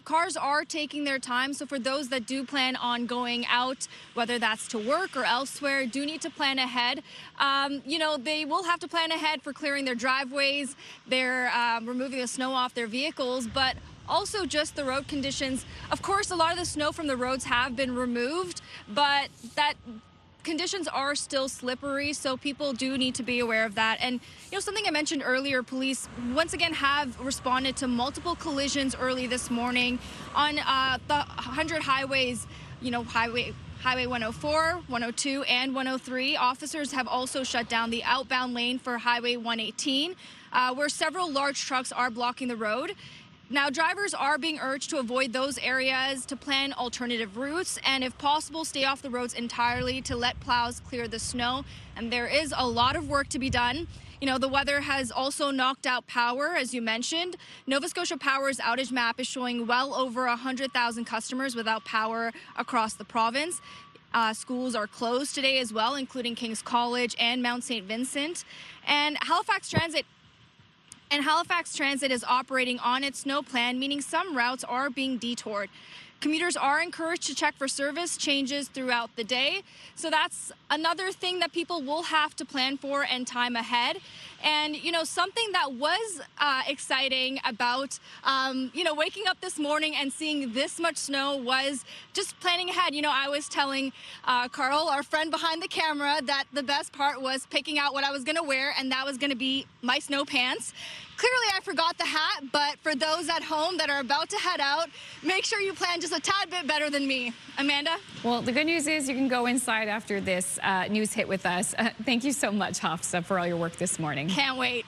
Cars are taking their time, so for those that do plan on going out, whether that's to work or elsewhere, do need to plan ahead. You know, they will have to plan ahead for clearing their driveways, they're removing the snow off their vehicles, but also just the road conditions. Of course, a lot of the snow from the roads have been removed, but that conditions are still slippery, so people do need to be aware of that. And, you know, something I mentioned earlier, police once again have responded to multiple collisions early this morning on the 100 highways, you know, Highway 104, 102, and 103. Officers have also shut down the outbound lane for Highway 118, where several large trucks are blocking the road. Now, drivers are being urged to avoid those areas, to plan alternative routes, and if possible, stay off the roads entirely to let plows clear the snow. And there is a lot of work to be done. You know, the weather has also knocked out power, as you mentioned. Nova Scotia Power's outage map is showing well over 100,000 customers without power across the province. Schools are closed today as well, including King's College and Mount St. Vincent. And Halifax Transit is operating on its snow plan, meaning some routes are being detoured. Commuters are encouraged to check for service changes throughout the day. So that's another thing that people will have to plan for and time ahead. And, you know, something that was exciting about, you know, waking up this morning and seeing this much snow was just planning ahead. You know, I was telling Carl, our friend behind the camera, that the best part was picking out what I was going to wear, and that was going to be my snow pants. Clearly, I forgot the hat, but for those at home that are about to head out, make sure you plan just a tad bit better than me. Amanda? Well, the good news is you can go inside after this news hit with us. Thank you so much, Hafsa, for all your work this morning. Can't wait.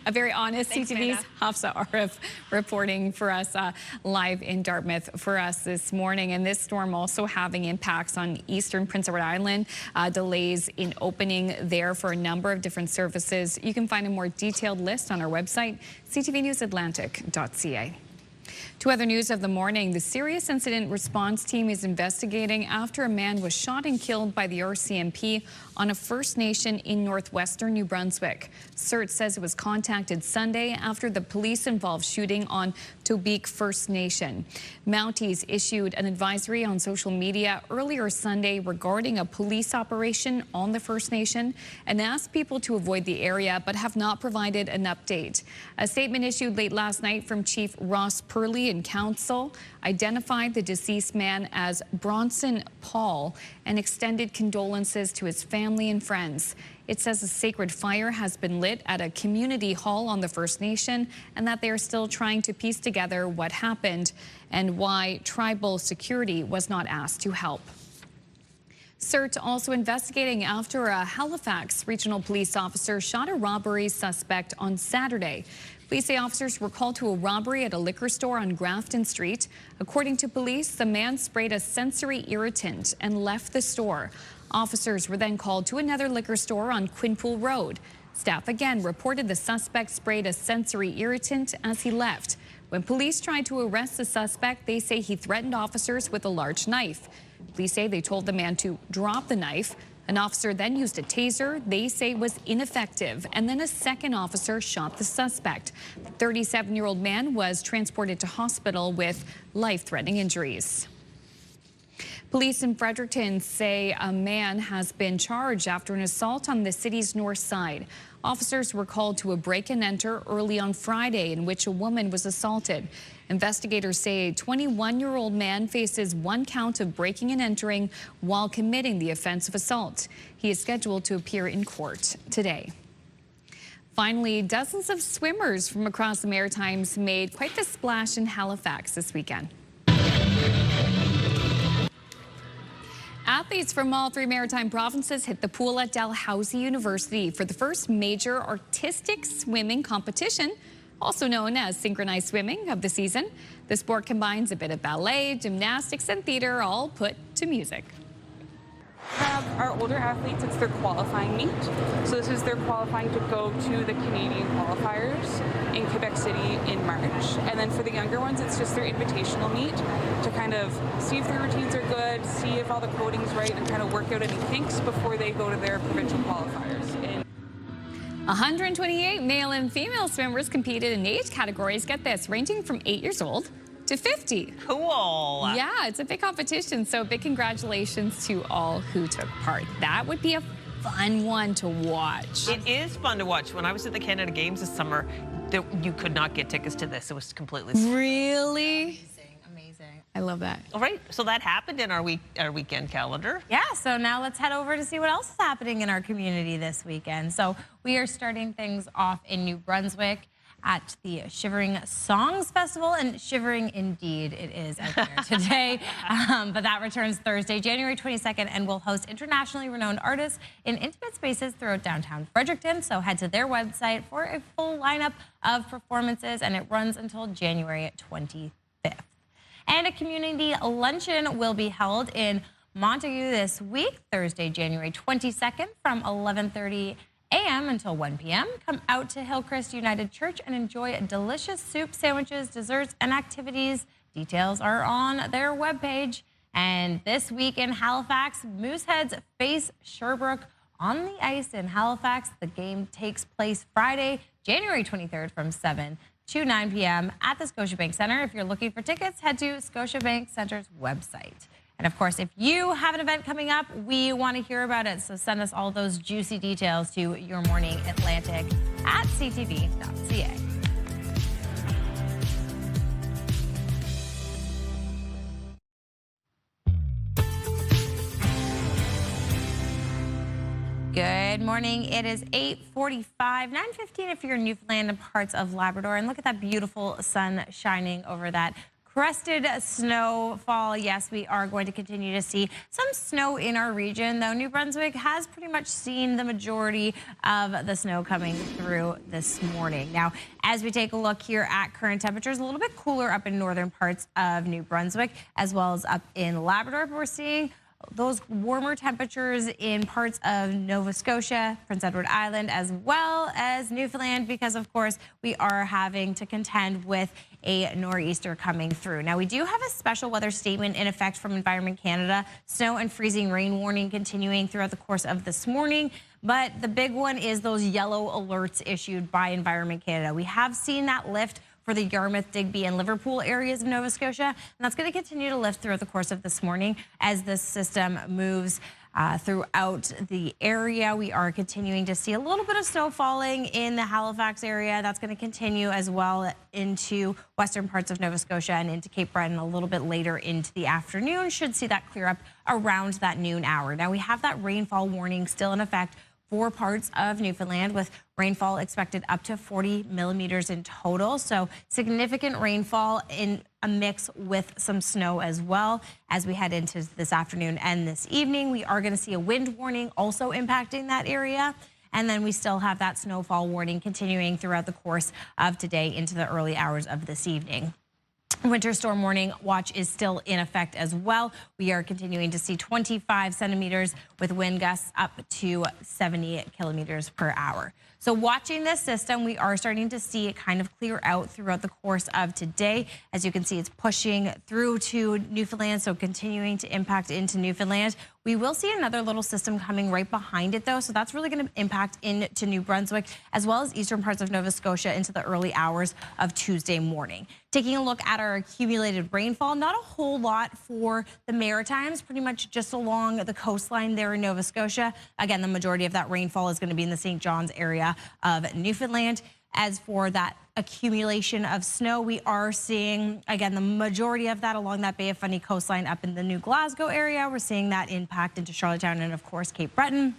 A very honest CTV's Hafsa Arif reporting for us live in Dartmouth for us this morning. And this storm also having impacts on eastern Prince Edward Island, delays in opening there for a number of different services. You can find a more detailed list on our website, ctvnewsatlantic.ca. To other news of the morning, the serious incident response team is investigating after a man was shot and killed by the RCMP on a First Nation in northwestern New Brunswick. CERT says it was contacted Sunday after the police-involved shooting on Tobique First Nation. Mounties issued an advisory on social media earlier Sunday regarding a police operation on the First Nation and asked people to avoid the area but have not provided an update. A statement issued late last night from Chief Ross Purley and Council identified the deceased man as Bronson Paul and extended condolences to his family and friends. It says a sacred fire has been lit at a community hall on the First Nation and that they are still trying to piece together what happened and why tribal security was not asked to help. CERT also investigating after a Halifax regional police officer shot a robbery suspect on Saturday. Police say officers were called to a robbery at a liquor store on Grafton Street. According to police, the man sprayed a sensory irritant and left the store. Officers were then called to another liquor store on Quinpool Road. Staff again reported the suspect sprayed a sensory irritant as he left. When police tried to arrest the suspect, they say he threatened officers with a large knife. Police say they told the man to drop the knife. An officer then used a taser they say was ineffective, and then a second officer shot the suspect. The 37-year-old man was transported to hospital with life-threatening injuries. Police in Fredericton say a man has been charged after an assault on the city's north side. Officers were called to a break-and-enter early on Friday in which a woman was assaulted. Investigators say a 21-year-old man faces one count of breaking and entering while committing the offense of assault. He is scheduled to appear in court today. Finally, dozens of swimmers from across the Maritimes made quite the splash in Halifax this weekend. Athletes from all three maritime provinces hit the pool at Dalhousie University for the first major artistic swimming competition, also known as synchronized swimming, of the season. The sport combines a bit of ballet, gymnastics, and theater, all put to music. Our older athletes, it's their qualifying meet. So this is their qualifying to go to the Canadian qualifiers in Quebec City in March. And then for the younger ones, it's just their invitational meet to kind of see if their routines are good, see if all the coding's right, and kind of work out any kinks before they go to their provincial qualifiers. 128 male and female swimmers competed in age categories, get this, ranging from 8 years old to 50. Cool. Yeah, it's a big competition, so big congratulations to all who took part. That would be a fun one to watch. It is fun to watch. When I was at the Canada Games this summer, you could not get tickets to this. It was completely Really? Amazing. I love that. All right, so that happened in our weekend calendar. Yeah, so now let's head over to see what else is happening in our community this weekend. So we are starting things off in New Brunswick at the Shivering Songs Festival, and shivering indeed it is out there today. But that returns Thursday, January 22nd, and will host internationally renowned artists in intimate spaces throughout downtown Fredericton. So head to their website for a full lineup of performances, and it runs until January 25th. And a community luncheon will be held in Montague this week, Thursday, January 22nd, from 11:30 a.m. until 1 p.m. Come out to Hillcrest United Church and enjoy delicious soup, sandwiches, desserts, and activities. Details are on their webpage. And this week in Halifax, Mooseheads face Sherbrooke on the ice in Halifax. The game takes place Friday, January 23rd from 7 to 9 p.m. at the Scotiabank Centre. If you're looking for tickets, head to Scotiabank Centre's website. And of course, if you have an event coming up, we want to hear about it. So send us all those juicy details to Your Morning Atlantic at ctv.ca. Good morning. It is 8:45, 9:15 if you're in Newfoundland and parts of Labrador. And look at that beautiful sun shining over that crested snowfall. Yes, we are going to continue to see some snow in our region, though New Brunswick has pretty much seen the majority of the snow coming through this morning. Now, as we take a look here at current temperatures, a little bit cooler up in northern parts of New Brunswick, as well as up in Labrador. But we're seeing those warmer temperatures in parts of Nova Scotia, Prince Edward Island, as well as Newfoundland, because of course we are having to contend with a nor'easter coming through. Now, we do have a special weather statement in effect from Environment Canada. Snow and freezing rain warning continuing throughout the course of this morning. But the big one is those yellow alerts issued by Environment Canada. We have seen that lift for the Yarmouth, Digby, and Liverpool areas of Nova Scotia. And that's going to continue to lift throughout the course of this morning as this system moves throughout the area. We are continuing to see a little bit of snow falling in the Halifax area. That's going to continue as well into western parts of Nova Scotia and into Cape Breton a little bit later into the afternoon. Should see that clear up around that noon hour. Now, we have that rainfall warning still in effect for parts of Newfoundland, with rainfall expected up to 40 millimeters in total. So significant rainfall in a mix with some snow as well. As we head into this afternoon and this evening, we are going to see a wind warning also impacting that area. And then we still have that snowfall warning continuing throughout the course of today into the early hours of this evening. Winter storm warning watch is still in effect as well. We are continuing to see 25 centimeters with wind gusts up to 70 kilometers per hour. So watching this system, we are starting to see it kind of clear out throughout the course of today. As you can see, it's pushing through to Newfoundland, so continuing to impact into Newfoundland. We will see another little system coming right behind it, though, so that's really going to impact into New Brunswick, as well as eastern parts of Nova Scotia into the early hours of Tuesday morning. Taking a look at our accumulated rainfall, not a whole lot for the Maritimes, pretty much just along the coastline there in Nova Scotia. Again, the majority of that rainfall is going to be in the St. John's area of Newfoundland. As for that accumulation of snow, we are seeing, again, the majority of that along that Bay of Fundy coastline up in the New Glasgow area. We're seeing that impact into Charlottetown and, of course, Cape Breton,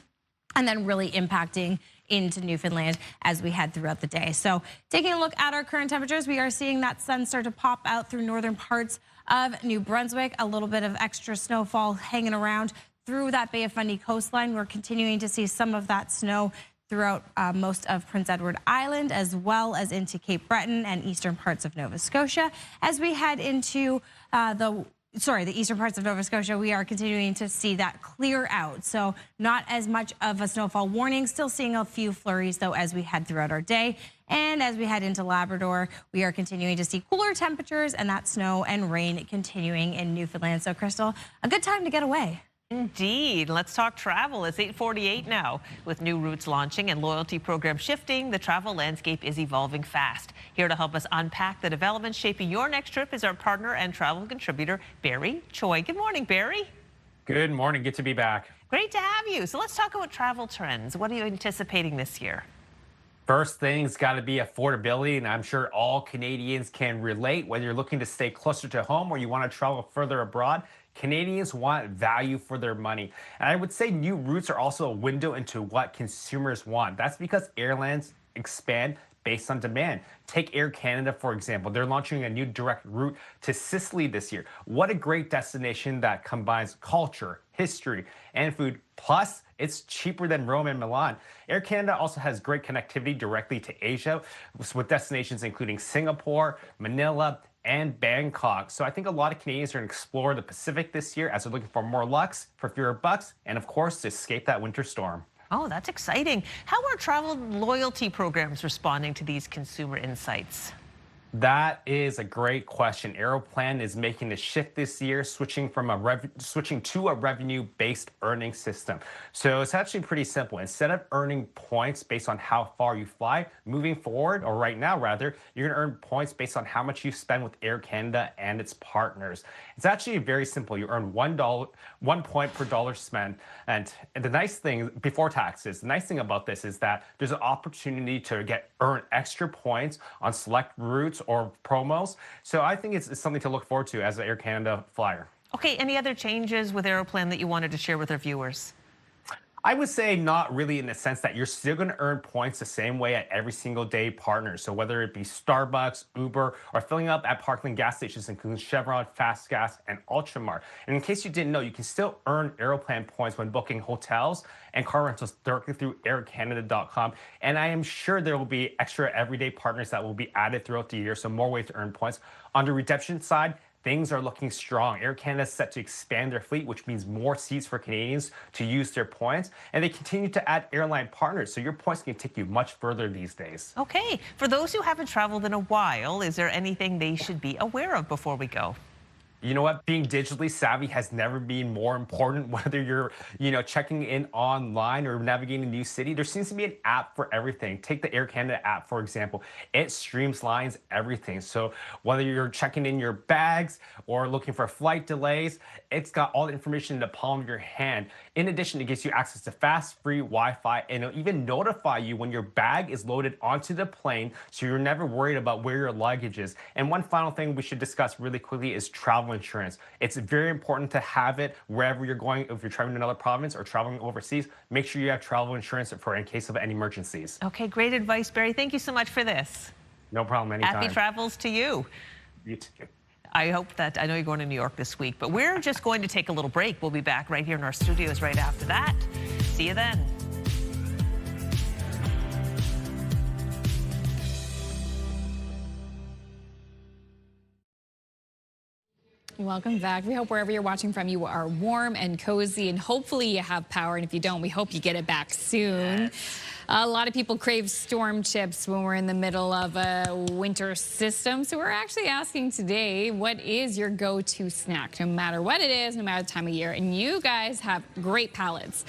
and then really impacting into Newfoundland as we head throughout the day. So taking a look at our current temperatures, we are seeing that sun start to pop out through northern parts of New Brunswick. A little bit of extra snowfall hanging around through that Bay of Fundy coastline. We're continuing to see some of that snow throughout most of Prince Edward Island, as well as into Cape Breton and eastern parts of Nova Scotia. As we head into the eastern parts of Nova Scotia, we are continuing to see that clear out. So not as much of a snowfall warning, still seeing a few flurries, though, as we head throughout our day. And as we head into Labrador, we are continuing to see cooler temperatures and that snow and rain continuing in Newfoundland. So, Crystal, a good time to get away. Indeed. Let's talk travel. It's 8:48 now. With new routes launching and loyalty programs shifting, the travel landscape is evolving fast. Here to help us unpack the developments shaping your next trip is our partner and travel contributor, Barry Choi. Good morning, Barry. Good morning. Good to be back. Great to have you. So let's talk about travel trends. What are you anticipating this year? First thing's got to be affordability, and I'm sure all Canadians can relate. Whether you're looking to stay closer to home or you want to travel further abroad, Canadians want value for their money. And I would say new routes are also a window into what consumers want. That's because airlines expand based on demand. Take Air Canada, for example. They're launching a new direct route to Sicily this year. What a great destination that combines culture, history, and food. Plus, it's cheaper than Rome and Milan. Air Canada also has great connectivity directly to Asia, with destinations including Singapore, Manila, and Bangkok. So I think a lot of Canadians are going to explore the Pacific this year as they're looking for more lux, for fewer bucks, and of course, to escape that winter storm. Oh, that's exciting. How are travel loyalty programs responding to these consumer insights? That is a great question. Aeroplan is making a shift this year, switching to a revenue-based earning system. So it's actually pretty simple. Instead of earning points based on how far you fly, moving forward, or right now rather, you're going to earn points based on how much you spend with Air Canada and its partners. It's actually very simple. You earn $1 point per dollar spent. And the nice thing, before taxes, the nice thing about this is that there's an opportunity to earn extra points on select routes or promos. So I think it's something to look forward to as an Air Canada flyer. Okay, any other changes with Aeroplan that you wanted to share with our viewers? I would say not really, in the sense that you're still going to earn points the same way at every single day partner. So whether it be Starbucks, Uber, or filling up at Parkland gas stations, including Chevron, Fast Gas, and Ultramar. And in case you didn't know, you can still earn Aeroplan points when booking hotels and car rentals directly through aircanada.com. And I am sure there will be extra everyday partners that will be added throughout the year, so more ways to earn points. On the redemption side, things are looking strong. Air Canada is set to expand their fleet, which means more seats for Canadians to use their points. And they continue to add airline partners, so your points can take you much further these days. Okay. For those who haven't traveled in a while, is there anything they should be aware of before we go? You know what? Being digitally savvy has never been more important, whether you're, checking in online or navigating a new city. There seems to be an app for everything. Take the Air Canada app, for example. It streamlines everything. So whether you're checking in your bags or looking for flight delays, it's got all the information in the palm of your hand. In addition, it gives you access to fast, free Wi-Fi, and it'll even notify you when your bag is loaded onto the plane, so you're never worried about where your luggage is. And one final thing we should discuss really quickly is travel insurance. It's very important to have it wherever you're going. If you're traveling to another province or traveling overseas, make sure you have travel insurance in case of any emergencies. Okay, great advice, Barry. Thank you so much for this. No problem, anytime. Happy travels to you. You too. I know you're going to New York this week, but we're just going to take a little break. We'll be back right here in our studios right after that. See you then. Welcome back. We hope wherever you're watching from, you are warm and cozy, and hopefully you have power. And if you don't, we hope you get it back soon. Yes. A lot of people crave storm chips when we're in the middle of a winter system. So we're actually asking today, what is your go-to snack, no matter what it is, no matter the time of year? And you guys have great palates.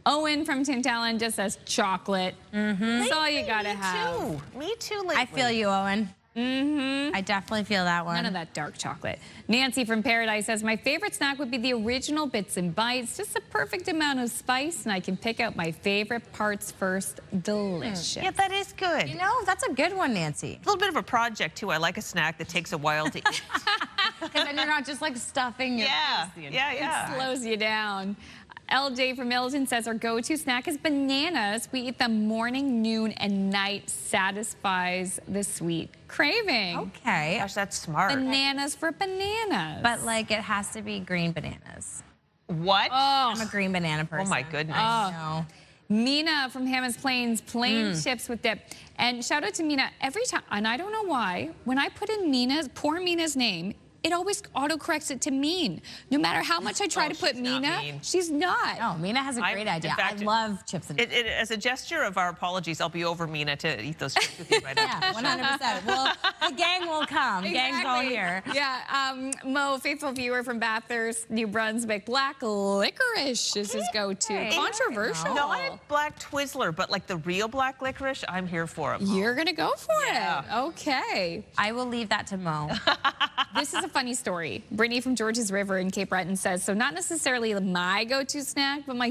Owen from Tintalon just says chocolate. That's all you gotta have. Me too. Lately. I feel you, Owen. I definitely feel that one. None of that dark chocolate. Nancy from Paradise says, my favorite snack would be the original Bits and Bites. Just the perfect amount of spice, and I can pick out my favorite parts first. Delicious. Yeah, that is good. You know, that's a good one, Nancy. A little bit of a project, too. I like a snack that takes a while to eat. Because then you're not just like stuffing your face. It slows you down. LJ from Milton says our go-to snack is bananas. We eat them morning, noon, and night. Satisfies the sweet craving. Okay. Gosh, that's smart. Bananas for bananas. But like it has to be green bananas. What? Oh, I'm a green banana person. Oh my goodness. Oh. Mina from Hammond's Plains, plain chips with dip. And shout out to Mina every time, and I don't know why, when I put in poor Mina's name, it always autocorrects it to Mean. No matter how much I try to put Mina, she's not. No, Mina has a great idea. Fact, I love chips and dip. As a gesture of our apologies, I'll be over Mina to eat those chips with you right after. 100%. Well, the gang will come. Exactly. Gang's all here. Yeah, Mo, faithful viewer from Bathurst, New Brunswick, black licorice is his go-to. Controversial. No, I have black Twizzler, but like the real black licorice, I'm here for it. You're gonna go for it. Okay. I will leave that to Mo. This is a funny story. Brittany from Georges River in Cape Breton says, so not necessarily my go-to snack, but my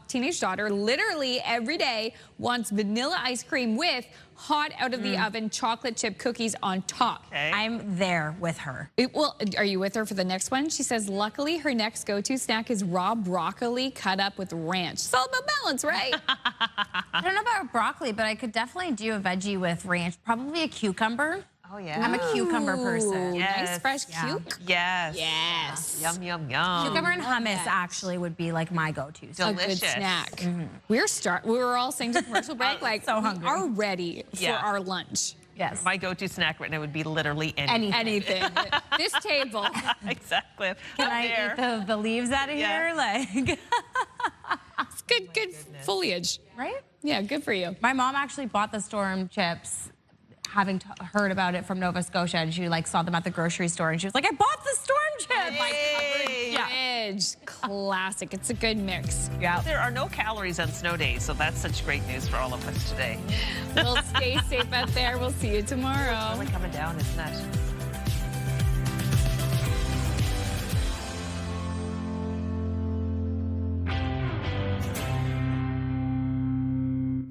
teenage daughter literally every day wants vanilla ice cream with hot out of the oven chocolate chip cookies on top. Okay. I'm there with her. Well, are you with her for the next one? She says, luckily, her next go-to snack is raw broccoli cut up with ranch. It's all about balance, right? I don't know about broccoli, but I could definitely do a veggie with ranch. Probably a cucumber. Oh, yeah. I'm a cucumber person. Nice fresh cuke. Yes. Yes. Yum, yum, yum. Cucumber and hummus actually would be like my go-to. Delicious. A good snack. We were all saying to commercial break, like, so hungry. We are ready for our lunch. Yes. My go-to snack right now would be literally anything. Anything. This table. Exactly. Can I eat the leaves out of here? Like, it's good foliage. Right? Yeah, good for you. My mom actually bought the storm chips, having heard about it from Nova Scotia, and she like saw them at the grocery store, and she was like, I bought the storm chips. Classic. It's a good mix. Yeah. There are no calories on snow days, so that's such great news for all of us today. Well, stay safe out there. We'll see you tomorrow. It's really coming down, isn't it?